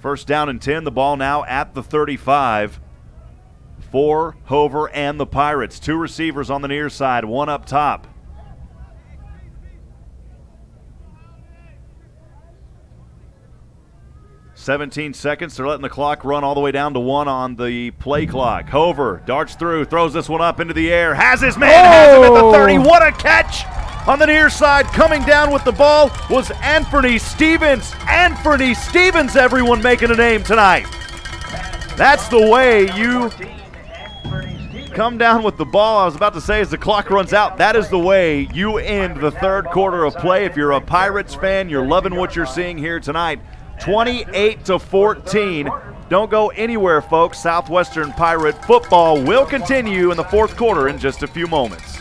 Speaker 1: 1st down and 10, the ball now at the 35 for Hover and the Pirates. 2 receivers on the near side, 1 up top. "17 seconds. They're letting the clock run all the way down to 1 on the play clock. Hover darts through, throws this one up into the air. Has his man, has him at the 30. What a catch! On the near side, coming down with the ball was Anthony Stevens. Anthony Stevens, everyone making a name tonight. That's the way you come down with the ball. I was about to say, as the clock runs out, that is the way you end the 3rd quarter of play. If you're a Pirates fan, you're loving what you're seeing here tonight. 28-14. Don't go anywhere, folks. Southwestern Pirate football will continue in the 4th quarter in just a few moments.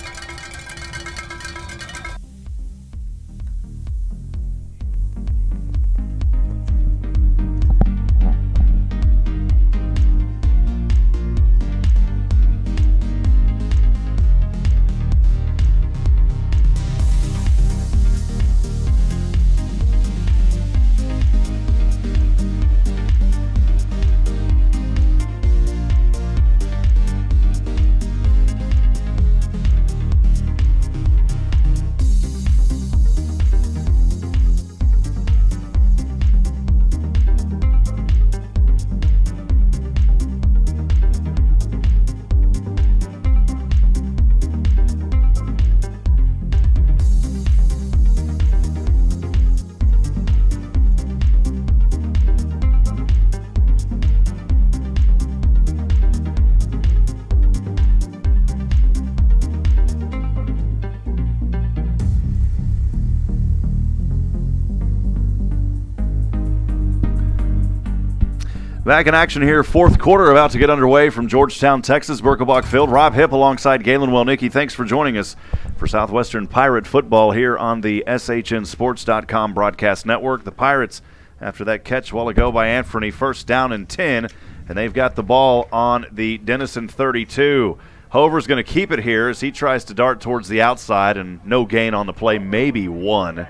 Speaker 1: Back in action here, 4th quarter about to get underway from Georgetown, Texas, Birkelbach Field. Rob Hipp alongside Galen Wellnicki. Thanks for joining us for Southwestern Pirate football here on the SHNSports.com broadcast network. The Pirates, after that catch a while ago by Anthony, 1st down and 10, and they've got the ball on the Denison 32. Hover's going to keep it here as he tries to dart towards the outside, and no gain on the play, maybe one.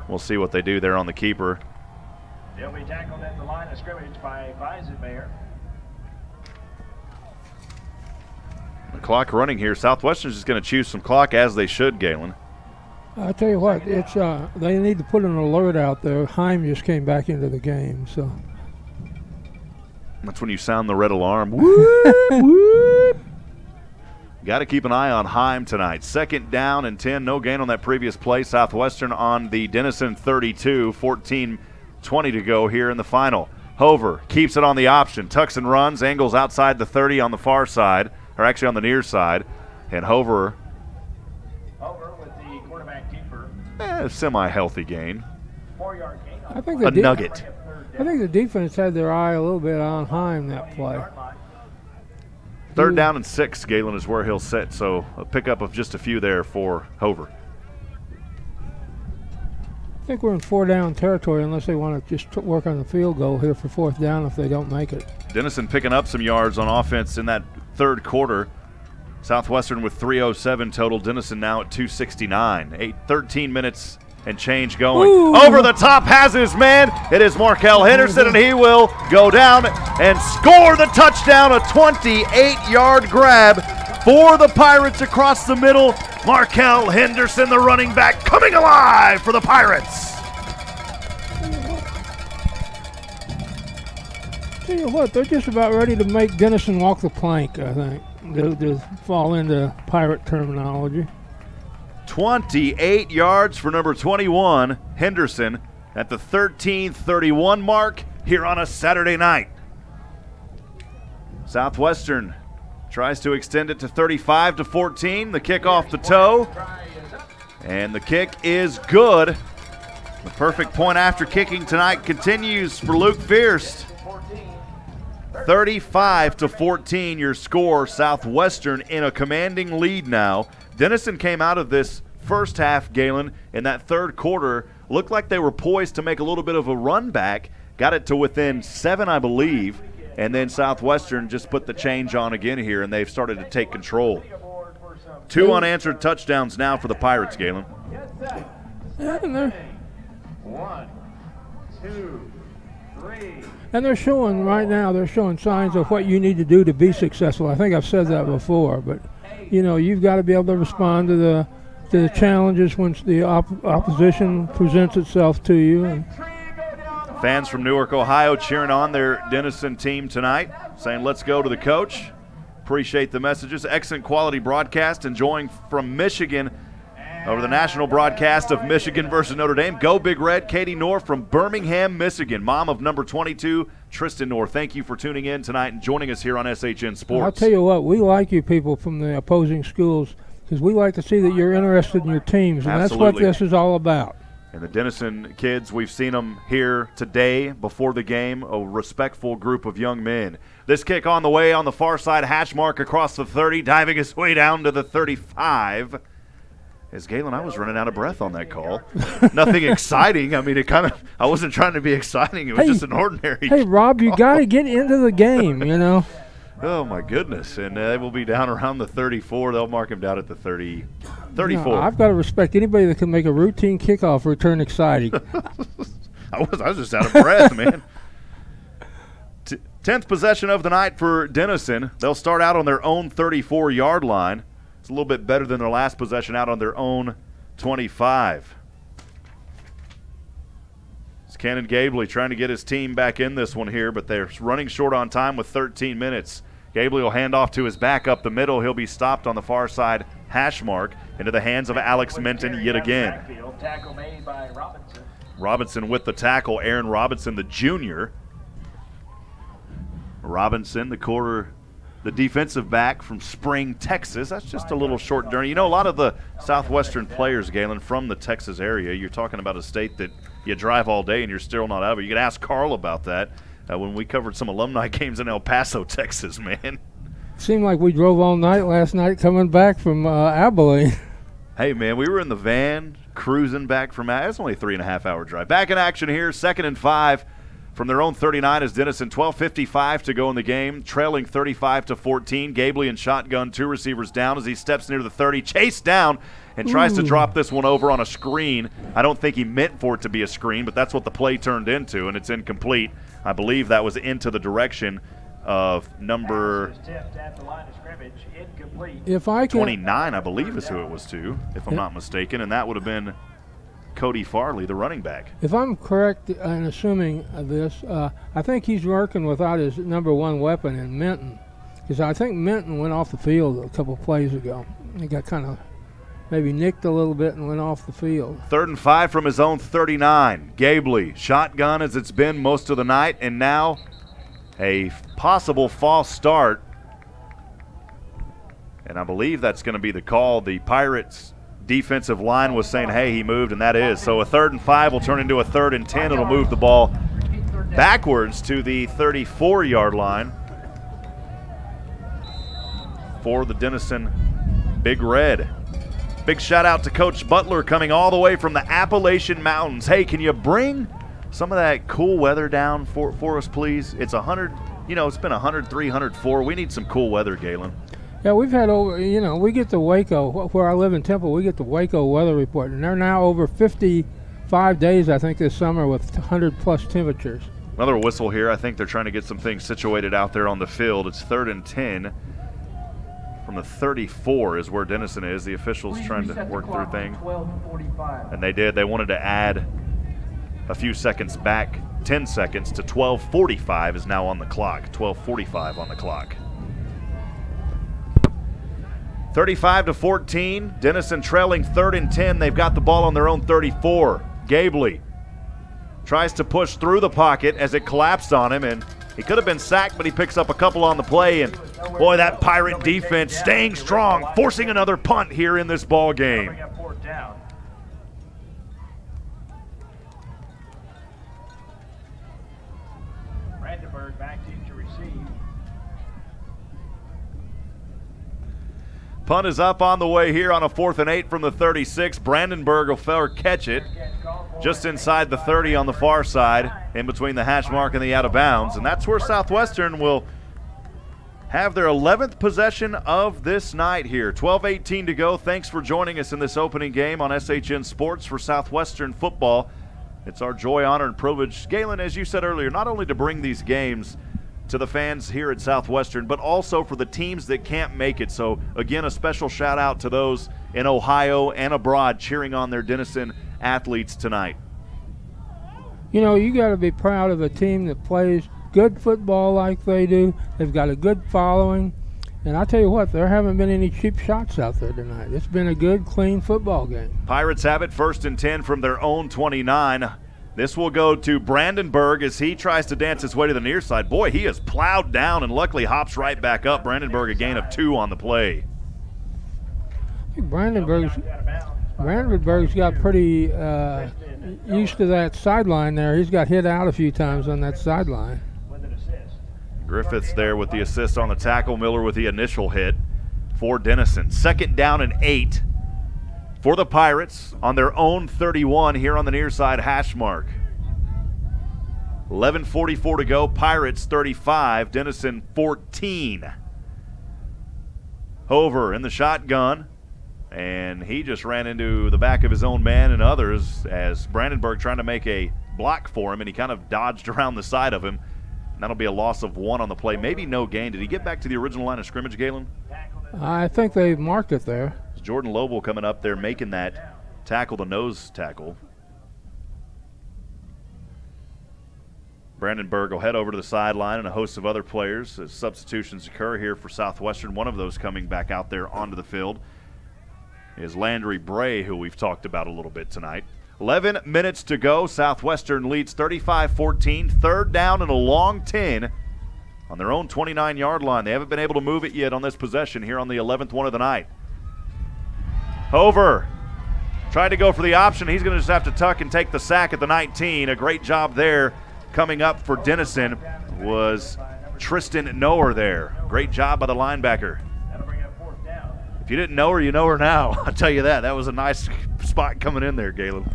Speaker 1: We'll see what they do there on the keeper.
Speaker 5: He'll be tackled at the line of scrimmage by Weisenmayer.
Speaker 1: The clock running here. Southwestern's just going to choose some clock, as they should, Galen.
Speaker 2: I tell you what, it's they need to put an alert out there. Hipp just came back into the game, so
Speaker 1: that's when you sound the red alarm. Whoop, whoop. Got to keep an eye on Hipp tonight. 2nd down and 10. No gain on that previous play. Southwestern on the Denison 32. 14-20 to go here in the final. Hover keeps it on the option. Tucks and runs. Angles outside the 30 on the far side, or actually on the near side. And Hover
Speaker 5: with the quarterback keeper.
Speaker 1: Semi-healthy gain.
Speaker 5: 4-yard gain.
Speaker 2: I think
Speaker 1: A nugget.
Speaker 2: I think the defense had their eye a little bit on Hipp that play.
Speaker 1: 3rd down and 6, Galen, is where he'll sit. So a pickup of just a few there for Hover.
Speaker 2: I think we're in 4-down territory unless they want to just work on the field goal here for 4th down if they don't make it.
Speaker 1: Denison picking up some yards on offense in that 3rd quarter. Southwestern with 3:07 total. Denison now at 269. 13 minutes and change going.
Speaker 2: Ooh.
Speaker 1: Over the top has his man. It is Markel Henderson, and he will go down and score the touchdown. A 28-yard grab for the Pirates across the middle. Markel Henderson, the running back, coming alive for the Pirates.
Speaker 2: Tell you what, they're just about ready to make Denison walk the plank, I think, to fall into Pirate terminology.
Speaker 1: 28 yards for number 21, Henderson, at the 13:31 mark here on a Saturday night. Southwestern tries to extend it to 35-14. The kick off the toe, and the kick is good. The perfect point after kicking tonight continues for Luke Fierst. 35-14 your score. Southwestern in a commanding lead now. Denison came out of this first half, Galen, in that 3rd quarter. Looked like they were poised to make a little bit of a run back. Got it to within 7, I believe. And then Southwestern just put the change on again here, and they've started to take control. 2 unanswered touchdowns now for the Pirates, Galen.
Speaker 5: One, two, three.
Speaker 2: And they're showing right now, they're showing signs of what you need to do to be successful. I think I've said that before, but you know, you've got to be able to respond to the challenges when the opposition presents itself to you. And
Speaker 1: fans from Newark, Ohio cheering on their Denison team tonight, saying let's go to the coach. Appreciate the messages. Excellent quality broadcast. Enjoying from Michigan over the national broadcast of Michigan versus Notre Dame. Go Big Red. Katie Knorr from Birmingham, Michigan, mom of number 22, Tristan Knorr. Thank you for tuning in tonight and joining us here on SHN Sports.
Speaker 2: I'll tell you what, we like you people from the opposing schools because we like to see that you're interested in your teams, and
Speaker 1: Absolutely.
Speaker 2: That's what this is all about.
Speaker 1: And the Denison kids, we've seen them here today before the game, a respectful group of young men. This kick on the way on the far side, hash mark across the 30, diving his way down to the 35. As Galen, I was running out of breath on that call. Nothing exciting. I mean, I wasn't trying to be exciting. It was just an ordinary
Speaker 2: Hey, Rob, you got to get into the game, you know.
Speaker 1: Oh, my goodness. And they will be down around the 34. They'll mark him down at the 34.
Speaker 2: No, I've got to respect anybody that can make a routine kickoff return exciting.
Speaker 1: I was just out of breath, man. 10th possession of the night for Denison. They'll start out on their own 34-yard line. It's a little bit better than their last possession out on their own 25. It's Cannon Gabley trying to get his team back in this one here, but they're running short on time with 13 minutes. Gabley will hand off to his back up the middle. He'll be stopped on the far side hash mark into the hands of Alex Minton yet again.
Speaker 5: Tackle made by Robinson.
Speaker 1: Robinson with the tackle. Aaron Robinson, the junior. Robinson, the defensive back from Spring, Texas. That's just a little short journey. You know, a lot of the Southwestern players, Galen, from the Texas area, you're talking about a state that you drive all day and you're still not out of it. You can ask Carl about that when we covered some alumni games in El Paso, Texas, man.
Speaker 2: Seemed like we drove all night last night coming back from Abilene.
Speaker 1: Hey, man, we were in the van cruising back from – it's only a 3.5-hour drive. Back in action here, 2nd and 5 From their own 39 is Denison. 12:55 to go in the game, trailing 35-14. Gabley in shotgun, 2 receivers down as he steps near the 30, chased down and tries to drop this one over on a screen. I don't think he meant for it to be a screen, but that's what the play turned into, and it's incomplete. I believe that was into the direction of number 29, I believe is who it was to, if I'm not mistaken, and that would have been Cody Farley, the running back.
Speaker 2: If I'm correct in assuming this, I think he's working without his number 1 weapon in Minton, because I think Minton went off the field a couple plays ago. He got kind of maybe nicked a little bit and went off the field.
Speaker 1: 3rd and 5 from his own 39. Gabley, shotgun as it's been most of the night, and now a possible false start. And I believe that's going to be the call. The Pirates defensive line was saying, hey, he moved, and that is. So a 3rd and 5 will turn into a 3rd and 10. It'll move the ball backwards to the 34-yard line for the Denison Big Red. Big shout out to Coach Butler coming all the way from the Appalachian Mountains. Hey, can you bring some of that cool weather down for us, please? It's 100, it's been 103, 104. We need some cool weather, Galen.
Speaker 2: Yeah, we've had over, we get the Waco, where I live in Temple, we get the Waco weather report, and they're now over 55 days, I think, this summer with 100-plus temperatures.
Speaker 1: Another whistle here. I think they're trying to get some things situated out there on the field. It's 3rd and 10 from the 34 is where Denison is. The officials trying to work through things. And they did. They wanted to add a few seconds back, 10 seconds, to 12:45 is now on the clock. 12:45 on the clock. 35-14, Denison trailing 3rd and 10. They've got the ball on their own 34. Gabley tries to push through the pocket as it collapsed on him, and he could have been sacked, but he picks up a couple on the play, and boy, that Pirate defense staying strong, forcing another punt here in this ball game.
Speaker 5: Brandenburg back to receive.
Speaker 1: Punt is up on the way here on a 4th and 8 from the 36. Brandenburg will fair catch it just inside the 30 on the far side, in between the hash mark and the out of bounds. And that's where Southwestern will have their 11th possession of this night here. 12:18 to go. Thanks for joining us in this opening game on SHN Sports for Southwestern football. It's our joy, honor, and privilege, Galen, as you said earlier, not only to bring these games to the fans here at Southwestern, but also for the teams that can't make it. So, again, a special shout out to those in Ohio and abroad cheering on their Denison athletes tonight.
Speaker 2: You got to be proud of a team that plays good football like they do. They've got a good following. And I tell you what, there haven't been any cheap shots out there tonight. It's been a good, clean football game.
Speaker 1: Pirates have it 1st and 10 from their own 29. This will go to Brandenburg as he tries to dance his way to the near side. Boy, he is plowed down and luckily hops right back up. Brandenburg a gain of 2 on the play.
Speaker 2: I think Brandenburg's got pretty used to that sideline there. He's got hit out a few times on that sideline.
Speaker 1: Griffiths there with the assist on the tackle. Miller with the initial hit for Denison. 2nd down and 8 for the Pirates on their own 31 here on the near side hash mark. 11:44 to go. Pirates 35, Denison 14. Hover in the shotgun, and he just ran into the back of his own man and others as Brandenburg trying to make a block for him, and he kind of dodged around the side of him. And that'll be a loss of 1 on the play, maybe no gain. Did he get back to the original line of scrimmage, Galen?
Speaker 2: I think they marked it there.
Speaker 1: It's Jordan Lobel coming up there making that tackle, the nose tackle. Brandenburg will head over to the sideline, and a host of other players as substitutions occur here for Southwestern. One of those coming back out there onto the field is Landry Bray, who we've talked about a little bit tonight. 11 minutes to go. Southwestern leads 35-14. 3rd down and a long 10 on their own 29-yard line. They haven't been able to move it yet on this possession here on the 11th one of the night. Hover tried to go for the option. He's going to just have to tuck and take the sack at the 19. A great job there. Coming up for Denison was Tristan Noer there. Great job by the linebacker. If you didn't know her, you know her now. I'll tell you that. That was a nice spot coming in there, Galen.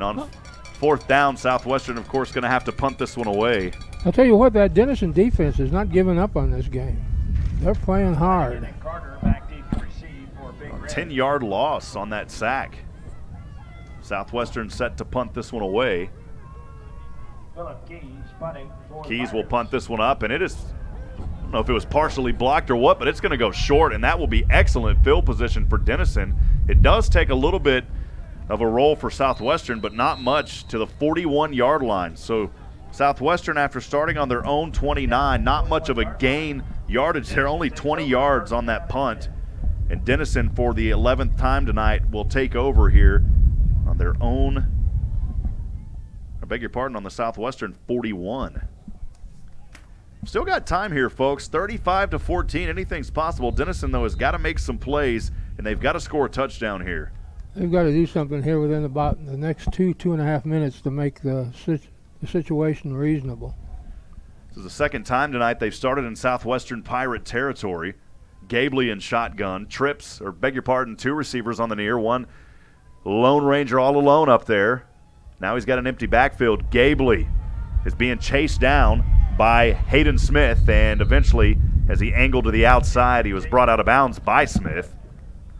Speaker 1: on fourth down, Southwestern, of course, going to have to punt this one away.
Speaker 2: I'll tell you what, that Denison defense is not giving up on this game. They're playing hard.
Speaker 1: 10-yard loss on that sack. Southwestern set to punt this one away. Keys will punt this one up, and it is, I don't know if it was partially blocked or what, but it's going to go short, and that will be excellent field position for Denison. It does take a little bit of a roll for Southwestern, but not much, to the 41-yard line. So Southwestern, after starting on their own 29, not much of a gain yardage there, only 20 yards on that punt. And Denison, for the 11th time tonight, will take over here on their own, I beg your pardon, on the Southwestern 41. Still got time here, folks. 35-14, anything's possible. Denison, though, has got to make some plays, and they've got to score a touchdown here.
Speaker 2: They've got to do something here within about the next 2.5 minutes to make the situation reasonable.
Speaker 1: This is the second time tonight they've started in Southwestern Pirate territory. Gabley in shotgun, trips, or beg your pardon, 2 receivers on the near, one Lone Ranger all alone up there. Now he's got an empty backfield. Gabley is being chased down by Hayden Smith, and eventually, as he angled to the outside, he was brought out of bounds by Smith.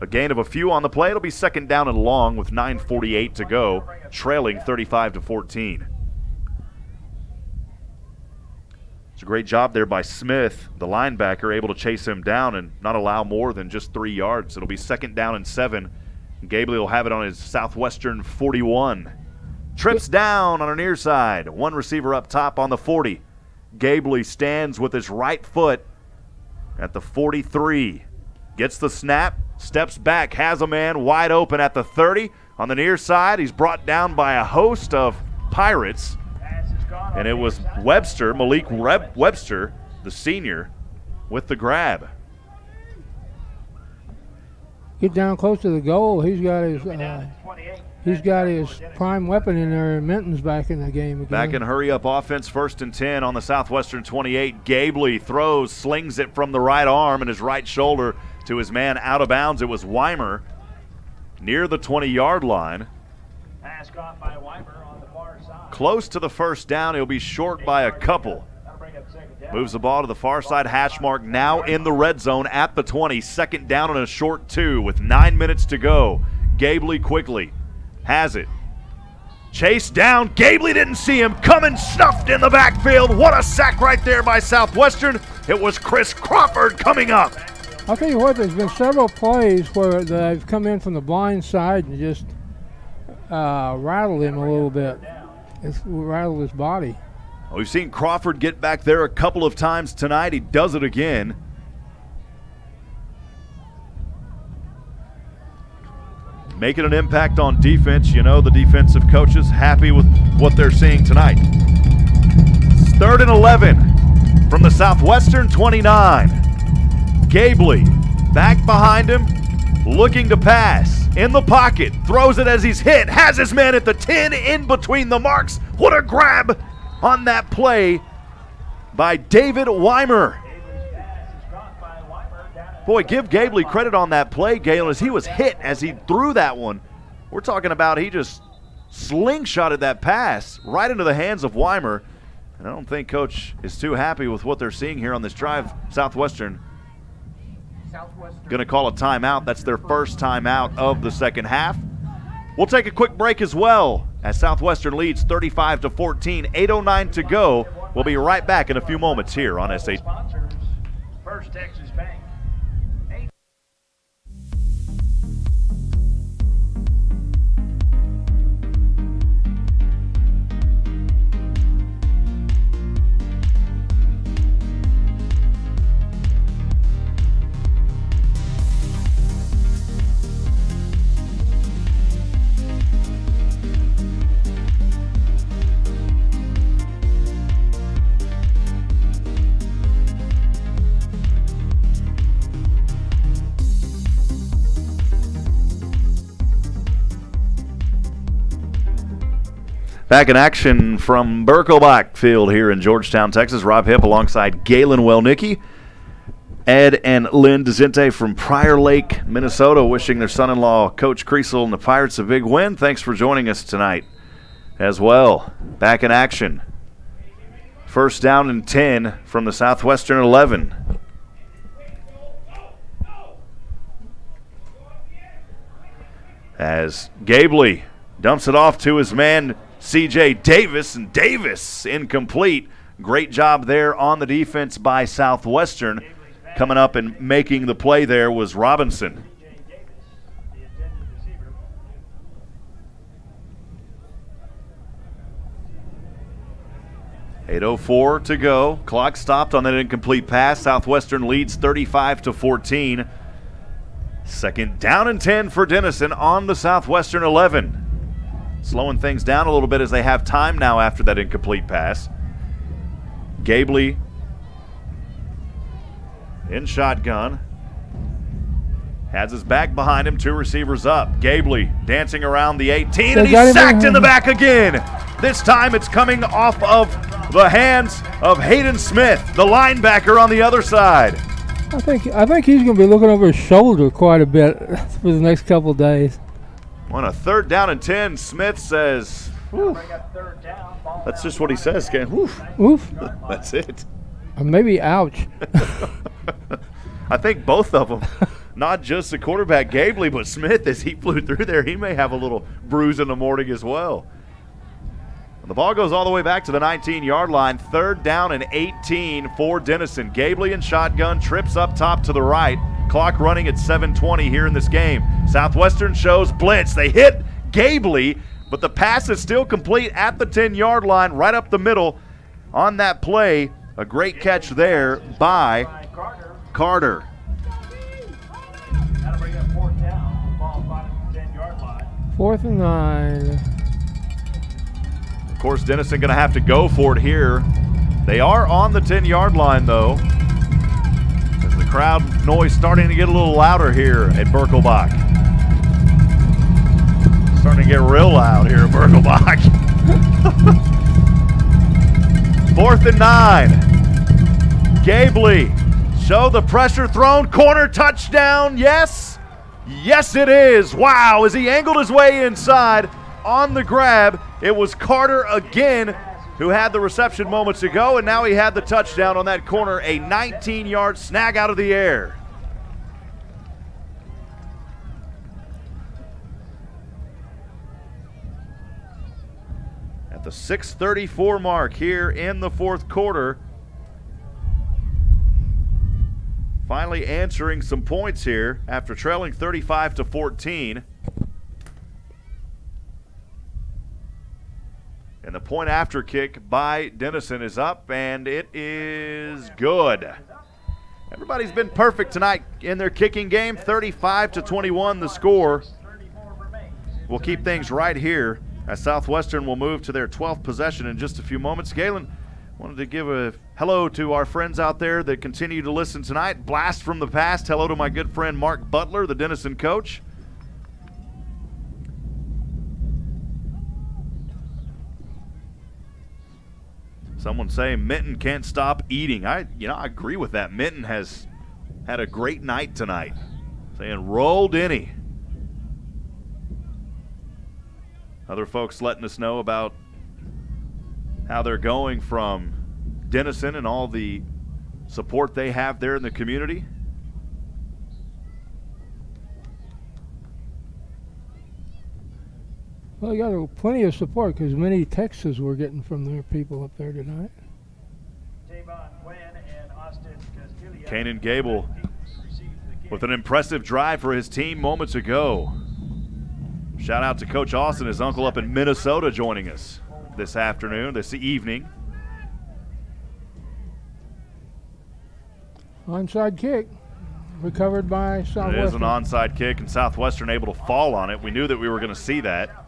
Speaker 1: A gain of a few on the play. It'll be second down and long with 9:48 to go, trailing 35-14. It's a great job there by Smith, the linebacker, able to chase him down and not allow more than just 3 yards. It'll be second down and 7. Gabley will have it on his Southwestern 41. Trips down on a near side. One receiver up top on the 40. Gabley stands with his right foot at the 43. Gets the snap, steps back, has a man wide open at the 30. On the near side, he's brought down by a host of Pirates. And it was Webster, Malik Webster, the senior, with the grab.
Speaker 2: Get down close to the goal. He's got his prime weapon in there, and Minton's back in the game again.
Speaker 1: Back in hurry-up offense, 1st and 10 on the Southwestern 28. Gabley throws, slings it from the right arm and his right shoulder to his man out of bounds. It was Weimer near the 20-yard line.
Speaker 5: Pass caught by Weimer on the far side.
Speaker 1: Close to the first down. He'll be short by a couple. Moves the ball to the far side hash mark, now in the red zone at the 20. Second down and a short 2 with 9 minutes to go. Gabley quickly has it. Chase down. Gabley didn't see him. Coming snuffed in the backfield. What a sack right there by Southwestern. It was Chris Crawford coming up.
Speaker 2: I'll tell you what, there's been several plays where they've come in from the blind side and just rattled him a little bit. It's rattled his body.
Speaker 1: We've seen Crawford get back there a couple of times tonight. He does it again. Making an impact on defense. You know, the defensive coaches happy with what they're seeing tonight. It's 3rd and 11 from the Southwestern 29. Gabley back behind him, looking to pass. In the pocket, throws it as he's hit, has his man at the 10 in between the marks. What a grab on that play by David Weimer. Boy, give Gabley credit on that play, Galen, as he was hit as he threw that one. We're talking about he just slingshotted that pass right into the hands of Weimer. And I don't think Coach is too happy with what they're seeing here on this drive. Southwestern going to call a timeout. That's their first timeout of the second half. We'll take a quick break as well as Southwestern leads 35-14, 8:09 to go. We'll be right back in a few moments here on SH.
Speaker 5: First Texas Bank.
Speaker 1: Back in action from Birkelbach Field here in Georgetown, Texas. Rob Hipp alongside Galen Wellnicki. Ed and Lynn DeZente from Prior Lake, Minnesota, wishing their son-in-law, Coach Kriesel, and the Pirates a big win. Thanks for joining us tonight. as well. Back in action. First down and 10 from the Southwestern 11. As Gabley dumps it off to his man C.J. Davis, and Davis incomplete. Great job there on the defense by Southwestern. Coming up and making the play there was Robinson. .804 to go. Clock stopped on that incomplete pass. Southwestern leads 35-14. Second down and 10 for Denison on the Southwestern 11. Slowing things down a little bit as they have time now after that incomplete pass. Gabley in shotgun. Has his back behind him, 2 receivers up. Gabley dancing around the 18, and he's sacked in the back again. This time it's coming off of the hands of Hayden Smith, the linebacker on the other side.
Speaker 2: I think he's going to be looking over his shoulder quite a bit for the next couple of days.
Speaker 1: On a third down and 10, Smith says, "Oof." That's just what he says, Ken. Oof.
Speaker 2: Oof.
Speaker 1: That's it.
Speaker 2: Or maybe ouch.
Speaker 1: I think both of them. Not just the quarterback, Gabley, but Smith, as he flew through there, he may have a little bruise in the morning as well. The ball goes all the way back to the 19-yard line. Third down and 18 for Denison. Gabley in shotgun, trips up top to the right. Clock running at 7:20 here in this game. Southwestern shows blitz. They hit Gabley, but the pass is still complete at the 10-yard line, right up the middle on that play. A great catch there by Carter.
Speaker 5: That'll bring up 4th down. The ball spotted at the 10-yard line.
Speaker 2: 4th and 9.
Speaker 1: Of course, Denison going to have to go for it here. They are on the 10-yard line, though, as the crowd noise starting to get a little louder here at Birkelbach. Starting to get real loud here at Birkelbach. 4th and 9. Gabley, show the pressure thrown, corner touchdown, yes? Yes, it is. Wow, as he angled his way inside on the grab, it was Carter again who had the reception moments ago, and now he had the touchdown on that corner, a 19-yard snag out of the air. At the 6:34 mark here in the 4th quarter, finally answering some points here after trailing 35-14. And the point after kick by Denison is up, and it is good. Everybody's been perfect tonight in their kicking game. 35-21 the score. We'll keep things right here as Southwestern will move to their 12th possession in just a few moments. Galen, wanted to give a hello to our friends out there that continue to listen tonight. Blast from the past. Hello to my good friend Mark Butler, the Denison coach. Someone saying Minton can't stop eating. I agree with that. Minton has had a great night tonight. Saying roll Denny. Other folks letting us know about how they're going from Denison and all the support they have there in the community.
Speaker 2: Well, you got plenty of support because many texts we're getting from their people up there tonight.
Speaker 1: Kanan Gable with an impressive drive for his team moments ago. Shout out to Coach Austin, his uncle up in Minnesota, joining us this evening.
Speaker 2: Onside kick recovered by Southwestern.
Speaker 1: It is an onside kick, and Southwestern able to fall on it. We knew that we were going to see that.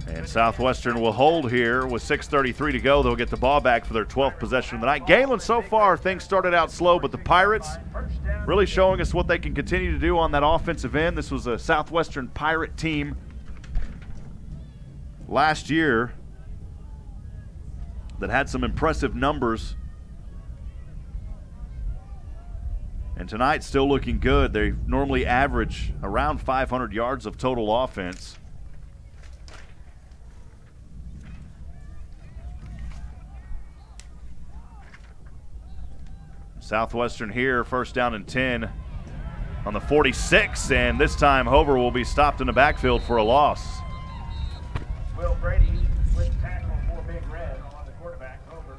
Speaker 1: And Southwestern will hold here with 6:33 to go. They'll get the ball back for their 12th possession of the night. Galen, so far, things started out slow, but the Pirates really showing us what they can continue to do on that offensive end. This was a Southwestern Pirate team last year that had some impressive numbers. And tonight, still looking good. They normally average around 500 yards of total offense. Southwestern here, first down and 10 on the 46, and this time Hover will be stopped in the backfield for a loss.
Speaker 5: Will Brady with tackle for Big Red on the quarterback, Hover.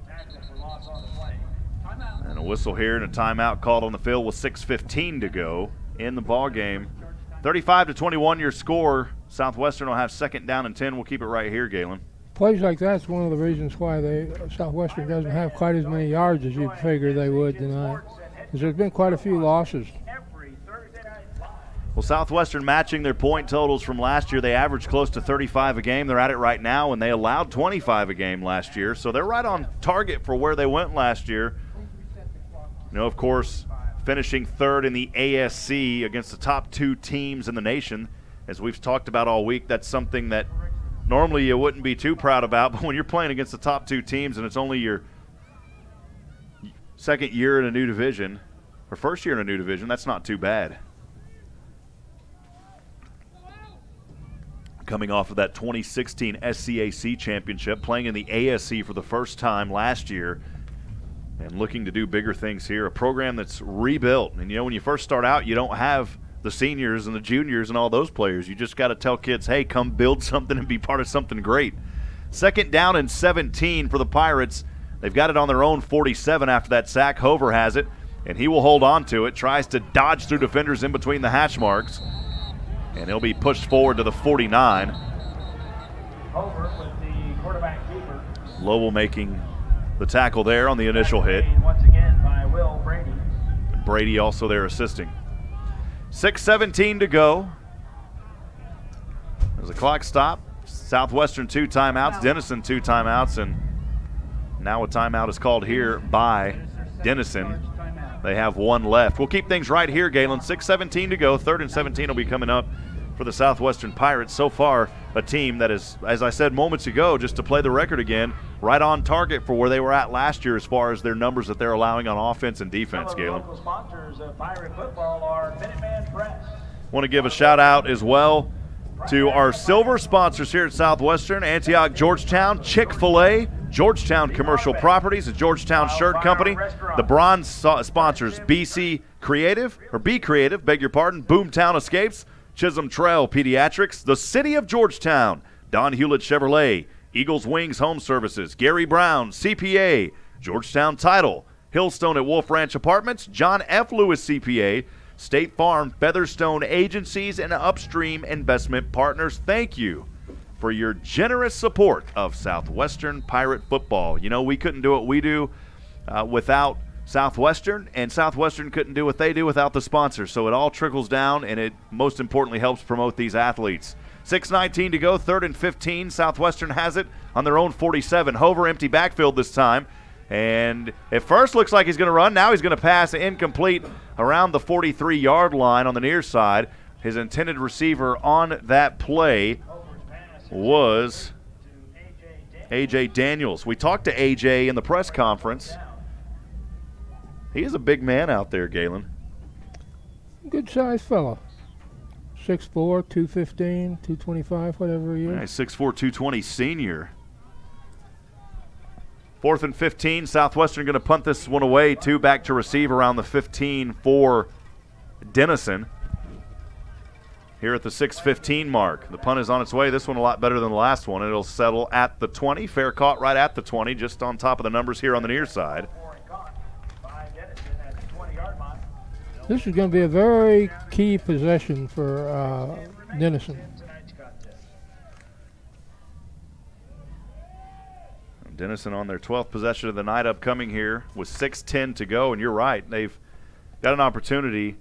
Speaker 5: Tackle for loss on the play. Timeout.
Speaker 1: And a whistle here and a timeout called on the field with 6:15 to go in the ball game. 35-21 your score. Southwestern will have second down and 10. We'll keep it right here, Galen.
Speaker 2: Plays like that's one of the reasons why Southwestern doesn't have quite as many yards as you'd figure they would tonight, because there's been quite a few losses.
Speaker 1: Well, Southwestern matching their point totals from last year. They averaged close to 35 a game. They're at it right now, and they allowed 25 a game last year. So they're right on target for where they went last year. You know, of course, finishing third in the ASC against the top 2 teams in the nation. As we've talked about all week, that's something that normally you wouldn't be too proud about, but when you're playing against the top 2 teams and it's only your second year in a new division, or first year in a new division, that's not too bad. Coming off of that 2016 SCAC championship, playing in the ASC for the first time last year, and looking to do bigger things here. A program that's rebuilt. And, you know, when you first start out, you don't have the seniors and the juniors and all those players. You just got to tell kids, hey, come build something and be part of something great. Second down and 17 for the Pirates. They've got it on their own 47 after that sack. Hover has it, and he will hold on to it. Tries to dodge through defenders in between the hash marks, and he'll be pushed forward to the 49.
Speaker 5: Hover with the quarterback keeper.
Speaker 1: Lowell making the tackle there on the initial hit.
Speaker 5: Once again by Will Brady.
Speaker 1: Brady also there assisting. 6:17 to go. There's a clock stop. Southwestern 2 timeouts, Denison 2 timeouts, and now a timeout is called here by Denison. They have 1 left. We'll keep things right here, Galen. 6:17 to go. 3rd and 17 will be coming up for the Southwestern Pirates. So far, a team that is, as I said moments ago, just to play the record again, right on target for where they were at last year as far as their numbers that they're allowing on offense and defense,
Speaker 5: Some of the
Speaker 1: Galen.
Speaker 5: local sponsors of Pirate football are Minuteman Press.
Speaker 1: Want to give a shout out as well to our silver sponsors here at Southwestern: Antioch Georgetown, Chick-fil-A, Georgetown Commercial Properties, the Georgetown Shirt Company. The bronze sponsors: BC Creative, or Be Creative, beg your pardon, Boomtown Escapes, Chisholm Trail Pediatrics, the City of Georgetown, Don Hewlett Chevrolet, Eagles Wings Home Services, Gary Brown, CPA, Georgetown Title, Hillstone at Wolf Ranch Apartments, John F. Lewis CPA, State Farm, Featherstone Agencies, and Upstream Investment Partners. Thank you for your generous support of Southwestern Pirate football. You know, we couldn't do what we do without Southwestern, and Southwestern couldn't do what they do without the sponsors. So it all trickles down, and it most importantly helps promote these athletes. 6:19 to go, 3rd and 15. Southwestern has it on their own 47. Hover empty backfield this time. And at first looks like he's going to run. Now he's going to pass incomplete around the 43-yard line on the near side. His intended receiver on that play was A.J. Daniels. We talked to A.J. in the press conference. He is a big man out there, Galen.
Speaker 2: Good-sized fellow. 6'4", 215, 225, whatever he is.
Speaker 1: Nice, 6'4", 220 senior. 4th and 15. Southwestern going to punt this one away. 2 back to receive around the 15 for Denison. Here at the 6:15 mark. The punt is on its way. This one a lot better than the last one. It'll settle at the 20. Fair caught right at the 20, just on top of the numbers here on the near side.
Speaker 2: This is going to be a very key possession for Denison.
Speaker 1: Denison on their 12th possession of the night upcoming here with 6:10 to go, and you're right. They've got an opportunity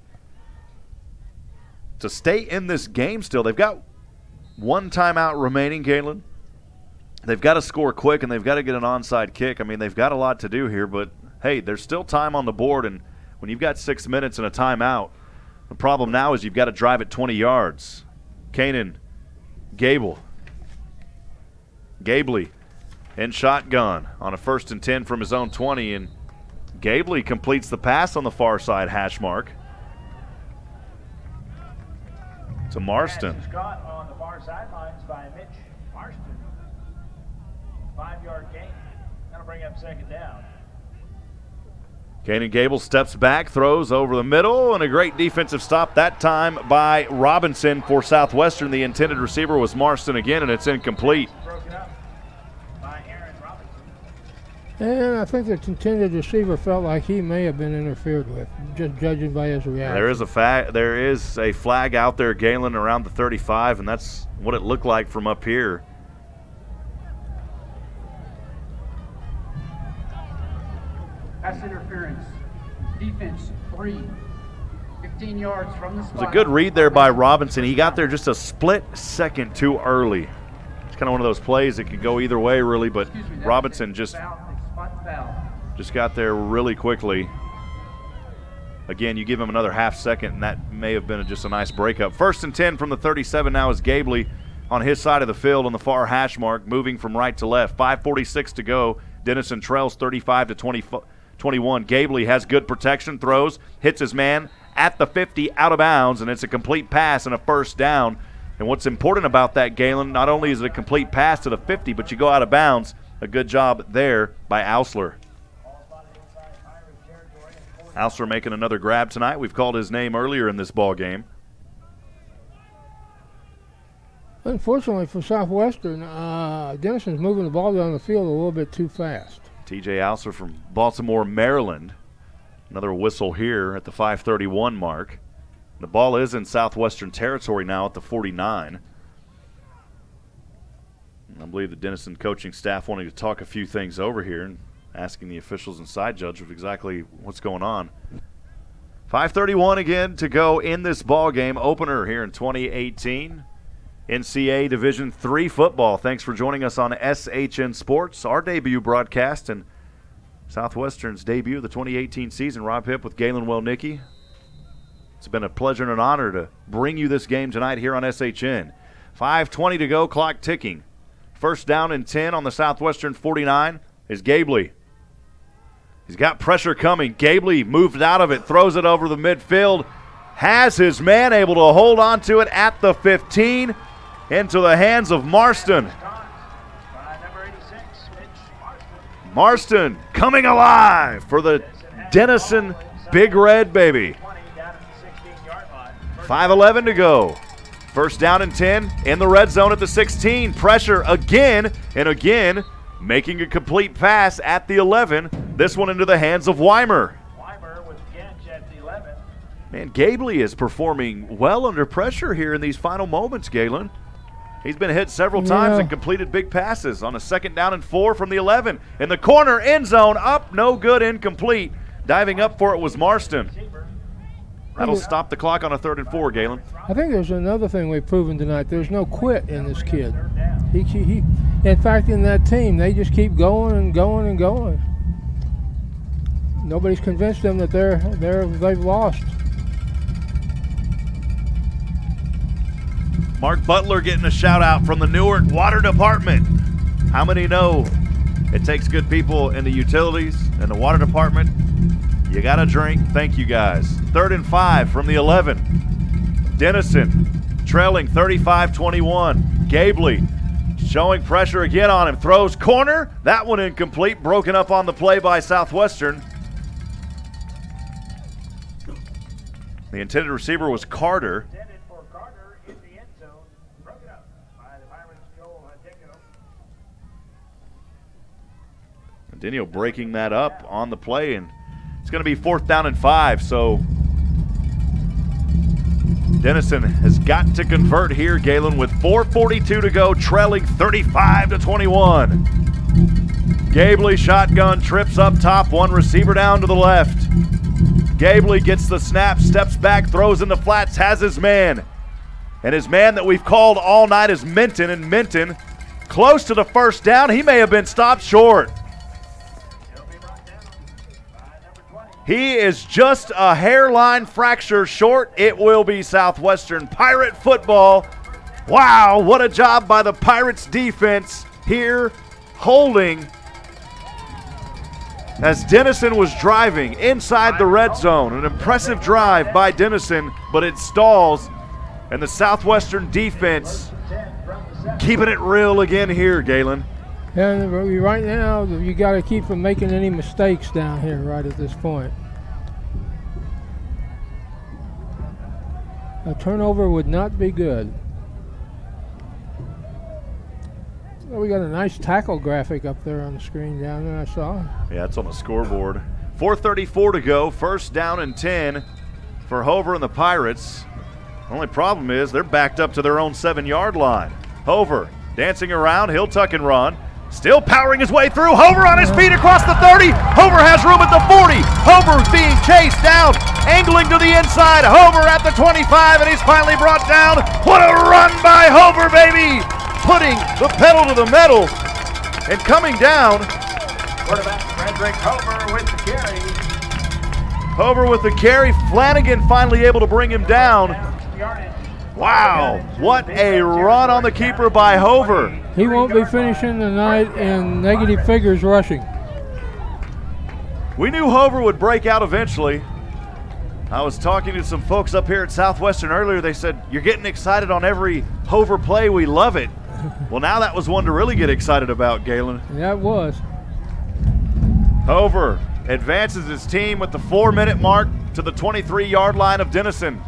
Speaker 1: to stay in this game still. They've got 1 timeout remaining, Galen. They've got to score quick, and they've got to get an onside kick. I mean, they've got a lot to do here, but, hey, there's still time on the board, and when you've got 6 minutes and a timeout, the problem now is you've got to drive it 20 yards. Kanan Gabley in shotgun on a 1st and 10 from his own 20, and Gabley completes the pass on the far side hash mark to Marston.
Speaker 5: Pass is caught on the far sidelines by Mitch Marston. 5-yard gain. That'll bring up second down.
Speaker 1: Kanan Gable steps back, throws over the middle, and a great defensive stop that time by Robinson for Southwestern. The intended receiver was Marston again, and it's incomplete.
Speaker 5: Broken up by Aaron Robinson.
Speaker 2: And I think the intended receiver felt like he may have been interfered with, just judging by his reaction.
Speaker 1: There is a flag out there, Galen, around the 35, and that's what it looked like from up here.
Speaker 6: Pass interference. Defense 3. 15 yards from the spot.
Speaker 1: It was a good read there by Robinson. He got there just a split second too early. It's kind of one of those plays that could go either way, really, but Robinson just got there really quickly. Again, you give him another half second, and that may have been just a nice breakup. 1st and 10 from the 37 now is Gabley on his side of the field on the far hash mark, moving from right to left. 5:46 to go. Denison trails 35-21. Gabley has good protection, throws, hits his man at the 50 out of bounds, and it's a complete pass and a first down. And what's important about that, Galen, not only is it a complete pass to the 50, but you go out of bounds. A good job there by Ausler. Ausler making another grab tonight. We've called his name earlier in this ball game.
Speaker 2: Unfortunately for Southwestern, Denison's moving the ball down the field a little bit too fast.
Speaker 1: TJ Ausler from Baltimore, Maryland. Another whistle here at the 5:31 mark. The ball is in Southwestern territory now at the 49. I believe the Denison coaching staff wanting to talk a few things over here and asking the officials and side judge of exactly what's going on. 5:31 again to go in this ball game opener here in 2018. NCAA Division III football. Thanks for joining us on SHN Sports, our debut broadcast and Southwestern's debut of the 2018 season. Rob Hipp with Galen Wellnicki. It's been a pleasure and an honor to bring you this game tonight here on SHN. 5:20 to go, clock ticking. 1st down and 10 on the Southwestern 49 is Gabley. He's got pressure coming. Gabley moved out of it, throws it over the midfield, has his man able to hold on to it at the 15 into the hands of Marston. Marston coming alive for the Denison Big Red baby. 5:11 to go. 1st down and 10 in the red zone at the 16. Pressure again and again, making a complete pass at the 11. This one into the hands of Weimer.
Speaker 5: Weimer with Gench at the 11.
Speaker 1: Man, Gabley is performing well under pressure here in these final moments, Galen. He's been hit several times and completed big passes on a 2nd down and 4 from the 11. In the corner, end zone, up, no good, incomplete. Diving up for it was Marston. That'll stop the clock on a 3rd and 4, Galen.
Speaker 2: I think there's another thing we've proven tonight. There's no quit in this kid. He in fact, in that team, they just keep going and going and going. Nobody's convinced them that they've lost.
Speaker 1: Mark Butler getting a shout out from the Newark Water Department. How many know it takes good people in the utilities and the water department? You got to drink. Thank you, guys. 3rd and 5 from the 11. Denison trailing 35-21. Gabley showing pressure again on him. Throws corner. That one incomplete. Broken up on the play by Southwestern. The intended receiver was Carter. Denio breaking that up on the play, and it's going to be 4th down and 5. So Denison has got to convert here, Galen, with 4:42 to go, trailing 35-21. Gabley shotgun, trips up top, one receiver down to the left. Gabley gets the snap, steps back, throws in the flats, has his man. And his man that we've called all night is Minton, and Minton close to the 1st down. He may have been stopped short. He is just a hairline fracture short. It will be Southwestern Pirate football. Wow, what a job by the Pirates defense here, holding as Denison was driving inside the red zone. An impressive drive by Denison, but it stalls, and the Southwestern defense keeping it real again here, Galen.
Speaker 2: And right now, you got to keep from making any mistakes down here right at this point. A turnover would not be good. Well, we got a nice tackle graphic up there on the screen down there, I saw.
Speaker 1: Yeah, it's on the scoreboard. 4:34 to go. First down and 10 for Hover and the Pirates. Only problem is they're backed up to their own 7-yard line. Hover dancing around. He'll tuck and run. Still powering his way through. Hover on his feet across the 30. Hover has room at the 40. Hover being chased down, angling to the inside. Hover at the 25, and he's finally brought down. What a run by Hover, baby! Putting the pedal to the metal and coming down.
Speaker 5: Quarterback Frederick Hover with the carry.
Speaker 1: Hover with the carry. Flanagan finally able to bring him down. Wow, what a run on the keeper by Hover.
Speaker 2: He won't be finishing the night in negative figures rushing.
Speaker 1: We knew Hover would break out eventually. I was talking to some folks up here at Southwestern earlier. They said, you're getting excited on every Hover play. We love it. Well, now that was one to really get excited about, Galen.
Speaker 2: That was.
Speaker 1: Hover advances his team with the 4-minute mark to the 23-yard line of Denison.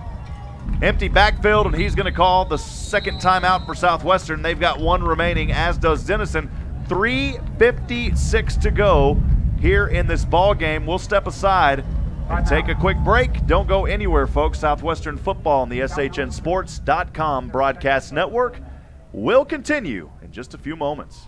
Speaker 1: Empty backfield, and he's going to call the second timeout for Southwestern. They've got one remaining, as does Denison. 3:56 to go here in this ball game. We'll step aside and take a quick break. Don't go anywhere, folks. Southwestern football on the SHNSports.com broadcast network will continue in just a few moments.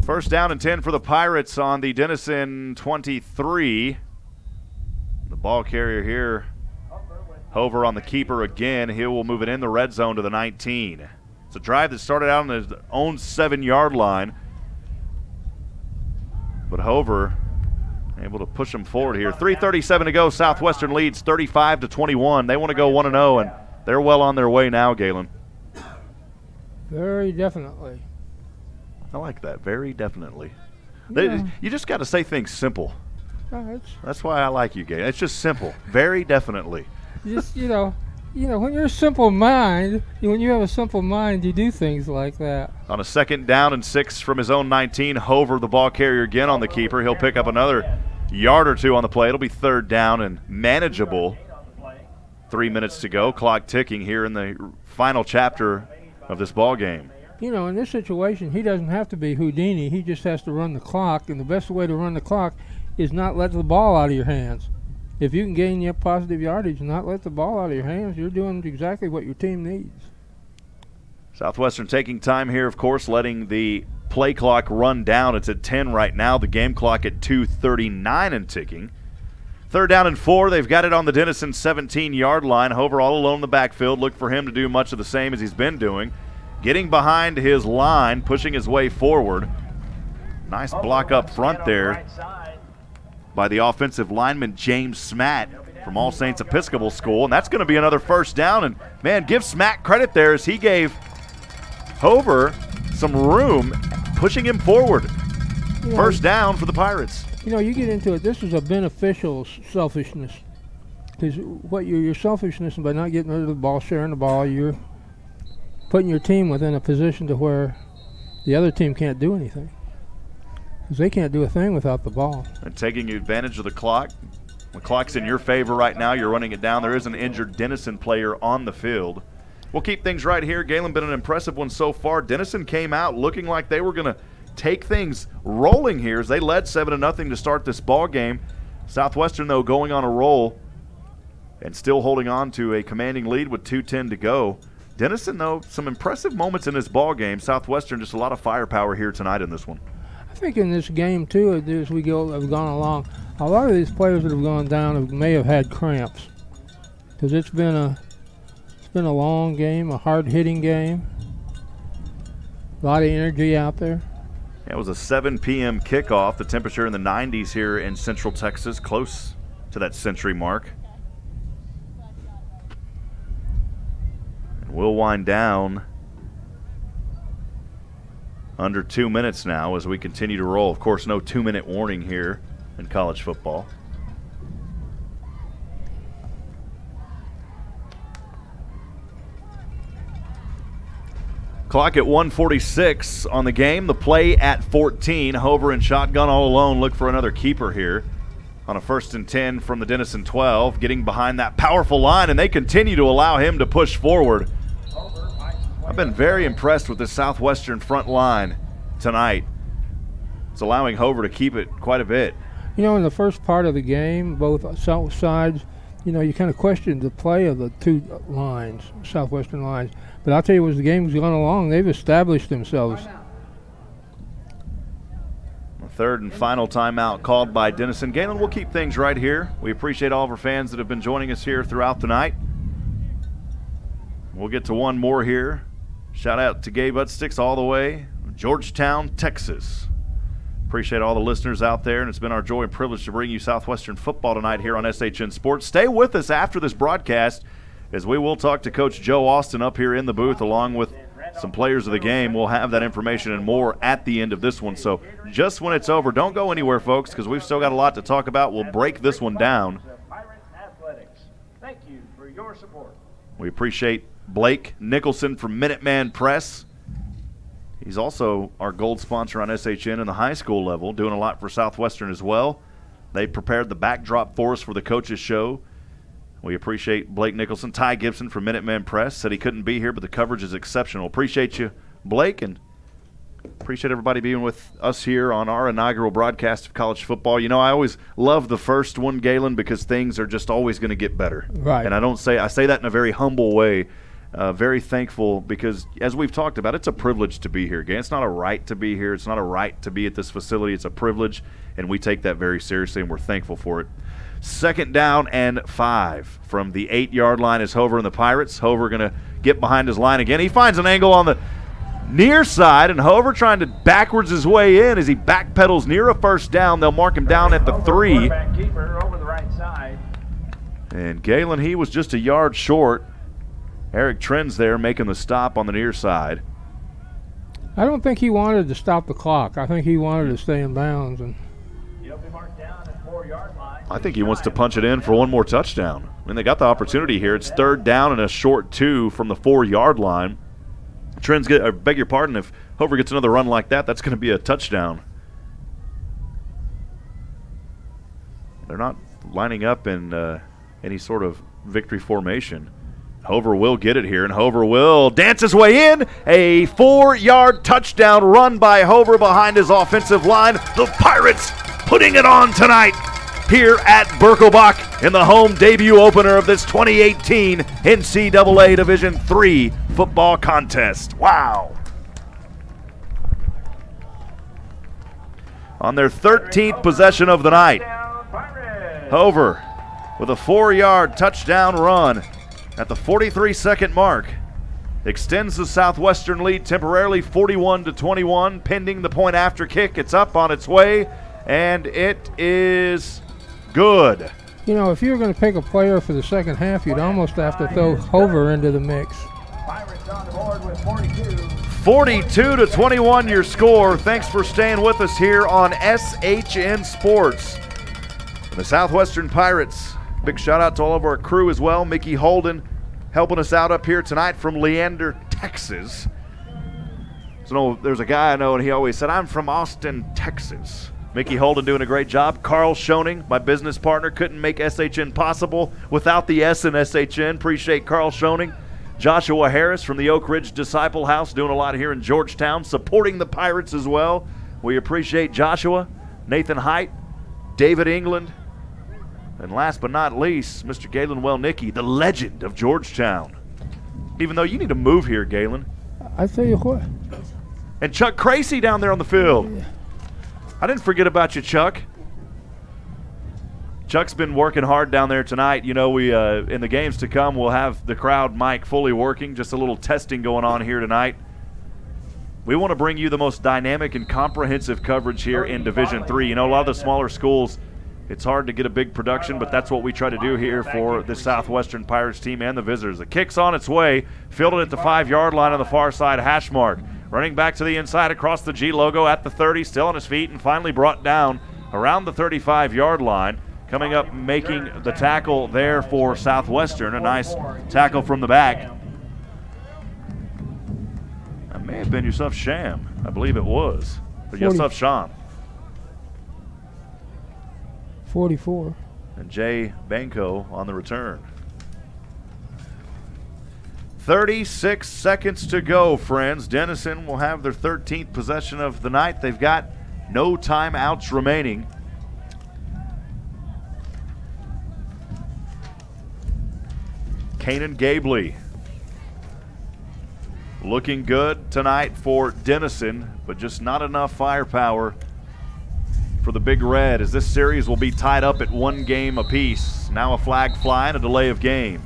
Speaker 1: First down and 10 for the Pirates on the Denison 23. The ball carrier here, Hover on the keeper again. He will move it in the red zone to the 19. It's a drive that started out on his own 7-yard line. But Hover able to push him forward here. 3:37 to go. Southwestern leads 35-21. They want to go 1-0, and they're well on their way now, Galen.
Speaker 2: Very definitely.
Speaker 1: I like that, very definitely.
Speaker 2: Yeah.
Speaker 1: You just got to say things simple. That's why I like you, Galen. It's just simple, very definitely.
Speaker 2: Just, you know, when you're a simple mind, when you have a simple mind, you do things like that.
Speaker 1: On a second down and 6 from his own 19, Hover, the ball carrier again on the keeper. He'll pick up another yard or two on the play. It'll be third down and manageable. 3 minutes to go, clock ticking here in the final chapter of this ball game.
Speaker 2: You know, in this situation, he doesn't have to be Houdini. He just has to run the clock, and the best way to run the clock is not let the ball out of your hands. If you can gain your positive yardage and not let the ball out of your hands, you're doing exactly what your team needs.
Speaker 1: Southwestern taking time here, of course, letting the play clock run down. It's at 10 right now. The game clock at 2:39 and ticking. Third down and 4. They've got it on the Denison 17-yard line. Hover all alone in the backfield. Look for him to do much of the same as he's been doing. Getting behind his line, pushing his way forward. Nice block up front there by the offensive lineman James Smatt from All Saints Episcopal School. And that's going to be another first down. And, man, give Smatt credit there as he gave Hover some room, pushing him forward. First down for the Pirates.
Speaker 2: You know, you get into it. This is a beneficial selfishness. Because what your selfishness by not getting rid of the ball, sharing the ball, you're putting your team within a position to where the other team can't do anything. Because they can't do a thing without the ball.
Speaker 1: And taking advantage of the clock. The clock's in your favor right now. You're running it down. There is an injured Denison player on the field. We'll keep things right here. Galen, been an impressive one so far. Denison came out looking like they were going to take things rolling here as they led 7-0 to start this ball game. Southwestern, though, going on a roll and still holding on to a commanding lead with 2:10 to go. Denison, though, some impressive moments in this ball game. Southwestern, just a lot of firepower here tonight in this one.
Speaker 2: I think in this game, too, as we have gone along, a lot of these players that have gone down may have had cramps, because it's been a long game, a hard-hitting game. A lot of energy out there.
Speaker 1: It was a 7 p.m. kickoff. The temperature in the 90s here in Central Texas, close to that century mark. And we'll wind down under 2 minutes now as we continue to roll. Of course, no 2-minute warning here in college football. Clock at 1:46 on the game. The play at 14. Hover and shotgun all alone. Look for another keeper here on a 1st and 10 from the Denison 12. Getting behind that powerful line, and they continue to allow him to push forward. I've been very impressed with the Southwestern front line tonight. It's allowing Hover to keep it quite a bit.
Speaker 2: You know, in the first part of the game, both sides, you know, you kind of questioned the play of the two lines, Southwestern lines. But I'll tell you, as the game's gone along, they've established themselves.
Speaker 1: A 3rd and final timeout called by Denison. Galen, we'll keep things right here. We appreciate all of our fans that have been joining us here throughout the night. We'll get to one more here. Shout out to Gabe Utsticks all the way, Georgetown, Texas. Appreciate all the listeners out there, and it's been our joy and privilege to bring you Southwestern football tonight here on SHN Sports. Stay with us after this broadcast, as we will talk to Coach Joe Austin up here in the booth along with some players of the game. We'll have that information and more at the end of this one. So just when it's over, don't go anywhere, folks, because we've still got a lot to talk about. We'll break this one down.
Speaker 5: Thank you for your support.
Speaker 1: We appreciate Blake Nicholson from Minuteman Press. He's also our gold sponsor on SHN in the high school level, doing a lot for Southwestern as well. They prepared the backdrop for us for the coaches show. We appreciate Blake Nicholson. Ty Gibson from Minuteman Press said he couldn't be here, but the coverage is exceptional. Appreciate you, Blake, and appreciate everybody being with us here on our inaugural broadcast of college football. You know, I always love the first one, Galen, because things are just always going to get better.
Speaker 2: Right.
Speaker 1: And I say that in a very humble way. Very thankful because, as we've talked about, it's a privilege to be here. It's not a right to be here. It's not a right to be at this facility. It's a privilege, and we take that very seriously, and we're thankful for it. 2nd down and 5 from the 8-yard line is Hover and the Pirates. Hover going to get behind his line again. He finds an angle on the near side, and Hover trying to backwards his way in as he backpedals near a 1st down. They'll mark him down at the 3.
Speaker 5: Keeper over the right side.
Speaker 1: And Galen, he was just a yard short. Eric Trends there making the stop on the near side.
Speaker 2: I don't think he wanted to stop the clock. I think he wanted to stay in bounds. And
Speaker 5: He'll be marked down at 4-yard line.
Speaker 1: I think he wants to punch it in for one more touchdown. I mean, they got the opportunity here. It's 3rd down and a short 2 from the 4-yard line. Trends I beg your pardon, if Hover gets another run like that, that's going to be a touchdown. They're not lining up in any sort of victory formation. Hover will get it here, and Hover will dance his way in. A 4-yard touchdown run by Hover behind his offensive line. The Pirates putting it on tonight here at Birkelbach in the home debut opener of this 2018 NCAA Division III football contest. Wow. On their 13th possession of the night, Hover with a 4-yard touchdown run at the 43-second mark extends the Southwestern lead temporarily 41-21, pending the point after kick. It's up on its way, and it is good.
Speaker 2: you know, if you were going to pick a player for the second half, you'd almost have to throw Hover into the mix.
Speaker 5: Pirates on the board with 42.
Speaker 1: 42-21 your score. Thanks for staying with us here on SHN Sports. The Southwestern Pirates, big shout out to all of our crew as well. Mickey Holden helping us out up here tonight from Leander, Texas. So there's a guy I know, and he always said, I'm from Austin, Texas. Mickey Holden doing a great job. Carl Schoening, my business partner, couldn't make SHN possible without the S in SHN. Appreciate Carl Schoening. Joshua Harris from the Oak Ridge Disciple House doing a lot here in Georgetown, supporting the Pirates as well. We appreciate Joshua, Nathan Height, David England, and last but not least, Mr. Galen Wellnicki, the legend of Georgetown. even though you need to move here, Galen.
Speaker 2: I tell you what.
Speaker 1: And Chuck Cracy down there on the field. I didn't forget about you, Chuck. Chuck's been working hard down there tonight. You know, we in the games to come, we'll have the crowd mic fully working. Just a little testing going on here tonight. We want to bring you the most dynamic and comprehensive coverage here in Division III. You know, a lot of the smaller schools, it's hard to get a big production, but that's what we try to do here for the Southwestern Pirates team and the visitors. The kick's on its way, fielded at the 5-yard line on the far side hash mark. Running back to the inside across the G logo at the 30, still on his feet, and finally brought down around the 35-yard line. Coming up, making the tackle there for Southwestern. A nice tackle from the back. That may have been Yusuf Sham. I believe it was. But Yusuf Sham.
Speaker 2: 44.
Speaker 1: And Jay Banco on the return. 36 seconds to go, friends. Denison will have their 13th possession of the night. They've got no timeouts remaining. Kanan Gabley looking good tonight for Denison, but just not enough firepower for the Big Red, as this series will be tied up at 1 game apiece. Now a flag flying, a delay of game.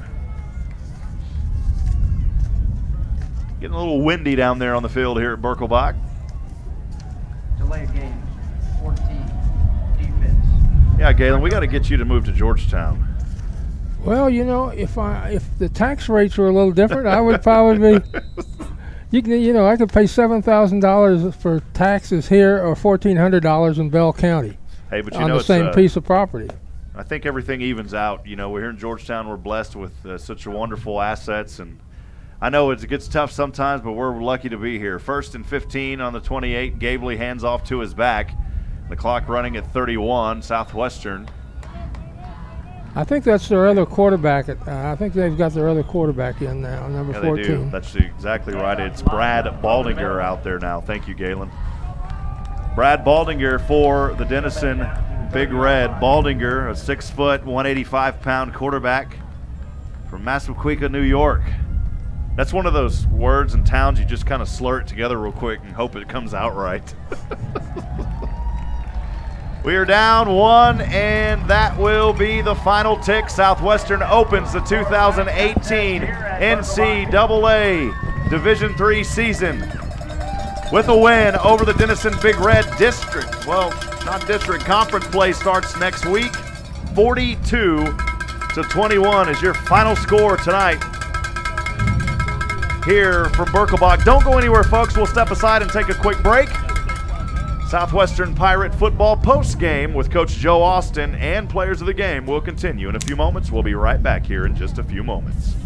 Speaker 1: Getting a little windy down there on the field here at Birkelbach.
Speaker 6: Delay of game, 14, defense.
Speaker 1: Yeah, Galen, we got to get you to move to Georgetown.
Speaker 2: Well, you know, if the tax rates were a little different, I would probably be. You know, I could pay $7,000 for taxes here, or $1,400 in Bell County.
Speaker 1: Hey, but you
Speaker 2: on
Speaker 1: know,
Speaker 2: the same piece of property.
Speaker 1: I think everything evens out. You know, we're here in Georgetown. We're blessed with such wonderful assets, and I know it gets tough sometimes, but we're lucky to be here. 1st and 15 on the 28. Gabley hands off to his back. The clock running at 31. Southwestern.
Speaker 2: I think that's their other quarterback. I think they've got their other quarterback in now, number 14.
Speaker 1: They do. That's exactly right. It's Brad Baldinger out there now. Thank you, Galen. Brad Baldinger for the Denison Big Red. Baldinger, a 6-foot, 185-pound quarterback from Massapequa, New York. That's one of those words and towns you just kind of slur it together real quick and hope it comes out right. We are down 1, and that will be the final tick. Southwestern opens the 2018 NCAA Division III season with a win over the Denison Big Red District. Well, not district, conference play starts next week. 42-21 is your final score tonight here from Birkelbach. Don't go anywhere, folks. We'll step aside and take a quick break. Southwestern Pirate football post-game with Coach Joe Austin and players of the game will continue in a few moments. We'll be right back here in just a few moments.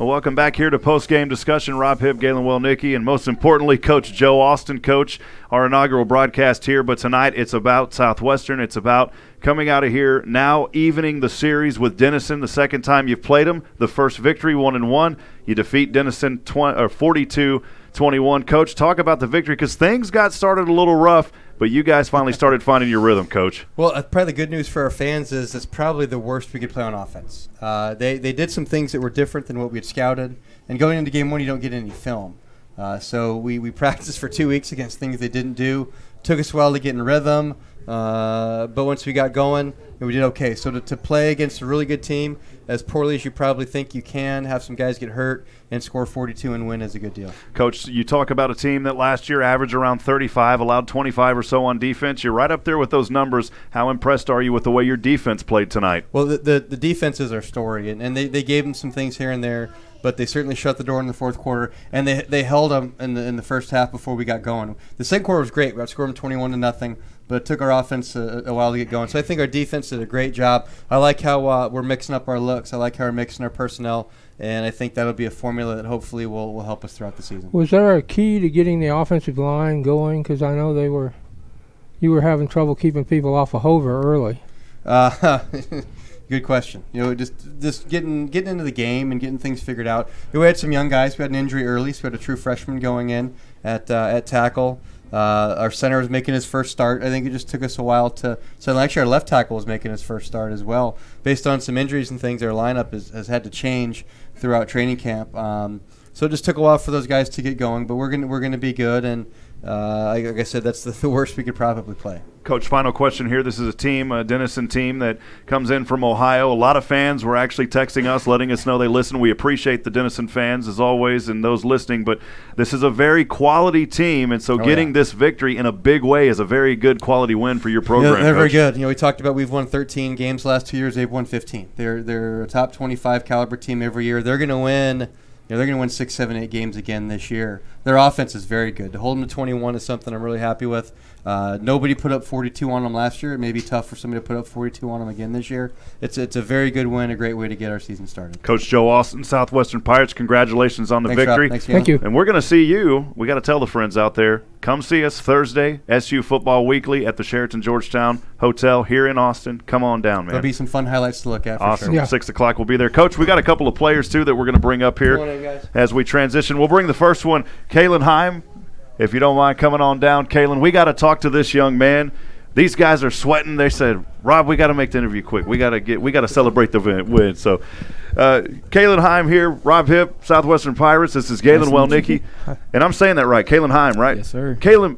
Speaker 1: Well, welcome back here to post-game discussion. Rob Hipp, Galen, Wellnicki, and most importantly, Coach Joe Austin. Coach, our inaugural broadcast here, but tonight it's about Southwestern. It's about coming out of here now, evening the series with Denison. The second time you've played them, the first victory, 1-1. You defeat Denison 42-21. Coach, talk about the victory because things got started a little rough, but you guys finally started finding your rhythm, Coach.
Speaker 7: Well, probably the good news for our fans is it's probably the worst we could play on offense. They did some things that were different than what we had scouted, and going into game one, you don't get any film. So we practiced for 2 weeks against things they didn't do. Took us a while to get in rhythm, but once we got going, we did okay. So to play against a really good team, as poorly as you probably think you can, have some guys get hurt, and score 42 and win is a good deal. Coach,
Speaker 1: you talk about a team that last year averaged around 35, allowed 25 or so on defense. You're right up there with those numbers. How impressed are you with the way your defense played tonight?
Speaker 7: Well, the defense is our story, and they gave them some things here and there, but they certainly shut the door in the fourth quarter, and they held them in the first half before we got going. The second quarter was great. We outscored them 21-0, but it took our offense a while to get going. So I think our defense did a great job. I like how we're mixing up our looks. I like how we're mixing our personnel, and I think that'll be a formula that hopefully will help us throughout the season.
Speaker 2: Was there a key to getting the offensive line going? Because I know you were having trouble keeping people off of Hover early.
Speaker 7: Good question. Just getting into the game and getting things figured out. We had some young guys. We had an injury early, so we had a true freshman going in at tackle. Our center was making his first start. I think it just took us a while to – so actually our left tackle was making his first start as well. Based on some injuries and things, our lineup has had to change throughout training camp. So it just took a while for those guys to get going, but we're gonna be good. And like I said, that's the worst we could probably play.
Speaker 1: Coach, final question here. This is a Denison team that comes in from Ohio. A lot of fans were actually texting us, letting us know they listen. We appreciate the Denison fans, as always, and those listening. But this is a very quality team, and so getting this victory in a big way is a very good quality win for your program.
Speaker 7: Yeah, they're
Speaker 1: Coach.
Speaker 7: very good. We talked about we've won 13 games the last 2 years. They've won 15. They're a top 25 caliber team every year. They're going to win. They're going to win 6, 7, 8 games again this year. Their offense is very good. To hold them to 21 is something I'm really happy with. Nobody put up 42 on them last year. It may be tough for somebody to put up 42 on them again this year. It's a very good win, a great way to get our season started.
Speaker 1: Coach Joe Austin, Southwestern Pirates, congratulations on the victory.
Speaker 7: Thanks,
Speaker 2: Thank you.
Speaker 1: And we're going to see you. We got to tell the friends out there, come see us Thursday, SU Football Weekly at the Sheraton Georgetown Hotel here in Austin. Come on down, man.
Speaker 7: There'll be some fun highlights to look at for
Speaker 1: awesome.
Speaker 7: sure.
Speaker 2: Yeah.
Speaker 1: 6 o'clock we'll be there. Coach, we got a couple of players, too, that we're going to bring up here as we transition. We'll bring the first one, Galen Heim. If you don't mind coming on down, Galen, we got to talk to this young man. These guys are sweating. They said, Rob, we got to make the interview quick. We got to celebrate the win. So, Galen Heim here, Rob Hipp, Southwestern Pirates. This is Galen Wellnicki, and I'm saying that right, Galen Heim, right?
Speaker 8: Yes, sir.
Speaker 1: Galen,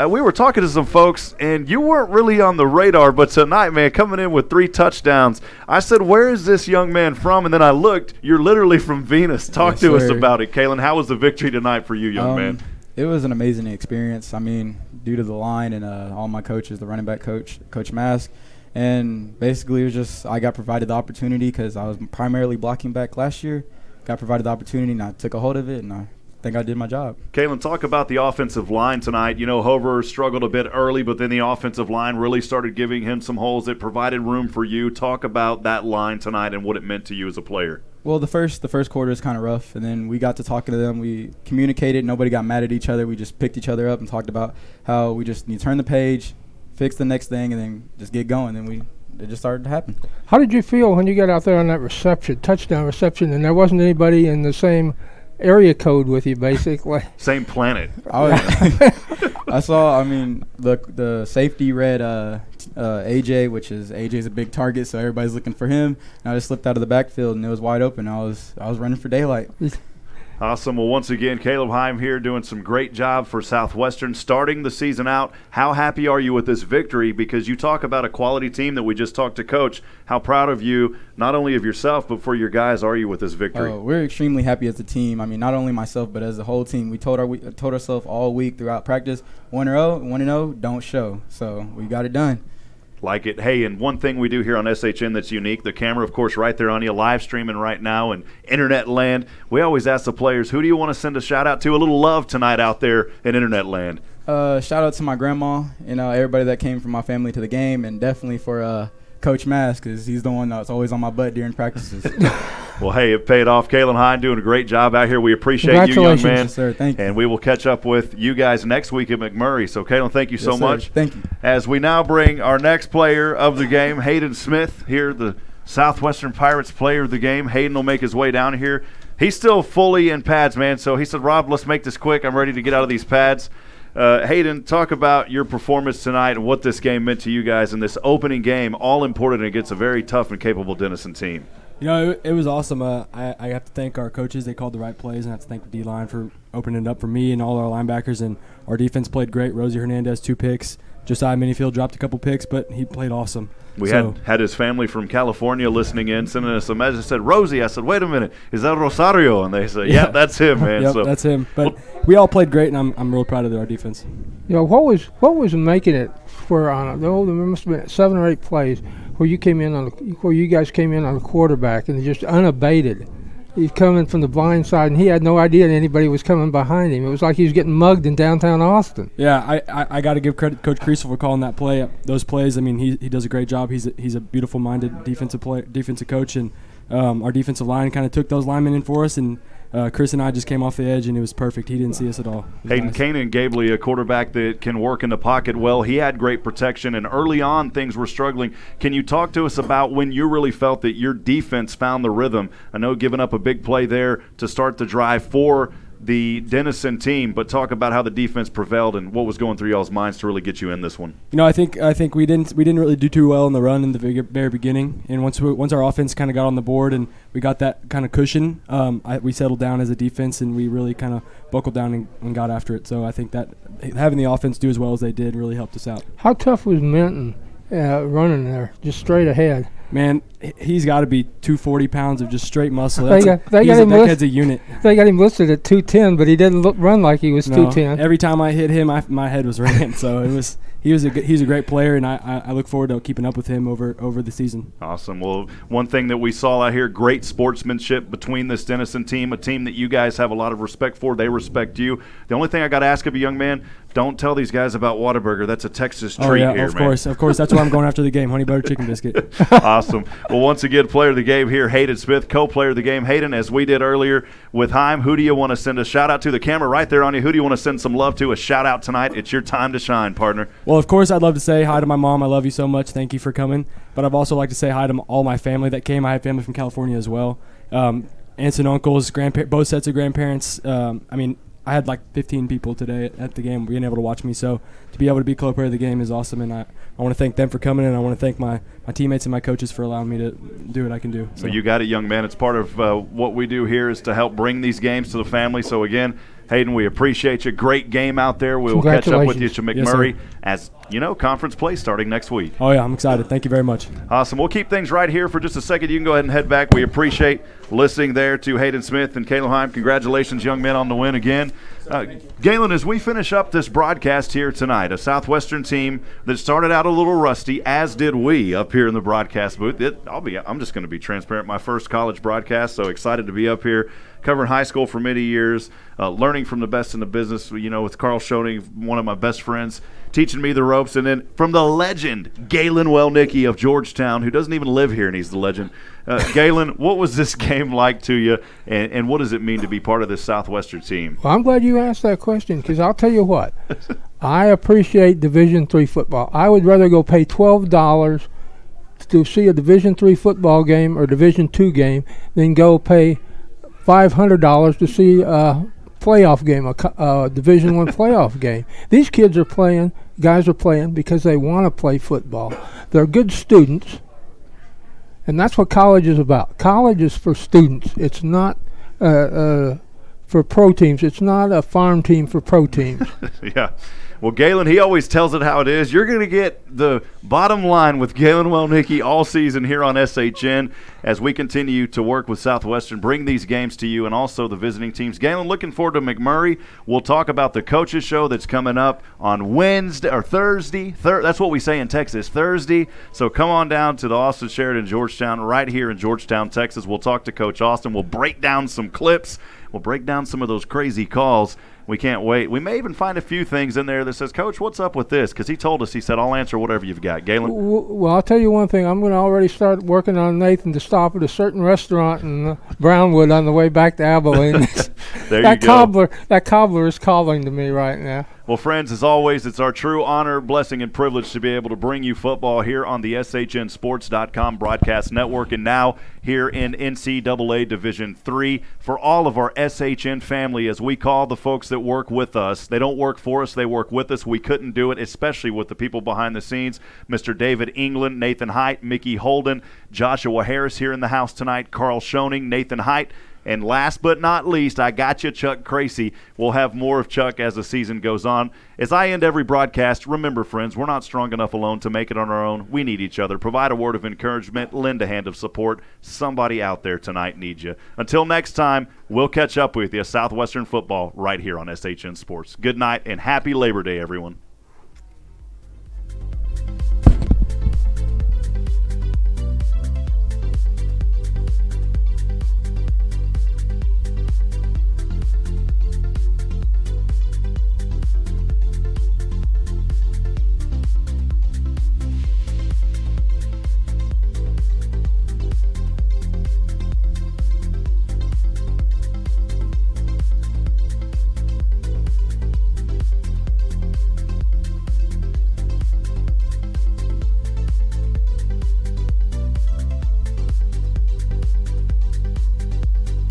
Speaker 1: we were talking to some folks, and you weren't really on the radar, but tonight, man, coming in with 3 touchdowns. I said, where is this young man from? And then I looked. You're literally from Venus. Talk to us about it, Galen. How was the victory tonight for you, young man?
Speaker 8: It was an amazing experience. I mean, due to the line and all my coaches, the running back coach, Coach Mask, and basically it was just I got provided the opportunity because I was primarily blocking back last year. Got provided the opportunity, and I took a hold of it, and I think I did my job.
Speaker 1: Galen, talk about the offensive line tonight. Hover struggled a bit early, but then the offensive line really started giving him some holes that provided room for you. Talk about that line tonight and what it meant to you as a player.
Speaker 8: Well, the first quarter is kind of rough, and then we got to talking to them. We communicated. Nobody got mad at each other. We just picked each other up and talked about how we just need to turn the page, fix the next thing, and then just get going. Then it just started to happen.
Speaker 2: How did you feel when you got out there on that touchdown reception, and there wasn't anybody in the same area code with you, basically?
Speaker 1: Same planet.
Speaker 8: I saw, the safety read AJ, which is AJ's a big target, so everybody's looking for him. And I just slipped out of the backfield, and it was wide open. I was running for daylight.
Speaker 1: Awesome. Well, once again, Caleb Heim here doing some great job for Southwestern, starting the season out. How happy are you with this victory? Because you talk about a quality team that we just talked to Coach. How proud of you, not only of yourself, but for your guys, are you with this victory?
Speaker 8: We're extremely happy as a team. I mean, not only myself, but as a whole team. We told ourselves all week throughout practice, 1-0, don't show. So we got it done.
Speaker 1: Like it. Hey, and one thing we do here on SHN that's unique, the camera, of course, right there on you, live streaming right now in internet land. We always ask the players, who do you want to send a shout-out to? A little love tonight out there in internet land.
Speaker 8: Shout-out to my grandma, everybody that came from my family to the game, and definitely for Coach Mask, because he's the one that's always on my butt during practices.
Speaker 1: Well, hey, it paid off. Galen Hine doing a great job out here. We appreciate you, young man.
Speaker 8: Yes, sir. Thank you.
Speaker 1: And we will catch up with you guys next week at McMurray. So, Galen, thank you so much.
Speaker 8: Thank you.
Speaker 1: As we now bring our next player of the game, Hayden Smith, here, the Southwestern Pirates player of the game. Hayden will make his way down here. He's still fully in pads, man. So he said, Rob, let's make this quick. I'm ready to get out of these pads. Hayden, talk about your performance tonight and what this game meant to you guys in this opening game, all important against a very tough and capable Denison team.
Speaker 9: You know, it was awesome. I have to thank our coaches. They called the right plays, and I have to thank the D-line for opening it up for me and all our linebackers. And our defense played great. Rosie Hernandez, 2 picks. Josiah Minifield dropped a couple picks, but he played awesome.
Speaker 1: We had his family from California listening in, sending us a message. Said, Rosie. I said, wait a minute, is that Rosario? And they said, yeah, that's him, man.
Speaker 9: Yep, that's him. But we all played great, and I'm real proud of our defense.
Speaker 2: You know, what was making it for there must have been 7 or 8 plays where you guys came in on the quarterback and just unabated. He's coming from the blind side, and he had no idea that anybody was coming behind him. It was like he was getting mugged in downtown Austin.
Speaker 9: Yeah, I got to give credit to Coach Creasel for calling that play. Those plays, I mean, he does a great job. He's a beautiful-minded defensive coach, and our defensive line kind of took those linemen in for us, and Chris and I just came off the edge, and it was perfect. He didn't see us at all.
Speaker 1: Hayden Kanan Gabley, a quarterback that can work in the pocket well. He had great protection, and early on things were struggling. Can you talk to us about when you really felt that your defense found the rhythm? I know giving up a big play there to start the drive for the Denison team, but talk about how the defense prevailed and what was going through y'all's minds to really get you in this one.
Speaker 9: You know, I think we didn't really do too well in the run in the very beginning, and once our offense kind of got on the board and we got that kind of cushion, we settled down as a defense and we really kind of buckled down and got after it. So I think that having the offense do as well as they did really helped us out.
Speaker 2: How tough was Minton running there, just straight ahead?
Speaker 9: Man, he's got to be 240 pounds of just straight muscle.
Speaker 2: That kid's
Speaker 9: a unit.
Speaker 2: They got him listed at 210, but he didn't run like he was 210.
Speaker 9: Every time I hit him, my head was ringing. So he's a great player, and I look forward to keeping up with him over the season.
Speaker 1: Awesome. Well, one thing that we saw out here, great sportsmanship between this Denison team, a team that you guys have a lot of respect for. They respect you. The only thing I got to ask of you, young man, don't tell these guys about Whataburger. That's a Texas treat here, man.
Speaker 9: Of course. That's why I'm going after the game. Honey butter chicken biscuit.
Speaker 1: Awesome. Well, once again, player of the game here, Hayden Smith, co-player of the game. Hayden, as we did earlier with Heim, who do you want to send a shout-out to? The camera right there on you. Who do you want to send some love to, a shout-out tonight? It's your time to shine, partner.
Speaker 9: Well, of course, I'd love to say hi to my mom. I love you so much. Thank you for coming. But I'd also like to say hi to all my family that came. I have family from California as well. Aunts and uncles, both sets of grandparents. I had like 15 people today at the game being able to watch me. So to be able to be co-player of the game is awesome, and I want to thank them for coming, and I want to thank my teammates and my coaches for allowing me to do what I can do.
Speaker 1: So you got it, young man. It's part of what we do here is to help bring these games to the family. So, again, Hayden, we appreciate you. Great game out there. We will catch up with you to McMurray as, conference play starting next week.
Speaker 9: Oh, yeah, I'm excited. Thank you very much.
Speaker 1: Awesome. We'll keep things right here for just a second. You can go ahead and head back. We appreciate listening there to Hayden Smith and Galen Heim. Congratulations, young men, on the win again. Galen, as we finish up this broadcast here tonight, a Southwestern team that started out a little rusty, as did we up here in the broadcast booth. I'm just going to be transparent. My first college broadcast, so excited to be up here covering high school for many years, learning from the best in the business, with Carl Schoening, one of my best friends, teaching me the ropes. And then from the legend, Galen Wellnicki of Georgetown, who doesn't even live here, and he's the legend. Galen, what was this game like to you, and what does it mean to be part of this Southwestern team?
Speaker 2: Well, I'm glad you asked that question, because I'll tell you what. I appreciate Division III football. I would rather go pay $12 to see a Division III football game or Division II game than go pay $500 to see a playoff game, a Division I playoff game. These guys are playing because they want to play football. They're good students, and that's what college is about. College is for students. It's not for pro teams. It's not a farm team for pro teams.
Speaker 1: Yeah. Well, Galen, he always tells it how it is. You're going to get the bottom line with Galen Wellnicki all season here on SHN as we continue to work with Southwestern, bring these games to you, and also the visiting teams. Galen, looking forward to McMurray. We'll talk about the coaches show that's coming up on Wednesday or Thursday. That's what we say in Texas, Thursday. So come on down to the Austin Sheridan Georgetown right here in Georgetown, Texas. We'll talk to Coach Austin. We'll break down some clips. We'll break down some of those crazy calls. We can't wait. We may even find a few things in there that says, Coach, what's up with this? Because he told us, he said, I'll answer whatever you've got. Galen?
Speaker 2: Well, I'll tell you one thing. I'm going to already start working on Nathan to stop at a certain restaurant in Brownwood on the way back to Abilene.
Speaker 1: There you go.
Speaker 2: That cobbler is calling to me right now.
Speaker 1: Well, friends, as always, it's our true honor, blessing, and privilege to be able to bring you football here on the SHNSports.com broadcast network, and now here in NCAA Division III for all of our SHN family, as we call the folks that work with us. They don't work for us, they work with us. We couldn't do it, especially with the people behind the scenes. Mr. David England, Nathan Height, Mickey Holden, Joshua Harris here in the house tonight, Carl Schoening, Nathan Height. And last but not least, I got you, Chuck Cracy. We'll have more of Chuck as the season goes on. As I end every broadcast, remember, friends, we're not strong enough alone to make it on our own. We need each other. Provide a word of encouragement. Lend a hand of support. Somebody out there tonight needs you. Until next time, we'll catch up with you. Southwestern football right here on SHN Sports. Good night and happy Labor Day, everyone.